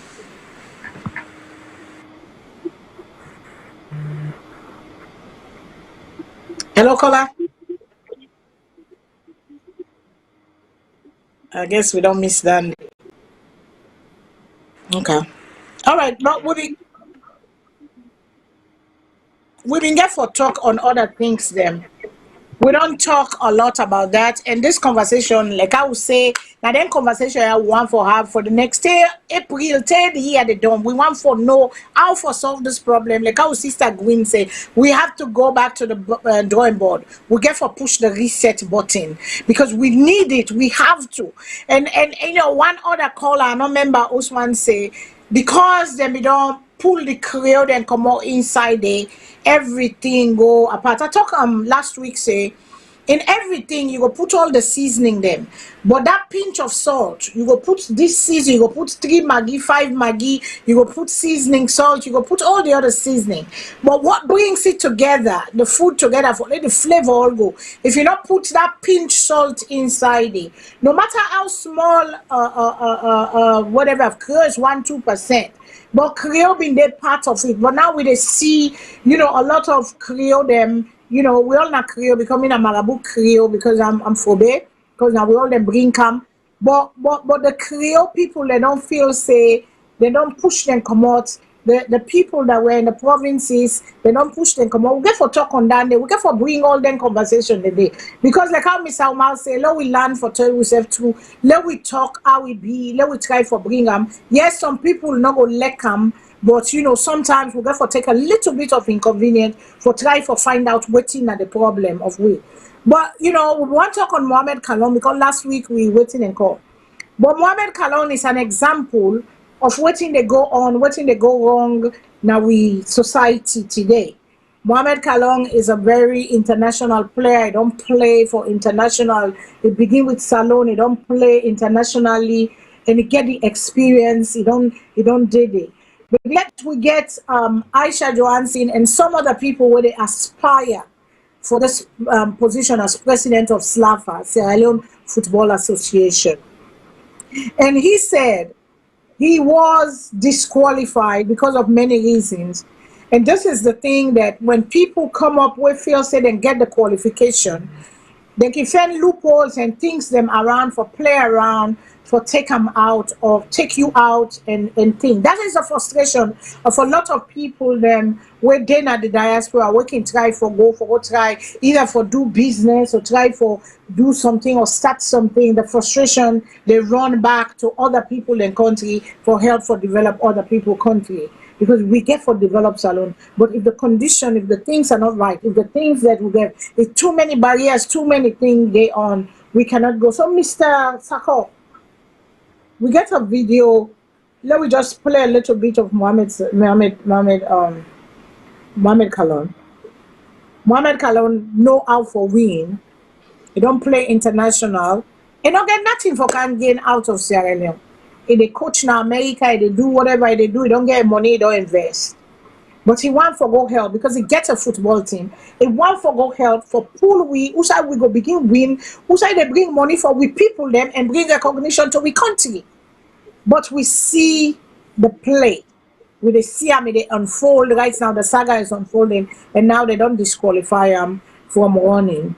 Hello, caller. I guess we don't miss that. Okay. All right, but we been get for talk on other things then. We don't talk a lot about that. And this conversation, like I would say, now then conversation I want for have for the next year, April 3rd year the dome. We want for know how for solve this problem. Like our sister Gwyn say, we have to go back to the drawing board. We get for push the reset button because we need it. We have to. And you know, one other caller, I don't remember Usman say, because then we don't pull the crowd and come out inside there, everything go apart. I talk last week say in everything you go put all the seasoning them, but that pinch of salt you go put this season, you go put 3 Maggi, 5 Maggi, you go put seasoning salt, you go put all the other seasoning. But what brings it together, the food together, for let the flavor all go, if you not put that pinch salt inside it, no matter how small whatever of course 1-2%. But Creole been there part of it. But now we see, you know, a lot of Creole them, you know, we all not Creole becoming a Marabout Creole because I'm Phobe, because now we all them bring come. But the Creole people, they don't feel say, they don't push them come out. The people that were in the provinces, they don't push them come out. We get for talk on that day. We get for bring all them conversation today. Because like how Mr. Omar say, let we learn for tell ourselves true. Let we talk how we be. Let we try for bring them. Yes, some people not go let them, but you know, sometimes we get for take a little bit of inconvenience for try for find out waiting at the problem of we. But you know, we want to talk on Mohamed Kalon because last week we waiting and call. But Mohamed Kalon is an example of waiting they go on, waiting they go wrong now we society today. Mohamed Kalon is a very international player. He don't play for international. He begin with SALONE. He don't play internationally, and he get the experience. He don't did it. But yet we get Aisha Johansson and some other people where they aspire for this position as president of SLAFA, Sierra Leone Football Association, and he said he was disqualified because of many reasons. And this is the thing that when people come up with feel said and get the qualification, they can find loopholes and things them around for play around, for take them out or take you out and think. That is a frustration of a lot of people them where they at the diaspora we can try for go try either for do business or try for do something or start something. The frustration they run back to other people in country for help for develop other people country. because we get for develop Salone. But if the condition, if the things are not right, if the things that we get, if too many barriers, too many things they on, we cannot go. So Mr. Sako, we get a video. Let me just play a little bit of Mohamed Kalon. Mohamed Kalon know how for win. He don't play international. He don't get nothing for can gain out of Sierra Leone. If they coach in America, if they do whatever they do, he don't get money, he don't invest. But he want for go help because he gets a football team. He want for go help for pool we who side we go begin win, who side they bring money for we people them and bring recognition to we country. But we see the play. We see how they unfold right now. The saga is unfolding, and now they don't disqualify him from running.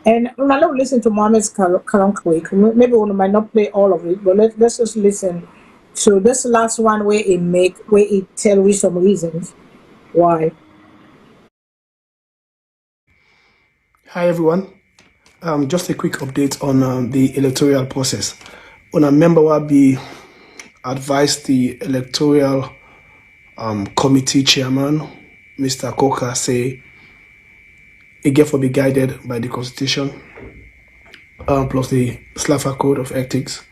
And now let's listen to Mohamed Kalon quick. Maybe we might not play all of it, but let's just listen to this last one where he tell you some reasons why. Hi everyone. Just a quick update on the electoral process. When a member will be advised the electoral committee chairman, Mr. Coker, say it get for be guided by the constitution plus the Slafa code of ethics.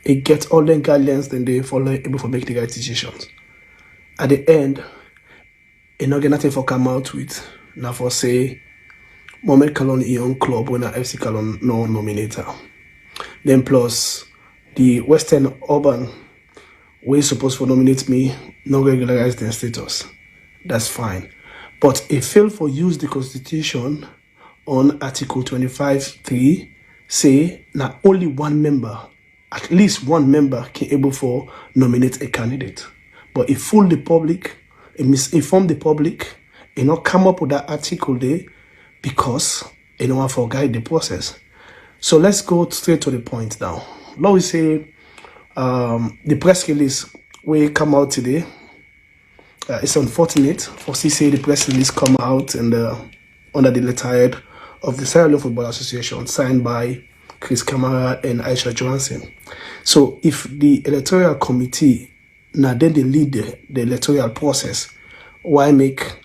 It gets all the guidelines, then they follow able to make the right decisions. At the end, it not get nothing for come out with. Now for say Mohamed Kalon Ion club when a FC Kalon no nominator. Then plus the Western Urban way supposed to nominate me, no regularize their status. That's fine. But it failed for use the constitution on Article 25(3) say now only one member, at least one member can able for nominate a candidate. But it fooled the public, it misinformed the public, it not come up with that article there because it don't want to guide the process. So let's go straight to the point now. Now we say the press release will come out today. It's unfortunate for CCA the press release come out and under the letterhead of the Sierra Leone Football Association signed by Chris Kamara and Aisha Johansson. So if the electoral committee now then they lead the electoral process, why make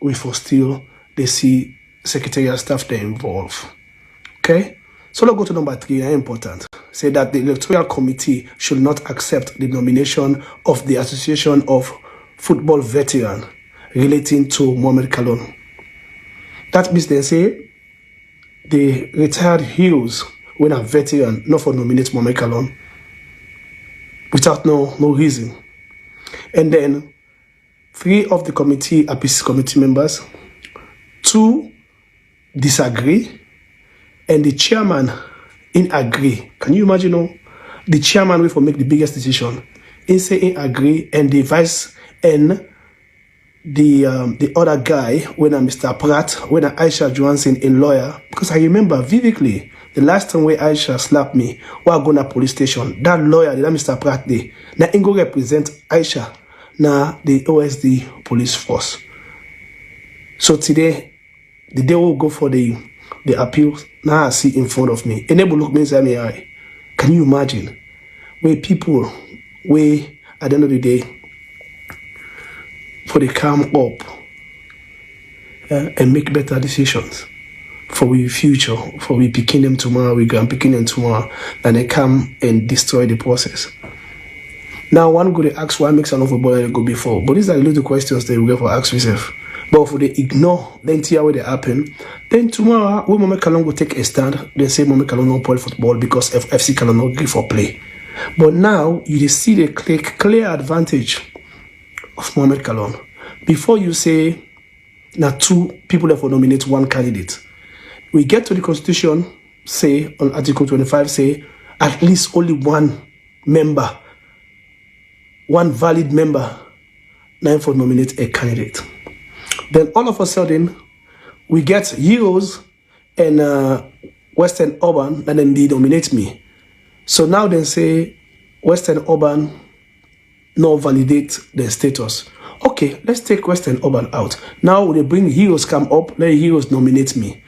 we for still they see secretarial staff they involve? Okay? So let's go to number 3, very important. Say that the electoral committee should not accept the nomination of the Association of Football Veterans relating to Mohamed Kalon. That means they say the retired heroes when a veteran not for nominate Mohamed Kalon without no reason. And then 3 of the committee APC committee members, 2 disagree, and the chairman in agree. Can you imagine? The chairman will for make the biggest decision. In say in agree, and the vice and the other guy when Mr. Pratt, when Aisha Johansson in lawyer, because I remember vividly the last time where Aisha slapped me while going to police station. That lawyer, that Mr. Pratt, now Ingo represent Aisha now the OSD police force. So today, the day will go for the appeal. Now I see in front of me. Enable look me in my eye. Can you imagine? Where people, where at the end of the day, for the calm up and make better decisions for we future, for we picking them tomorrow, we grand picking them tomorrow, and they come and destroy the process. Now one go to ask why makes an overboard go before, but these are the little questions that we get for ask yourself. But if they ignore, then see how they happen. Then tomorrow, when Mohamed Kalon will take a stand, they say Mohamed Kalon no play football because FC Kalon no agree for play. But now you see the clear advantage of Mohamed Kalon. Before you say, now 2 people that will nominate 1 candidate. We get to the constitution, say on Article 25, say at least only 1 member, 1 valid member, now for nominate a candidate. Then all of a sudden, we get heroes and Western Urban, and then they nominate me. So now they say Western Urban no validate their status. Okay, let's take Western Urban out. Now they bring heroes come up, let heroes nominate me.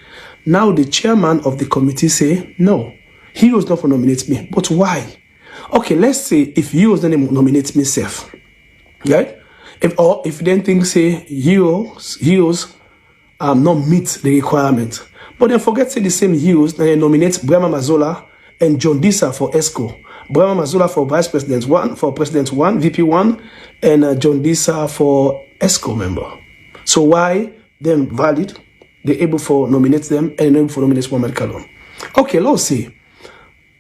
Now the chairman of the committee say, no, heroes not for nominate me. But why? Okay, let's say if heroes don't nominate me safe, Right? If then things say heroes not meet the requirement. But then forget say the same heroes, then they nominate Brahma Mazola and John Disa for ESCO. Brahma Mazola for Vice President 1, for President 1, VP 1, and John Disa for ESCO member. So why them valid? They're able for nominate them and able for nominate Mohamed Kalon. Okay, let's see.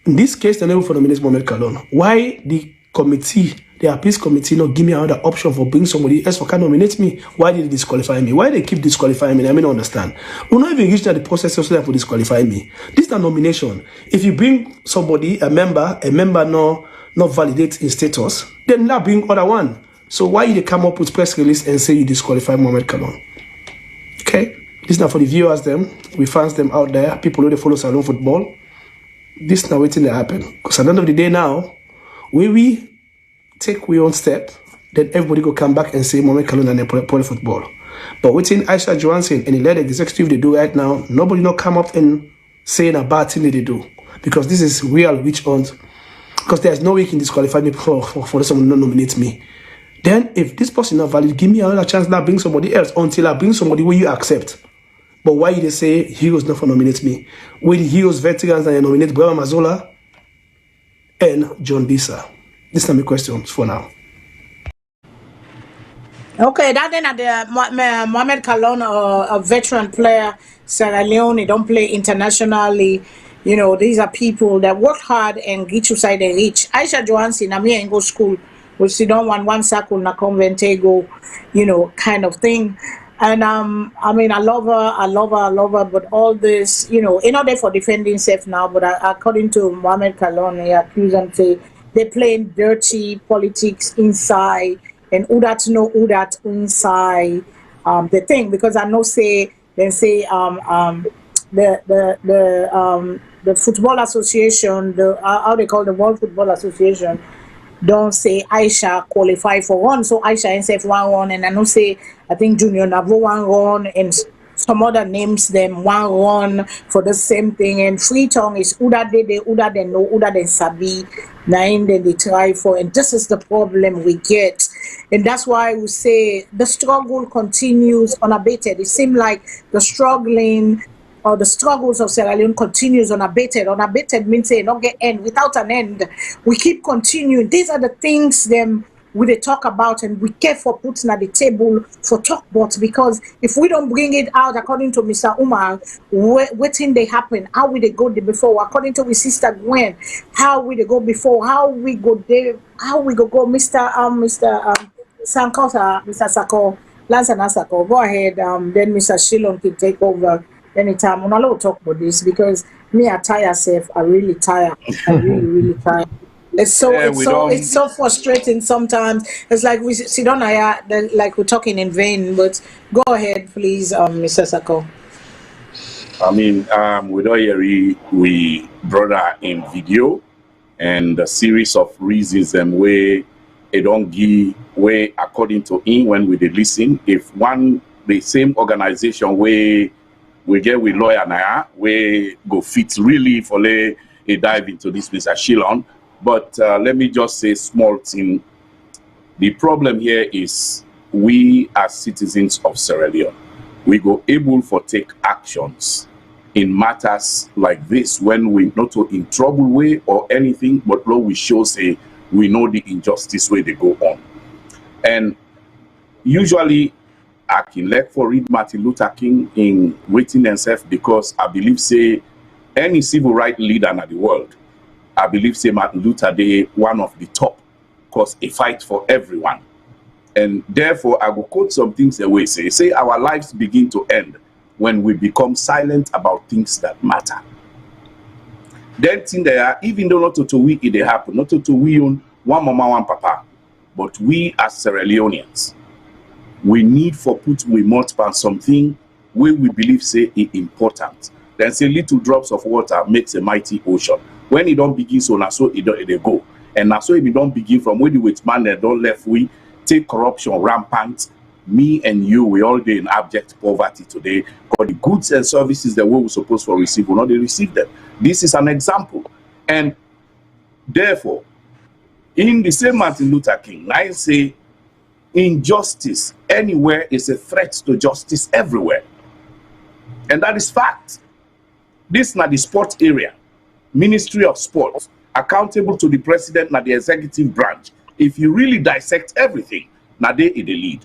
In this case, they're able for nominate Mohamed Kalon. Why the committee, the appeals committee, not give me another option for bring somebody else for can nominate me? Why did they disqualify me? Why they keep disqualifying me? I mean, understand. We're not even reached the process also for disqualify me. This is a nomination. If you bring somebody, a member not validate in status, then now bring other one. So why they come up with press release and say you disqualify Mohamed Kalon? Okay, this is not for the viewers them, we fans them out there, people who they follow Salone football. This is not waiting to happen. Because at the end of the day now, when we take we own step, then everybody go come back and say Mohamed Kalon and play football. But within Aisha Johansson and the lead executive they do right now, nobody not come up and saying a bad thing that they do. Because this is real witch hunt. Because there's no way you can disqualify me for someone not nominate me. Then if this person not valid, give me another chance now bring somebody else until I bring somebody where you accept. But why they say heroes not for nominate me? With the heroes veterans that nominate Brahma Mazola and John Disa. These are my questions for now. Okay, that then at the Mohamed Kalon, a veteran player, Sierra Leone, don't play internationally. You know, these are people that work hard and get you side and reach. Aisha Johansson, I mean, go school, we sit down one circle, na conventego, you know, kind of thing. And I mean, I love her, but all this, you know, in order for defending self now, but according to Mohamed Kalon, he accused them say they playing dirty politics inside, and who that know who that inside the thing, because I know say they say the football association, the how they call the World Football Association, don't say Aisha qualify for one, so Aisha NSF 1 and I know say I think Junior Navo 1 and some other names them 1 for the same thing, and Freetown is Uda they know Uda they sabi nine then they try for, and this is the problem we get, and that's why we say the struggle continues unabated. It seems like the struggling or the struggles of Sierra Leone continues unabated. Unabated means say not get end without an end. We keep continuing. These are the things them we talk about, and we care for putting at the table for talk about, because if we don't bring it out according to Mr. Umar, what thing they happen, how will they go there before, according to his sister Gwen, how will they go before, how we go there, how we go Mr. Sankota, Mr. Sako, Lansana Sako, go ahead, then Mr. Shilon can take over anytime. I'm not talk about this because me I tire self. I really tired. I really tired. It's so frustrating sometimes. It's like we sit on here like we're talking in vain. But go ahead, please, Mr. Sako. I mean, we don't hear we brother in video and a series of reasons and where it don't give way according to him when we did listen. If the same organization where we get with lawyer now, we go fit really for a dive into this Mr. Shilon. But let me just say small thing. The problem here is we as citizens of Sierra Leone, we go able for take actions in matters like this when we not in trouble way or anything, but when we show say we know the injustice way they go on. And usually I can let for read Martin Luther King in waiting himself, because I believe say any civil rights leader in the world, I believe say Martin Luther Day one of the top, because a fight for everyone. And therefore I will quote some things that we say our lives begin to end when we become silent about things that matter. Then thing there, even though not to we it happen, not to we own one mama, one papa, but we as Sierra Leoneans, we need for put we multiply something where we believe say is important. Then say little drops of water makes a mighty ocean. When it don't begin, so now so it go. And now so if it don't begin from where the wait man that don't left, we take corruption rampant. Me and you, we all day in abject poverty today, because the goods and services that we were supposed to receive will not receive them. This is an example. And therefore, in the same Martin Luther King, I say Injustice anywhere is a threat to justice everywhere. And that is fact. This is not the sports area. Ministry of Sports, accountable to the president, not the executive branch. If you really dissect everything, now they in the lead.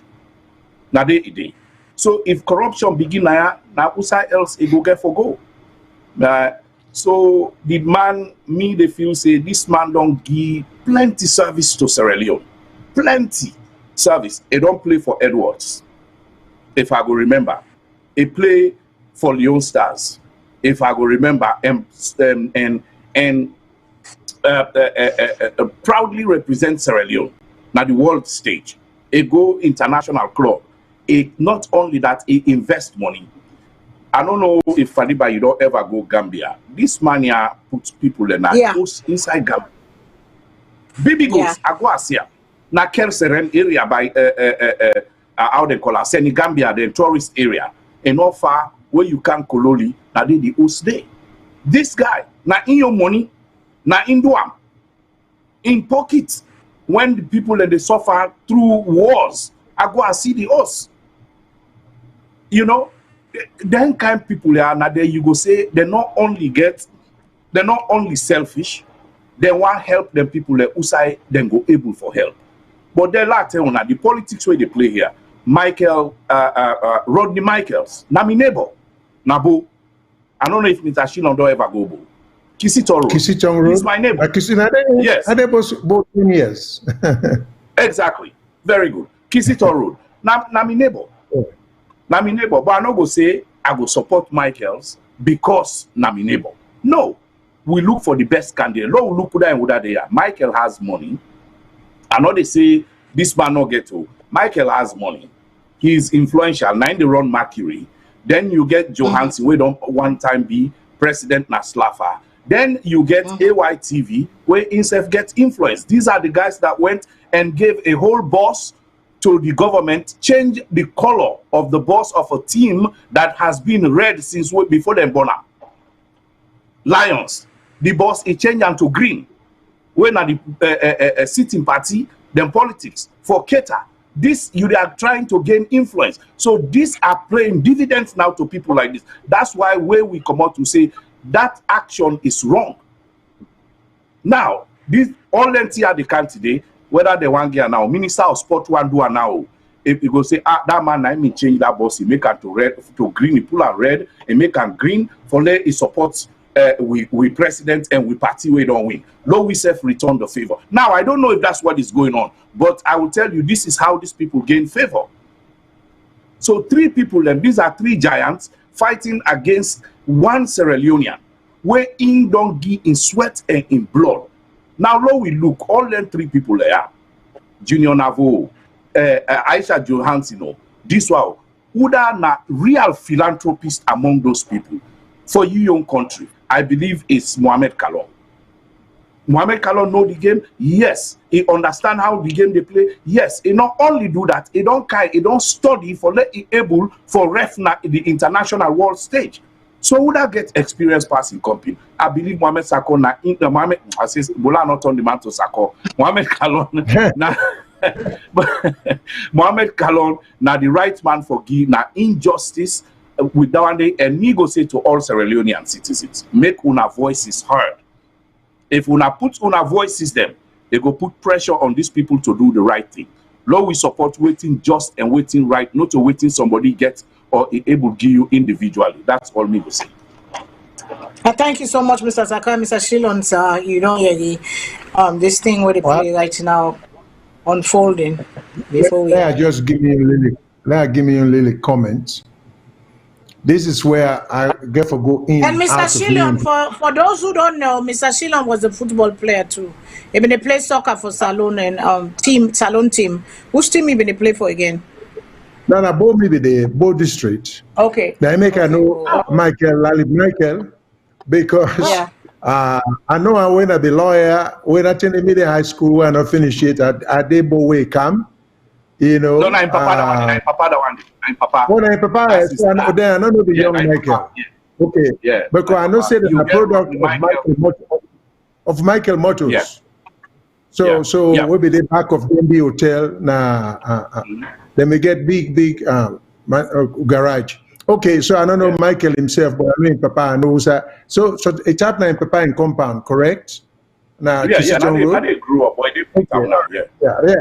Now they in the. So if corruption begin now who else it go get for go? So the man, me they feel say this man don't give plenty service to Sierra Leone. Plenty service. He don't play for Edwards. If I go remember. He play for Leone Stars. If I go remember, and proudly represent Sierra Leone now the world stage. A go international club. It not only that, it invest money. I don't know if Fadiba you don't ever go Gambia. This man here puts people in inside Gambia. Baby goes I go Asia. Na Kerseren area by how they call it Senegambia, the tourist area. And not far where you can Kololi, now they the host day. This guy, now in your money, now in Duam, in pockets, when the people that they suffer through wars, I go and see the host. You know, then kind people are now there you go say they're not only selfish, they want help them people that usai then go able for help. But they like tell the politics where they play here. Michael Rodney Michaels, na my neighbor. Nabo. I don't know if Mr. Shilon don't ever go bo. Kisitong Road. He's my neighbor. Yes. Both years. Exactly. Very good. Kisitong Road. Na my neighbor. Na my neighbor. But I no go say I go support Michaels because na my neighbor. No. We look for the best candidate. No, we look at that they are. Michael has money. I know they say this man no get to. Michael has money. He's influential. Now they run Mercury. Then you get Johansson, we don't one time be President Naslafa. Then you get AYTV, where INSEF gets influence. These are the guys that went and gave a whole boss to the government, change the color of the boss of a team that has been red since way before them born up. Lions, the boss is changed to green. When are the sitting party, then politics for Keta. This you are trying to gain influence. So these are playing dividends now to people like this. That's why where we come out to say that action is wrong. Now, this all NTR they can today, whether they want get now, Minister of Sport want do now. If you go say that man I mean change that boss, he make it to red to green, he pull a red and make a green for let he supports we president and we party we don't win. Low we self return the favor. Now I don't know if that's what is going on, but I will tell you this is how these people gain favor. So three people, and these are three giants fighting against one Sierra Leonean, where in don't give in sweat and in blood. Now low we look, all them three people there, Junior Navo, Aisha Johansson, this one, who are not real philanthropists among those people. For you, young country, I believe it's Mohamed Kalon. Mohamed Kalon know the game. Yes, he understand how the game they play. Yes, he not only do that, he don't study for let he able for ref in the international world stage. So would I get experience passing company? I believe Mohamed Sako na in the Mohamed. I says Bola not on the man to Sako. Mohamed Kalon na. Mohamed Kalon na the right man for give na injustice. With that one day, and me go say to all Sierra Leonean citizens, make una voices heard. If una put una voices them, they go put pressure on these people to do the right thing. Lord, we support waiting just and waiting right, not to waiting somebody get or able to give you individually. That's all me go say. Thank you so much, Mr. Saka, Mr. Shilon, sir. You know, this thing where they play right now unfolding. Before we just give me a little comment. This is where I get for go in. And Mr. Shilon, for those who don't know, Mr. Shilon was a football player too. He been play soccer for SALONE and SALONE team. Which team he been play for again? No, both maybe the both district. Okay. They make I know Michael because I know I went to the lawyer when I attended media high school when I finished it at Debo Camp. You know, no, I'm Papa. I'm Papa. Oh, I'm Papa. So I know the young Michael. Yeah. Okay. Yeah. Because I know say that a product of Michael Motors. Yeah. So maybe the back of the hotel they may get big garage. Okay, so I don't know Michael himself, but I know Papa knows that. So it's happening in Papa in compound, correct? Now, Now they grew up, boy, they put down now,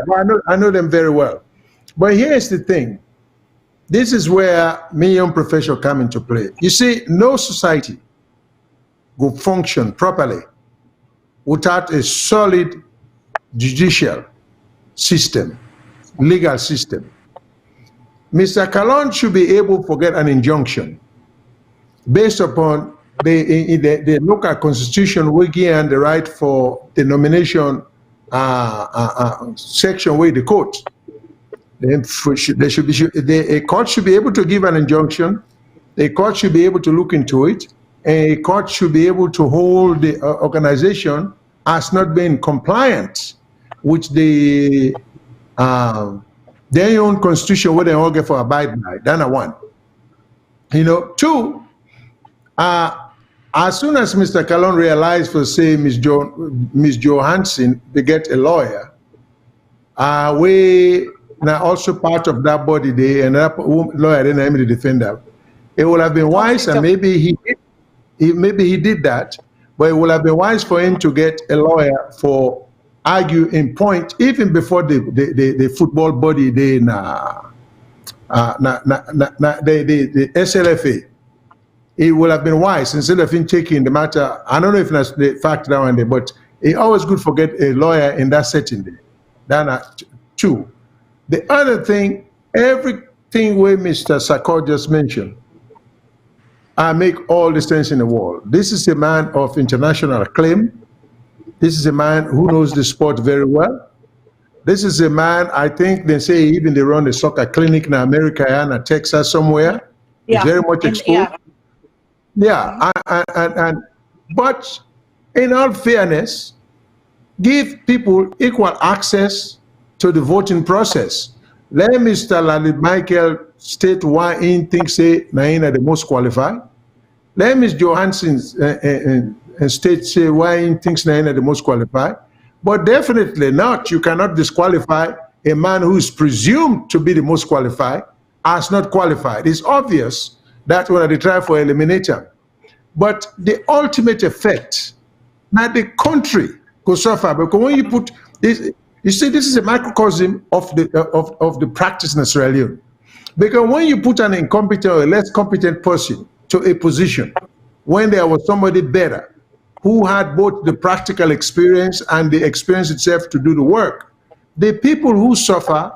Well, I know them very well. But here's the thing. This is where me young professional come into play. You see, no society will function properly without a solid judicial system, legal system. Mr. Kalon should be able to get an injunction based upon the local constitution we give the right for the nomination section with the court. A court should be able to give an injunction. A court should be able to look into it. A court should be able to hold the organization as not being compliant with their own constitution, where they all get for abide by. That's one. Two, as soon as Mr. Kalon realized, for say, Ms. Johansson, they get a lawyer, we now also part of that body there, and that lawyer then the defender. It would have been wise, and maybe he did that, but it would have been wise for him to get a lawyer for argue in point, even before the football body the SLFA. It would have been wise instead of him taking the matter. I don't know if that's the fact that one day, but it's always good to get a lawyer in that setting there. That's two. The other thing, everything where Mr. Sakor just mentioned, I make all the sense in the world. This is a man of international acclaim. This is a man who knows the sport very well. This is a man, I think they say even they run a soccer clinic in America and Texas somewhere. He's very much exposed. But in all fairness, give people equal access to the voting process. Let Mr. Lalid Michael state why he thinks Naina the most qualified. Let Ms. Johansson state say why he thinks Naina the most qualified. But definitely not. You cannot disqualify a man who is presumed to be the most qualified as not qualified. It's obvious that when they try for eliminator. But the ultimate effect, now the country could suffer, because when you put this, you see, this is a microcosm of the practice in Sierra Leone. Because when you put an incompetent or a less competent person to a position, when there was somebody better, who had both the practical experience and the experience itself to do the work, the people who suffer,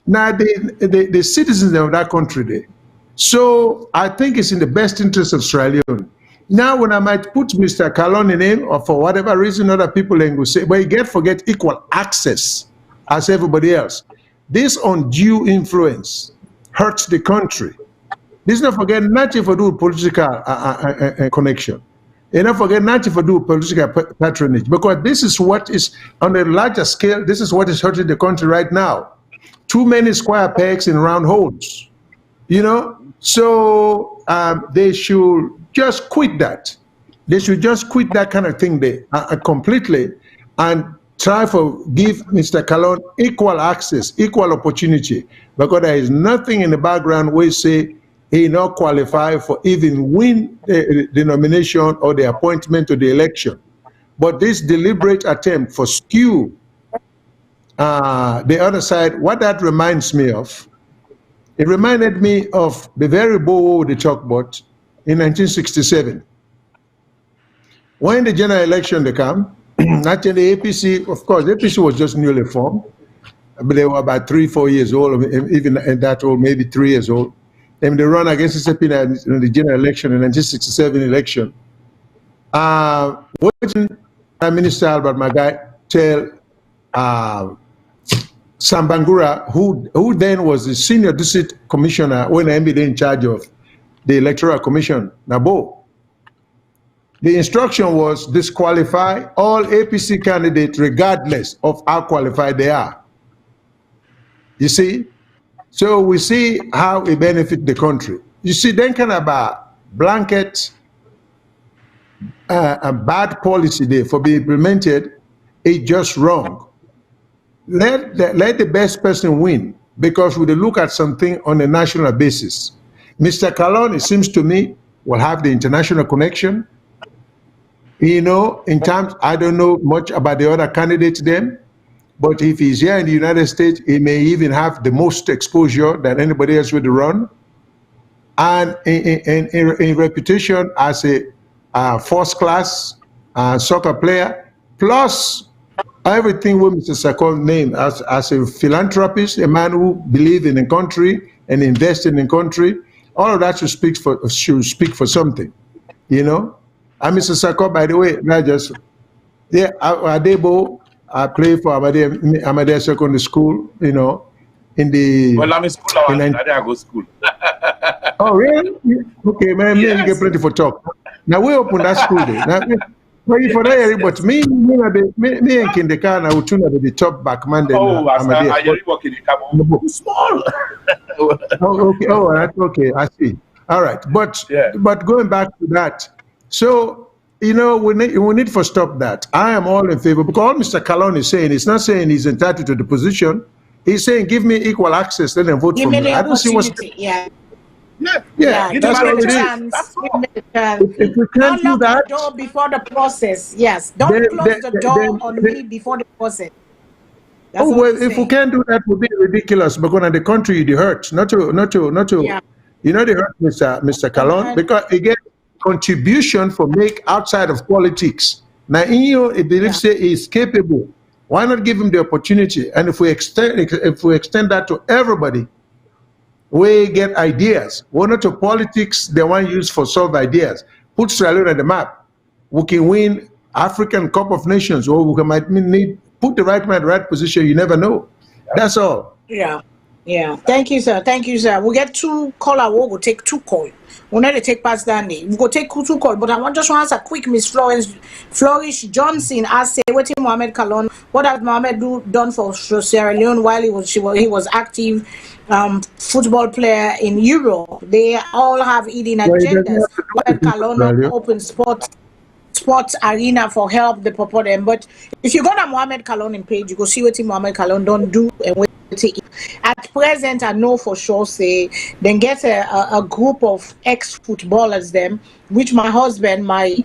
now the citizens of that country there. So I think it's in the best interest of Sierra Leone. Now, when I might put Mr. Kalon in name, or for whatever reason other people will say, but you forget equal access as everybody else. This undue influence hurts the country. This not forget nothing for do political connection. You not forget nothing for do political patronage, because this is what is on a larger scale. This is what is hurting the country right now. Too many square pegs in round holes. So they should just quit that. They should just quit that kind of thing there completely and try for give Mr. Kalon equal access, equal opportunity, because there is nothing in the background where say he not qualify for even win the nomination or the appointment to the election. But this deliberate attempt for skew the other side, what that reminds me of, it reminded me of the very bow they talked about in 1967. When the general election they come, actually APC, of course, APC was just newly formed, but they were about 3-4 years old, even at that old, maybe 3 years old. And they run against SAP in the general election, in 1967 election. What did Prime Minister Albert Magai tell Sambangura, who then was the senior district commissioner when MBD in charge of the Electoral Commission, Nabo? The instruction was disqualify all APC candidates regardless of how qualified they are. You see? So we see how it benefits the country. You see, then kind of a blanket a bad policy there for being implemented, It's just wrong. Let the best person win, because we look at something on a national basis. Mr. Kalon, it seems to me, will have the international connection. You know, in terms, I don't know much about the other candidates then, but if he's here in the United States, he may even have the most exposure than anybody else would run. And in reputation as a first class soccer player, plus everything with Mr. Sakon named as a philanthropist, a man who believes in the country and invests in the country, all of that should speak for something, you know. And Mr. Sakon, by the way, not just Adebo, I play for Ahmadiyya Secondary School, you know, in the. Well, I'm in school. I didn't go to school. Oh, really? Okay, man, yes. You get plenty for talk. Now we open that school there. Now, for that, but me and Kindekan, I would tune at the top back man. Oh, I really work in the cabo. Small. Oh, okay. Oh, that's okay. I see. All right, but going back to that, so you know we need to stop that. I am all in favor, because all Mr. Kalon is saying, he's not saying he's entitled to the position. He's saying give me equal access, let them vote for me. I don't see what's. Yeah, that's what it is. If we can't do that, the door before the process. Yes, don't close the door on me before the process. That's well, if we can't do that, would be ridiculous. Because in the country, it hurts. Not to. Yeah. You know, they hurt Mr. Kalon, because again, contribution for make outside of politics. Now, if they say he's capable, why not give him the opportunity? And if we extend that to everybody, we get ideas. We're not to politics, they want to use for solve ideas. Put Sierra Leone on the map. We can win African Cup of Nations, or we might need put the right man in the right position. You never know. That's all. Yeah. Thank you, sir. We'll get two caller. We'll take two calls. We'll not take past that name. We'll take two calls. But I want just to answer quick. Miss Flourish Johnson asked, "Say, what Mohamed Kalon? What has Mohamed done for Sierra Leone while he was active football player in Europe? They all have hidden agendas. Mohamed Kalon open sports arena for help the purport them. But if you go to Mohamed Kalon page, you go see what Mohamed Kalon don't do and what at present. I know for sure say then get a group of ex-footballers them, which my husband, my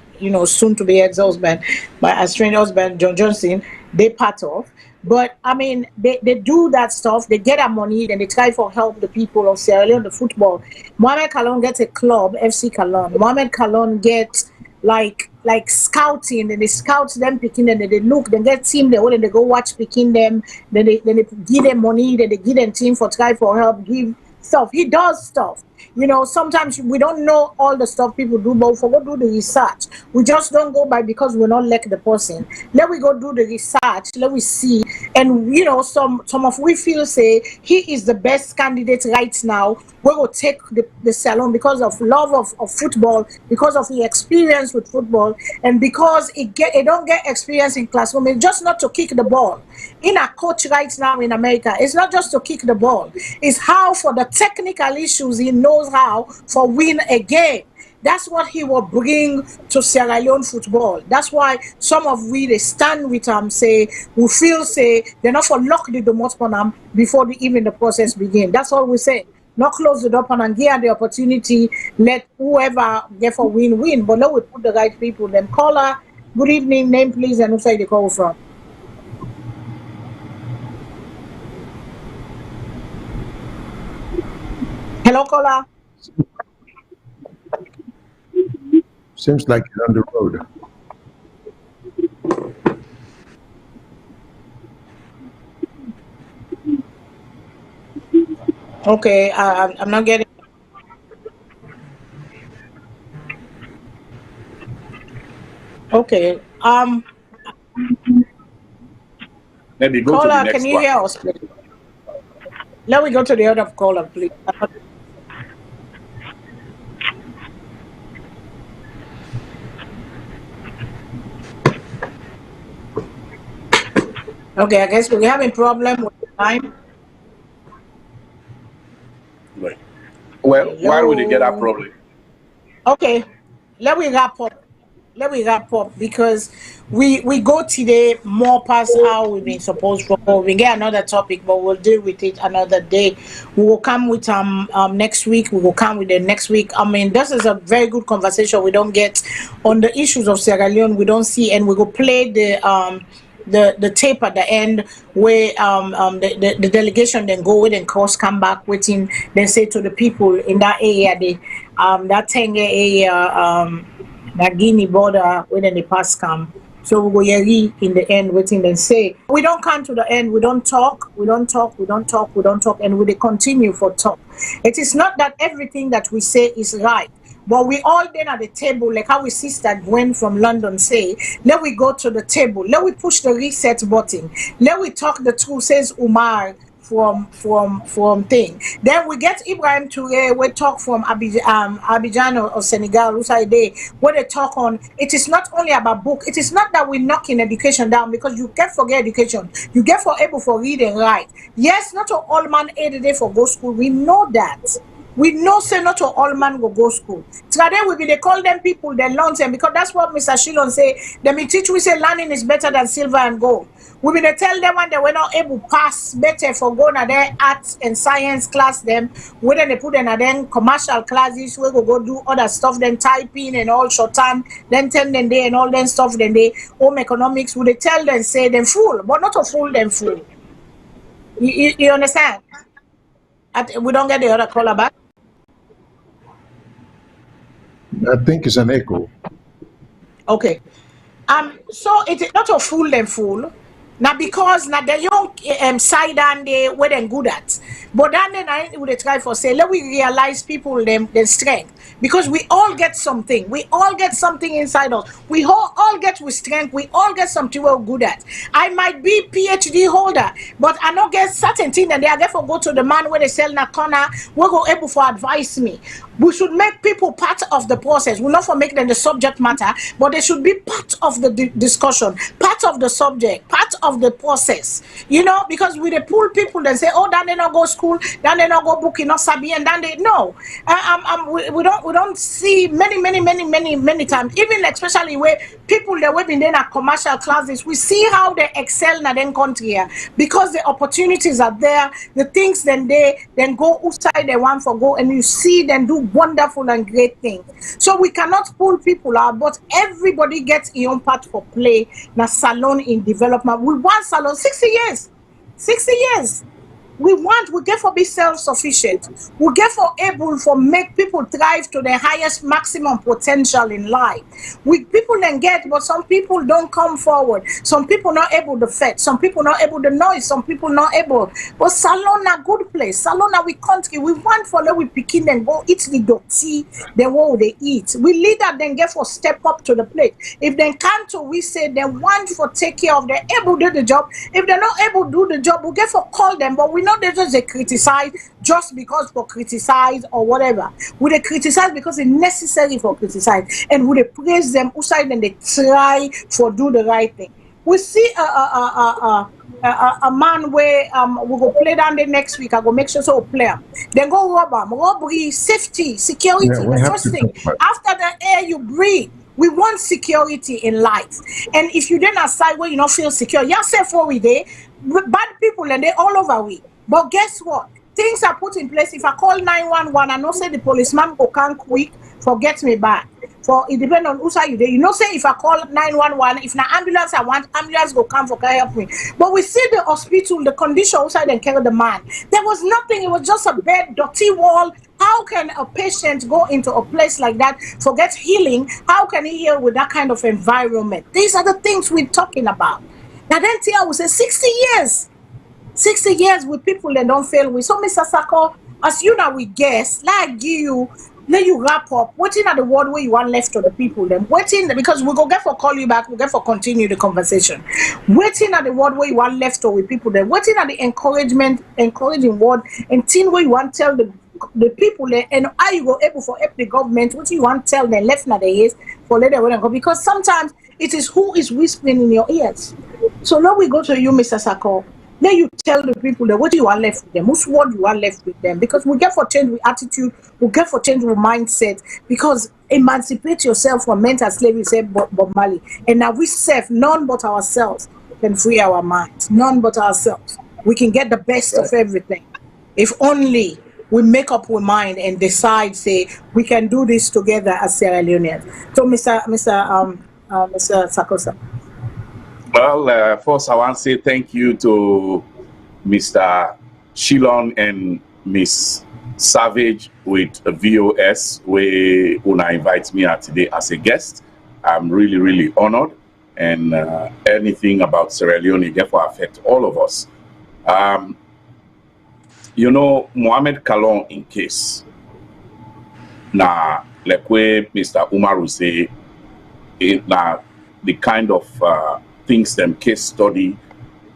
soon to be ex-husband, my estranged husband John Johnson, they part of. But I mean, they do that stuff. They get their money, then they try for help the people of Sierra Leone, the football. Mohamed Kalon gets a club, FC Kalon. Mohamed Kalon gets like scouting, and they scout them picking them, they look, then get team they and they go watch picking them, then they give them money, then they give them team for try for help, give stuff. He does stuff. Sometimes we don't know all the stuff people do, but for go do the research. We just don't go by because we're not like the person. Let we go do the research, let we see. And some of we feel say he is the best candidate right now. We will take the salon because of love of football, because of the experience with football, and because it don't get experience in classroom. It's just not to kick the ball. In a coach right now in America, it's not just to kick the ball. It's how for the technical issues he knows how for win a game. That's what he will bring to Sierra Leone football. That's why some of we they stand with him, say we feel say they're not for lock the door on them before even the process begin. That's all we say. Not close the door on and give the opportunity. Let whoever get for win. But now we put the right people. Then caller, good evening, name please, and who say they call from. Hello, caller. Seems like you're on the road. Okay, I'm not getting. Okay. Maybe go caller, to the next can you one. hear us, please? Let me go to the other caller, please. Okay, I guess we're having a problem with the time. Right. Well, why would they get that problem? Okay, let me wrap up. let me wrap up because we go today more past how we've been supposed to go. We get another topic, but we'll deal with it another day. We will come with next week. We will come with the next week. I mean, this is a very good conversation. We don't get on the issues of Sierra Leone. We don't see, and we will play the tape at the end where the delegation then go with and course come back waiting then say to the people in that area that 10-year area that Guinea border when the pass come. So we go in the end waiting and say we don't come to the end, we don't talk, and we continue for talk. It is not that everything that we say is right. But we all then at the table, like how we sister Gwen from London say, let we go to the table, let we push the reset button, let we talk the truth, says Umar from thing. Then we get Ibrahim Touré, we talk from Abidjan or Senegal, where they talk on, it is not only about book, it is not that we're knocking education down, because you can't forget education, you get for able for read and write. Yes, not all man 8 day for go school, we know that. We know say not all man will go school. Today they call them people, they learn them, because that's what Mr. Shilon say. They may teach we say learning is better than silver and gold. We will tell them when they were not able to pass better for going to their arts and science class them, whether they put in then commercial classes where we go do other stuff, then typing and all short time, then 10 then day and all then stuff, then they home economics, would they tell them say them fool, but not to fool them fool. You understand? We don't get the other caller back. I think it's an echo. Okay. So it is not a fool them fool. Now because now the young side and they were then good at. But then I would try for say let we realize people them strength. Because we all get something. We all get something inside us. We all get with strength. We all get something we're good at. I might be PhD holder, but I don't get certain thing and they are therefore go to the man where they sell in a corner, we go able for advise me. We should make people part of the process. We're not for make them the subject matter, but they should be part of the discussion, part of the subject, part of the process. You know, because we they pull people and say, oh, then they not go school, then they not go book, you know, Sabi, and then they no. We don't see many times, even especially where people that we've been in a commercial classes, we see how they excel in their country here because the opportunities are there, the things then they then go outside they want for go, and you see them do wonderful and great things. So we cannot pull people out, but everybody gets their own part for play. Now salon in development, we want salon 60 years. We get for be self-sufficient. We get for able for make people thrive to their highest maximum potential in life. People then get, but some people don't come forward. Some people not able to fetch. Some people not able to noise. Some people not able. But salon a good place. Salon a we country. We want for let we picking and go eat the dirty. Then what they eat. We leader then get for step up to the plate. If they can't, we say they want for take care of. They're able to do the job. If they're not able to do the job, we get for call them. But we know they just they criticize just because for criticize or whatever. Would they criticize because it's necessary for criticize, and would they praise them outside and they try for do the right thing. We see a man where we go play down the next week. I go make sure so we play him. Then go robbery, safety, security. Yeah, the first thing after the air you breathe. We want security in life, and if you then aside where you not feel secure, you say for we there, bad people and they all over we. But guess what? Things are put in place. If I call 911, I know say the policeman go come quick, forget me back. For it depends on who side you there. You know, say if I call 911, if na ambulance I want, ambulance go come for help me. But we see the hospital, the condition outside and carry the man. There was nothing, it was just a bed, dirty wall. How can a patient go into a place like that, forget healing? How can he heal with that kind of environment? These are the things we're talking about. Now then Tia will say 60 years. 60 years with people that don't fail with. So Mr. Sako, as you know we guess, like let you wrap up. Waiting at the word where you want left to the people, then waiting because we go get for call you back, we get for continue the conversation. Waiting at the word where you want left to with people, then waiting at the encouraging word and thing where you want tell the people there, and how you go able for help the government, what you want tell them left na the ears for let them go, because sometimes it is who is whispering in your ears. So now we go to you, Mr. Sako. Then you tell the people that what you are left with them, whose word you are left with them. Because we get for change with attitude, we get for change with mindset. Because emancipate yourself from mental slavery, said Bob Marley. And now we serve none but ourselves can free our minds. None but ourselves. We can get the best of everything. If only we make up our mind and decide, say, we can do this together as Sierra Leoneans. So, Mr. Sakosa. Well, first I want to say thank you to Mr. Shilon and Miss Savage with VOS, where una invite me today as a guest. I'm really, really honored. And anything about Sierra Leone therefore affect all of us. You know, Mohamed Kalon in case. Now, like where Mr. Umaru say, now the kind of things them case study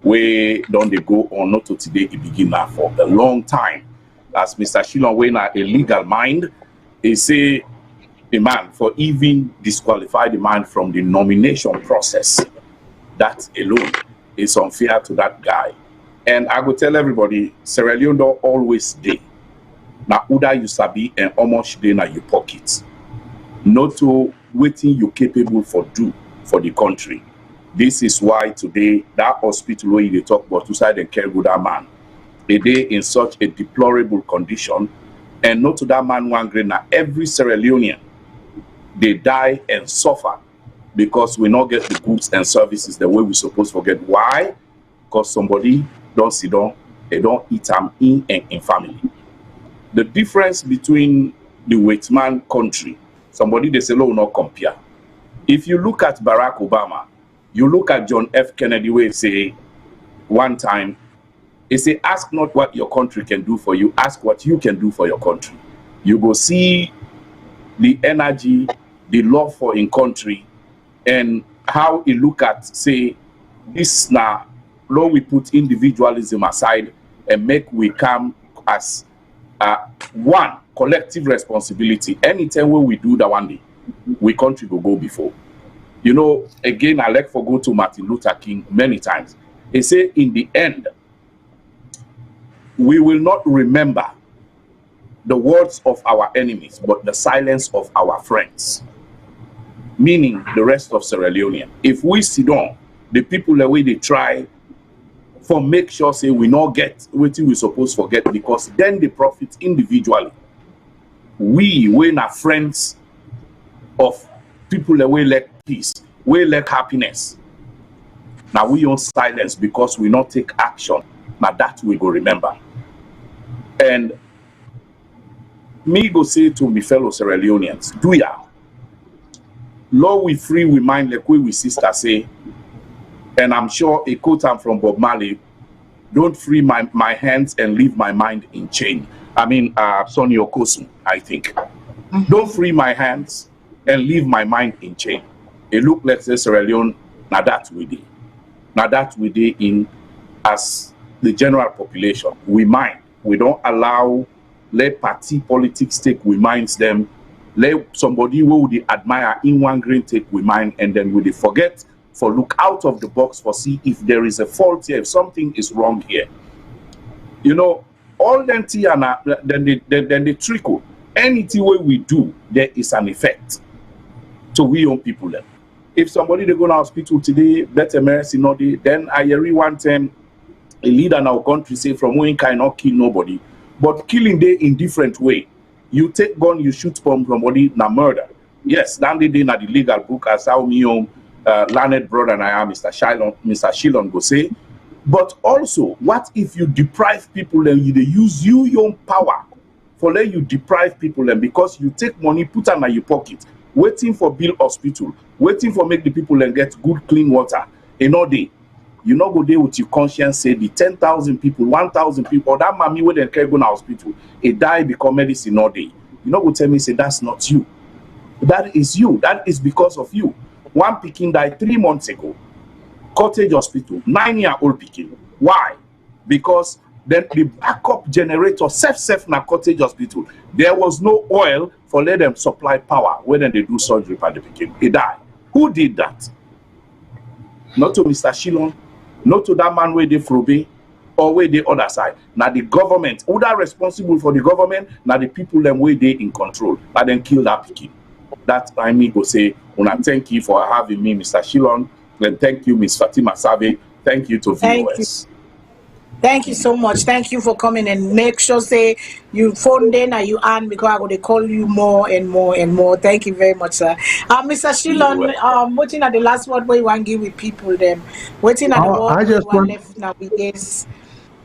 where don't they go on not to today it begin now for a long time. As Mr. Shilon when a legal mind, he say a man for even disqualify the man from the nomination process. That alone is unfair to that guy. And I will tell everybody, Sierra Leone don't always day. Now Uda you sabi and almost day na your pockets. Not to waiting you capable for do for the country. This is why today that hospital where they talk about to side and care good that man. A day in such a deplorable condition, and not to that man one grain now every Sierra Leonean they die and suffer because we not get the goods and services the way we supposed to get. Why? Because somebody don't sit down, they don't eat them in and in family. The difference between the white man country, somebody they say no not compare. If you look at Barack Obama, you look at John F. Kennedy where he say one time, he say ask not what your country can do for you, ask what you can do for your country. You go see the energy, the love for in country, and how he look at say this now law we put individualism aside and make we come as one collective responsibility. Anytime when we do that one day, we country will go before. You know, again, I like for go to Martin Luther King many times. He say in the end, we will not remember the words of our enemies, but the silence of our friends. Meaning the rest of Sierra Leone. If we sit down, the people the way they try for make sure say we not get what we supposed to forget, because then they profit individually. We not friends of people that we lack peace, we lack happiness. Now we on silence because we not take action. Now that we go remember. And me go say to my fellow Sierra Leoneans, do ya? Lord, we free we mind like we sister say, and I'm sure a quote from Bob Marley, don't free my hands and leave my mind in chain. I mean, Sonny Okosun, I think. Don't free my hands and leave my mind in chain. It look like Sierra Leone, now that we did. Now that we did in as the general population. We mind. We don't allow let party politics take we minds them. Let somebody who would admire in one green take we mind, and then we forget for look out of the box for see if there is a fault here, if something is wrong here. You know, all them tiana then they trickle. Anything way we do, there is an effect. So we own people then. If somebody they go to hospital today, better mercy not then I hear one time a leader in our country say from when cannot kill nobody, but killing they in different way. You take gun, you shoot somebody, na murder. Yes, that day na the legal book as how me learned brother and I am Mr. Shilon go say. But also, what if you deprive people and they use your power for let you deprive people and because you take money, put them in your pocket, waiting for build hospital, waiting for make the people and get good clean water. In all day, you not go there with your conscience say the 10,000 people, 1,000 people, or that mommy when they can't go to hospital, it die become medicine all day. You not go tell me say that's not you. That is you. That is because of you. One Peking died 3 months ago. Cottage Hospital, 9-year-old Peking. Why? Because then the backup generator self na Cottage Hospital. There was no oil for let them supply power when they do surgery for the Peking. He died. Who did that? Not to Mr. Shilon, not to that man where they frobe, or where the other side. Now the government, who that responsible for the government, now the people them where they in control, but then kill that pikin. That I mean go say, una thank you for having me, Mr. Shilon, and thank you, Ms. Fatima Savage. Thank you to viewers. Thank you so much. Thank you for coming, and make sure say you phone in or you on, because I'm going to call you more and more and more. Thank you very much, sir. Mr. Shilon, waiting at the last word where you want to give with people them. Waiting at the word I just want left now we guess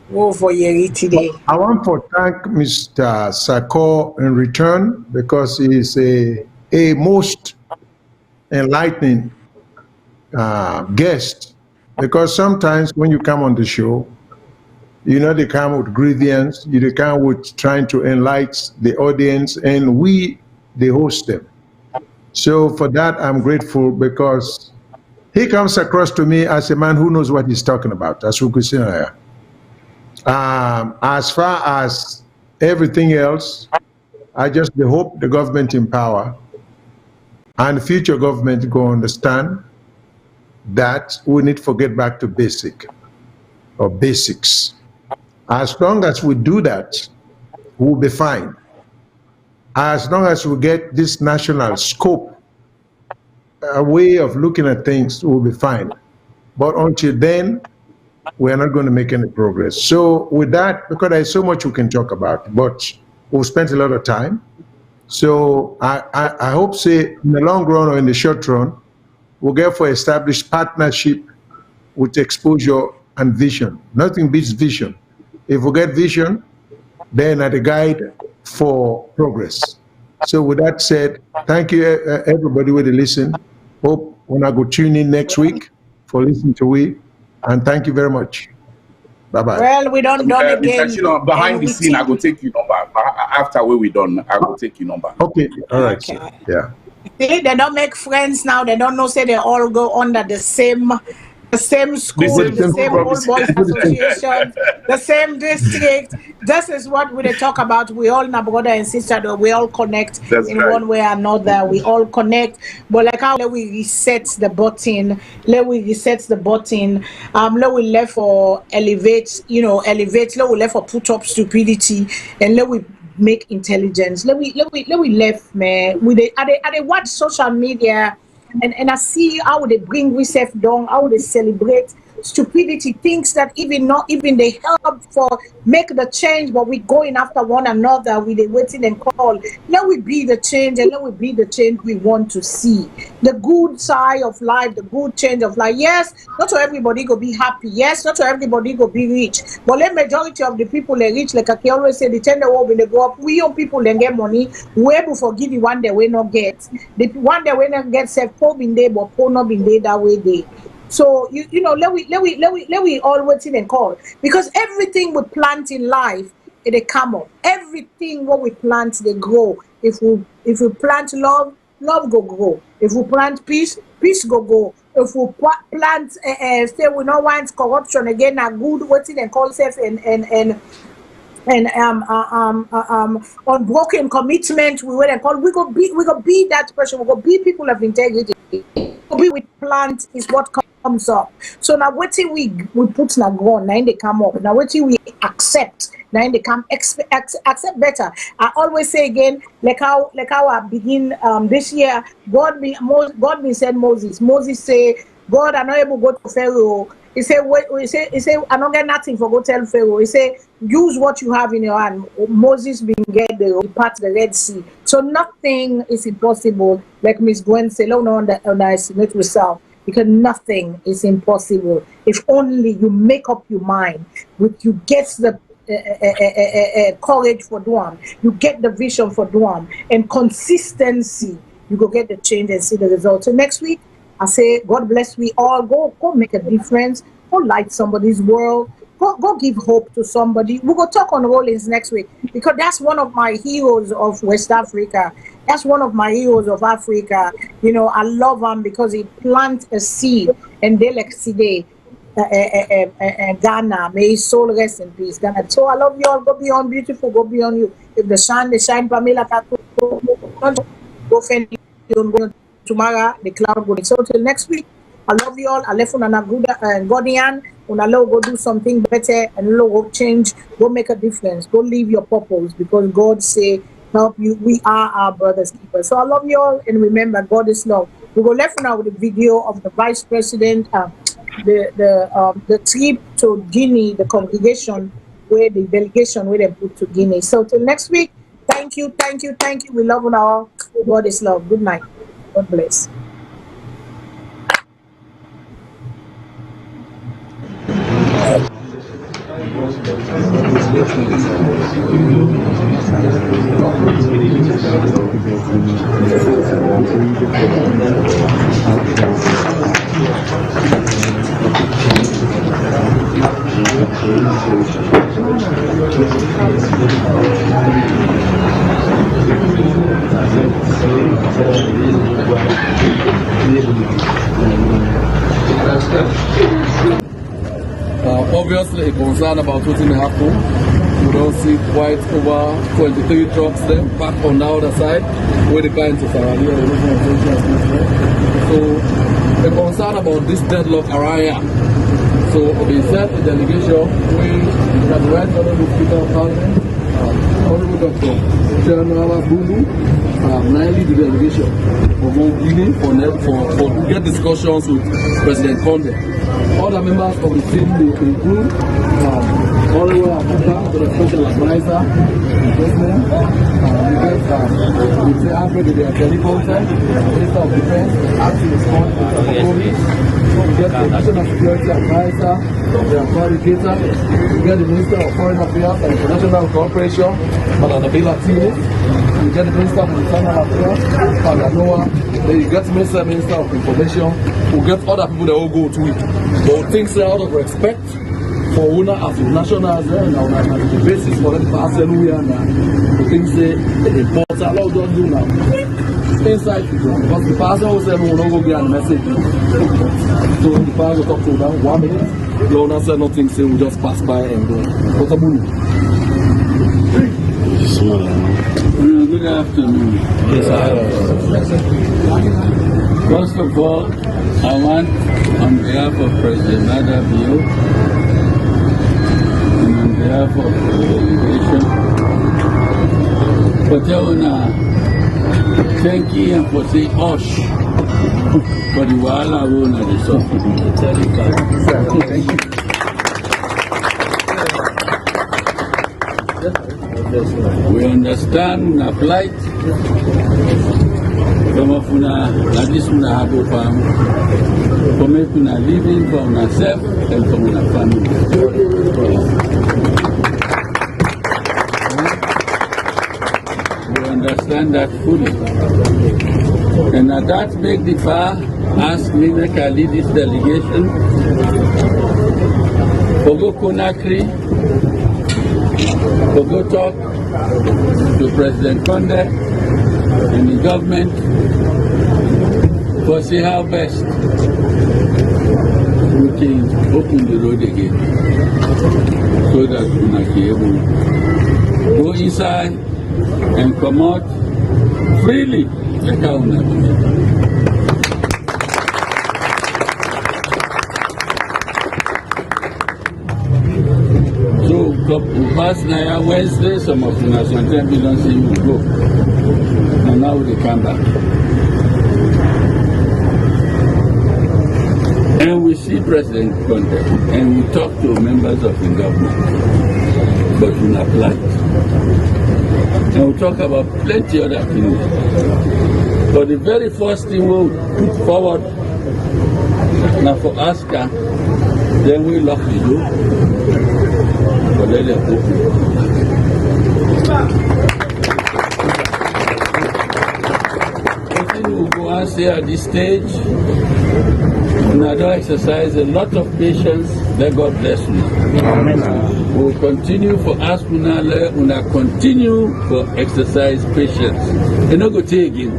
go for you today. I want to thank Mr. Sako in return, because he is a most enlightening guest. Because sometimes when you come on the show, you know, they come with grievance, they come with trying to enlighten the audience, and they host them. So for that, I'm grateful, because he comes across to me as a man who knows what he's talking about, as we could say here. As far as everything else, I just hope the government in power and future government go understand that we need to get back to basics. As long as we do that, we'll be fine. As long as we get this national scope, a way of looking at things, we'll be fine. But until then, we're not going to make any progress. So with that, because there's so much we can talk about, but we've spent a lot of time. So I hope, say, in the long run or in the short run, we'll get for established partnership with exposure and vision. Nothing beats vision. If we get vision, then at the guide for progress. So with that said, thank you everybody with the listen. Hope when I go tune in next week for listening to we, and thank you very much. Bye-bye. Well, we don't done again. Mr. Shilon, behind the scene, I go take you number. After we done, I will take you number. Okay, all right. Okay. So, yeah. See, they don't make friends now. They don't know, say they all go under the same school, the same old boys association, the same district. This is what we talk about. We all now brother and sister, though. We all connect one way or another. We all connect. But like how let we reset the button, let we left for elevate, let we left for put up stupidity, and let we make intelligence. Let we left, man. I watch social media. And I see how they bring reself down, how they celebrate stupidity, things that even they help for make the change, but we going after one another, we they waiting and call. Let we be the change, and let we be the change we want to see. The good side of life, the good change of life. Yes, not to everybody go be happy. Yes, not to everybody go be rich. But the majority of the people they rich, like I always say, the tender world when they go up, we young people they get money, we able to forgive the one that we not get. The one that we not get self poor in there, but poor not been there that way they. So let we all waiting and call, because everything we plant in life it come up. Everything what we plant they grow. If we plant love go grow. If we plant peace go. If we plant say we don't want corruption again, a good waiting and call self and unbroken commitment, we go be that person. We go be people of integrity. We with plant is what comes up. So now what we put na ground, now they come up. Now what we accept, now they come accept better. I always say again, like how I begin this year. God me said Moses. Moses say, God, I'm not able to go to Pharaoh. He said, I don't get nothing for go tell Pharaoh. He said, use what you have in your hand. Moses been get the part the Red Sea. So nothing is impossible. Like Miss Gwen said, don't underestimate yourself, because nothing is impossible. If only you make up your mind, you get the courage for doing, you get the vision for doing, and consistency, you go get the change and see the results. So next week, I say, God bless we all. Go make a difference. Go light somebody's world. Go give hope to somebody. We'll go talk on Rollins next week, because that's one of my heroes of West Africa. That's one of my heroes of Africa. I love him because he plant a seed, and they like today, Ghana. May his soul rest in peace. Ghana. So I love you all. Go beyond beautiful. Go beyond you. If the shine, Pamela, go fend tomorrow, the cloud going. So till next week, I love you all. I left on a good Godian. Una go do something better and go change, go make a difference, go live your purpose because God say help you. We are our brother's keepers. So I love you all and remember God is love. We go left now with a video of the vice president, the trip to Guinea, the congregation where the delegation where they put to Guinea. So till next week, thank you. We love you all. God is love. Good night. God bless. Obviously, a concern about what will happen. We don't see quite over 23 trucks then back on the other side where the going to Sierra Leone. So, a concern about this deadlock area. So, they sent a delegation we can write for the Speaker of Parliament, Honorable Dr. General Bulu, lead the delegation for Guinea for get discussions with President Conde. Other members of the team they include Honorable Abuja, the special advisor, the president, we say Alfred the telecontact, Minister of Defense, acting response to police, we get the National Security Advisor, the qualifications, we get the Minister of Foreign Affairs and International Cooperation, Madam Nabila Tini, we get the Minister of Internal Affairs, Madam Noah, then you get the Minister of Information, we get other people that will go to it. But things are out of respect for UNA as nationals and the basis for them to pass and the things say the important allow don't do now. Inside because the pastor will say no go get a message. So the pastor will talk to them 1 minute, the owner said nothing, say we just pass by and go. Good afternoon. Yes, first of all, I want, on behalf of President Madabio and on behalf of the delegation, for telling thank you and for saying hush for the Wahala Road and the suffering. Thank you. We understand the plight. Some of una, at least una have a farm, for making a living for ourselves and for our family. We understand that fully. And that make the FAR ask me to lead this delegation for go Conakry, for go talk to President Conde and the government for see how best we can open the road again so that we can be able to go inside and come out freely. So we passed now Wednesday, some of them sometimes we don't see you go. And now they come back. And we see President Conde and we talk to members of the government, but we not apply. And we talk about plenty of other things. But the very first thing we'll put forward now for ASCA, then we lock the door for let them open. We'll go and say at this stage, and I don't exercise a lot of patience, let God bless me. We'll continue for us, una continue for exercise patience. You know, go take again.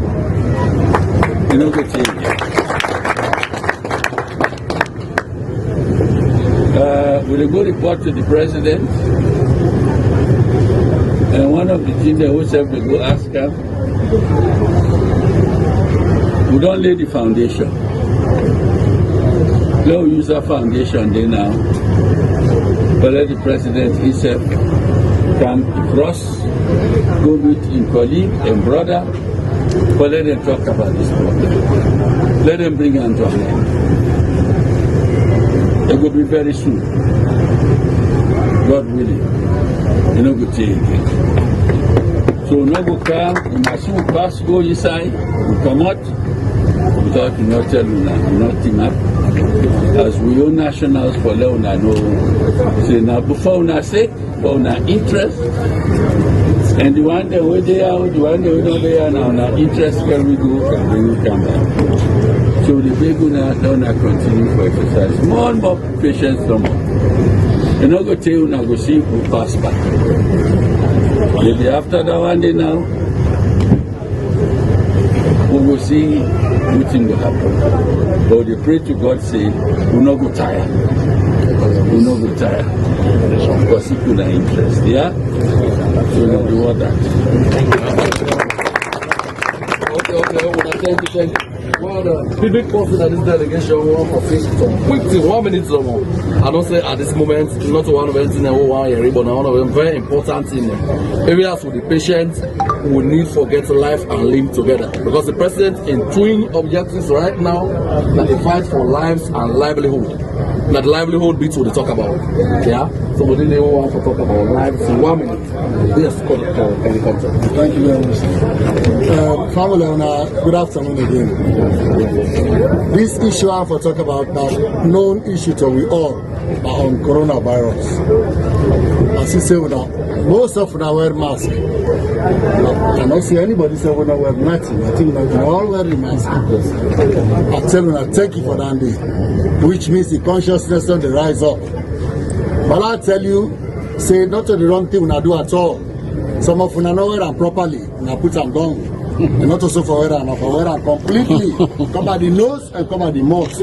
You know, go take again. We'll go report to the president, and one of the things that we have to go ask him, we don't lay the foundation. No, you Musa Foundation there now. But let the president himself come across, go meet him colleague and brother, but let them talk about this problem. Let them bring it to an end. It will be very soon. God willing. You know, good thing again. So no go come, you must soon pass, go inside, you come out, without you not tell you not team up. As we own nationals for Leone, no, say now before una say, for una interest, and the one that way they are, the one that we don't they are now, our interest can we go, can we come back. So the big una don't continue for exercise. More and more patients, no more. You know, go tell you now go see who pass back. Maybe after that one day now, we will see what thing will happen. But we pray to God, say, we'll not go tired. We'll not go tired. Because he could have interest, yeah? So we'll do all that. Okay, thank you. Well, the big person at this delegation want for some quick thing, 1 minute or more. I don't say at this moment, not one of them things I want to hear, but one of them very important in areas with the patients we need to get life and live together. Because the president in twin objectives right now that the fight for lives and livelihood. That livelihood bits what they talk about. Yeah? So we didn't want to talk about lives in 1 minute. Yes, helicopter. Thank you very much. Family, good afternoon again. This issue I want to talk about that known issue to we all on coronavirus. As you say, most of them wear masks. I don't see anybody say we don't wear nothing. I think we all wear the mask. I tell you, thank you for that day, which means the consciousness on the rise up. But I tell you, say not to the wrong thing when I do at all. Some of them not wear them properly, and I put them down. And not also for wear them, for wear them completely. Come by the nose and come by the mouth.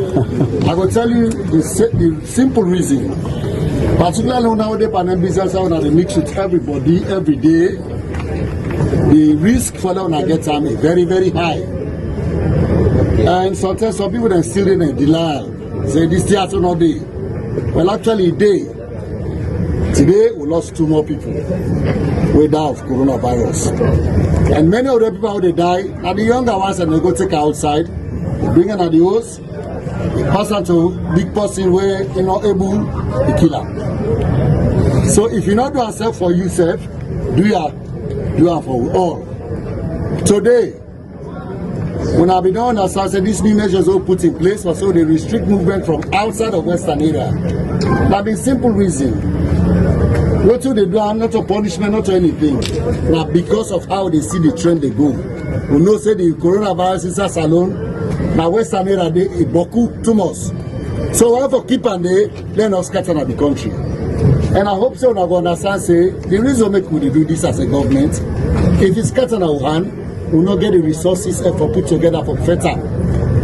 I will tell you the simple reason. Particularly nowadays, pandemic business, how they mix with everybody every day. The risk for them to get time is very, very high. And sometimes some people are still in a denial. Say this theater not day. Well, actually, today we lost 2 more people with that of coronavirus. And many of the people how they die are the younger ones, and they go take outside, bring them at the house, pass on to big person where you're not able to kill them. So if you not do yourself for yourself, do it for all. Today, when I be done, as I said, these new measures are put in place for so they restrict movement from outside of Western area. That the simple reason. What do they do? Not a punishment, not anything. Now because of how they see the trend they go. We know say the coronavirus is a SALONE. Now Western area they boku too much. So whatever keep and they not scatter the country. And I hope so now go understand say the reason make we do this as a government, if it's scatter our hand, we not get the resources for put together for better.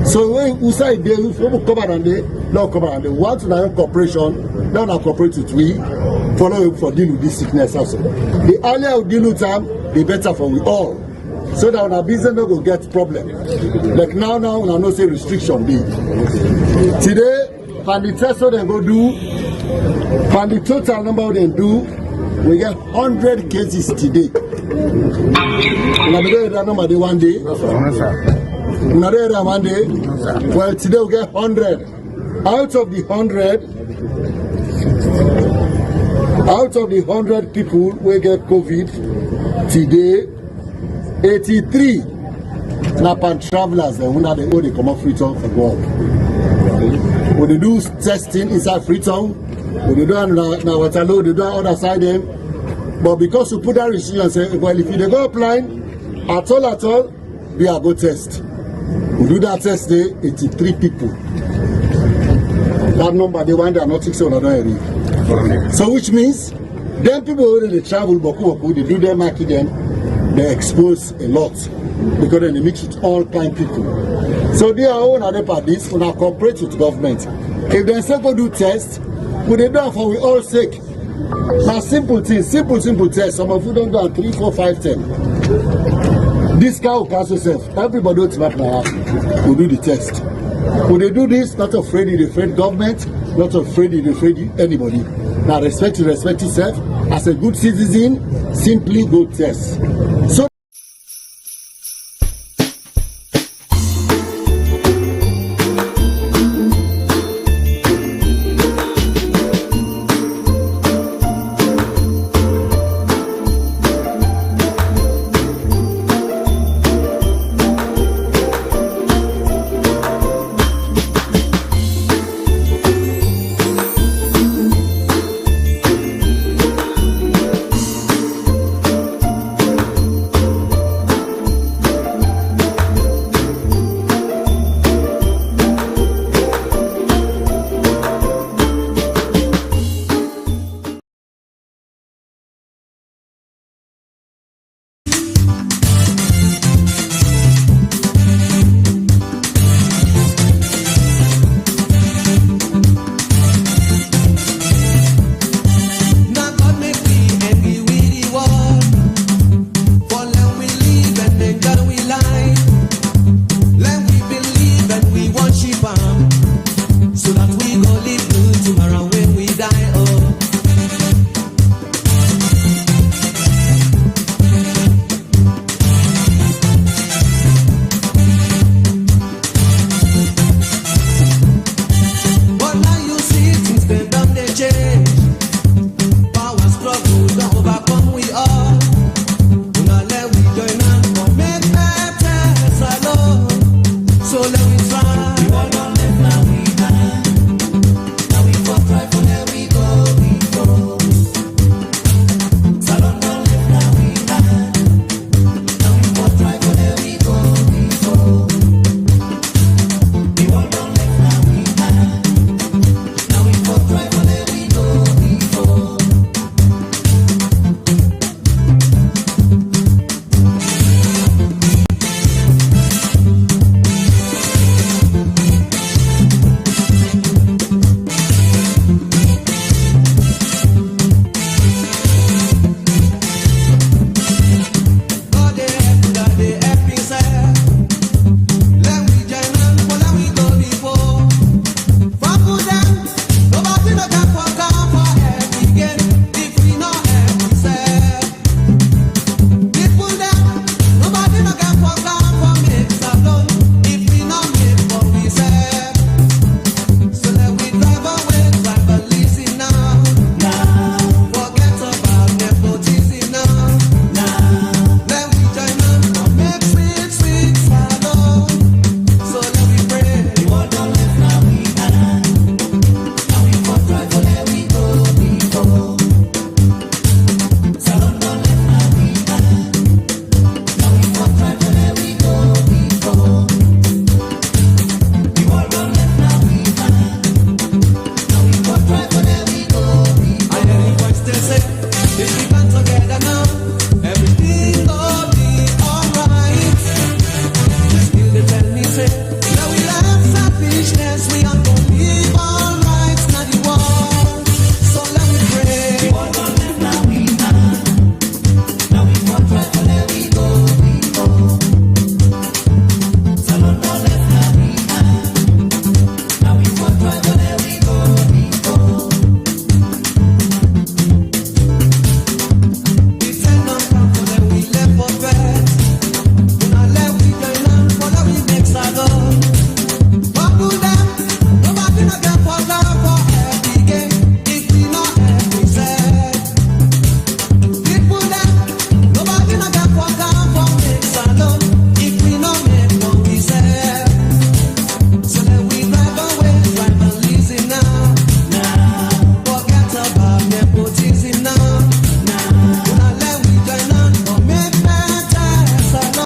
So when we say they will come and they not come and they want to have cooperation, don't have cooperate with we, follow for deal with this sickness also. The earlier we deal with them, the better for we all. So that our business not go get problem. Like now we no say restriction be. Today, for the test what they go do, for the total number they do, we get 100 cases today. Another number the one day. Another one day. Well, today we get 100. Out of the 100 people we get COVID today, 83 Napan travelers they come off Freetown for work. When they do testing inside Freetown, when they do now Waterloo, they do other side them. But because we put that restriction, say, well, if you go applying at all, we are go test. We do that test day, 83 people. That number, they want they not fix on another area. So which means, them people when they travel, they do their market them, they expose a lot. Because then they mix with all kind of people. So they are all other parties, when I cooperate with government. If they say go do test, would they do it for we all sake? Now simple things, simple tests. Some of you don't do 3, 4, 5, 10. This guy will cancel self. Everybody will come up now. Will do the test. Would they do this? Not afraid of the afraid government, not afraid of the afraid anybody. Now respect yourself. As a good citizen, simply go test. So so that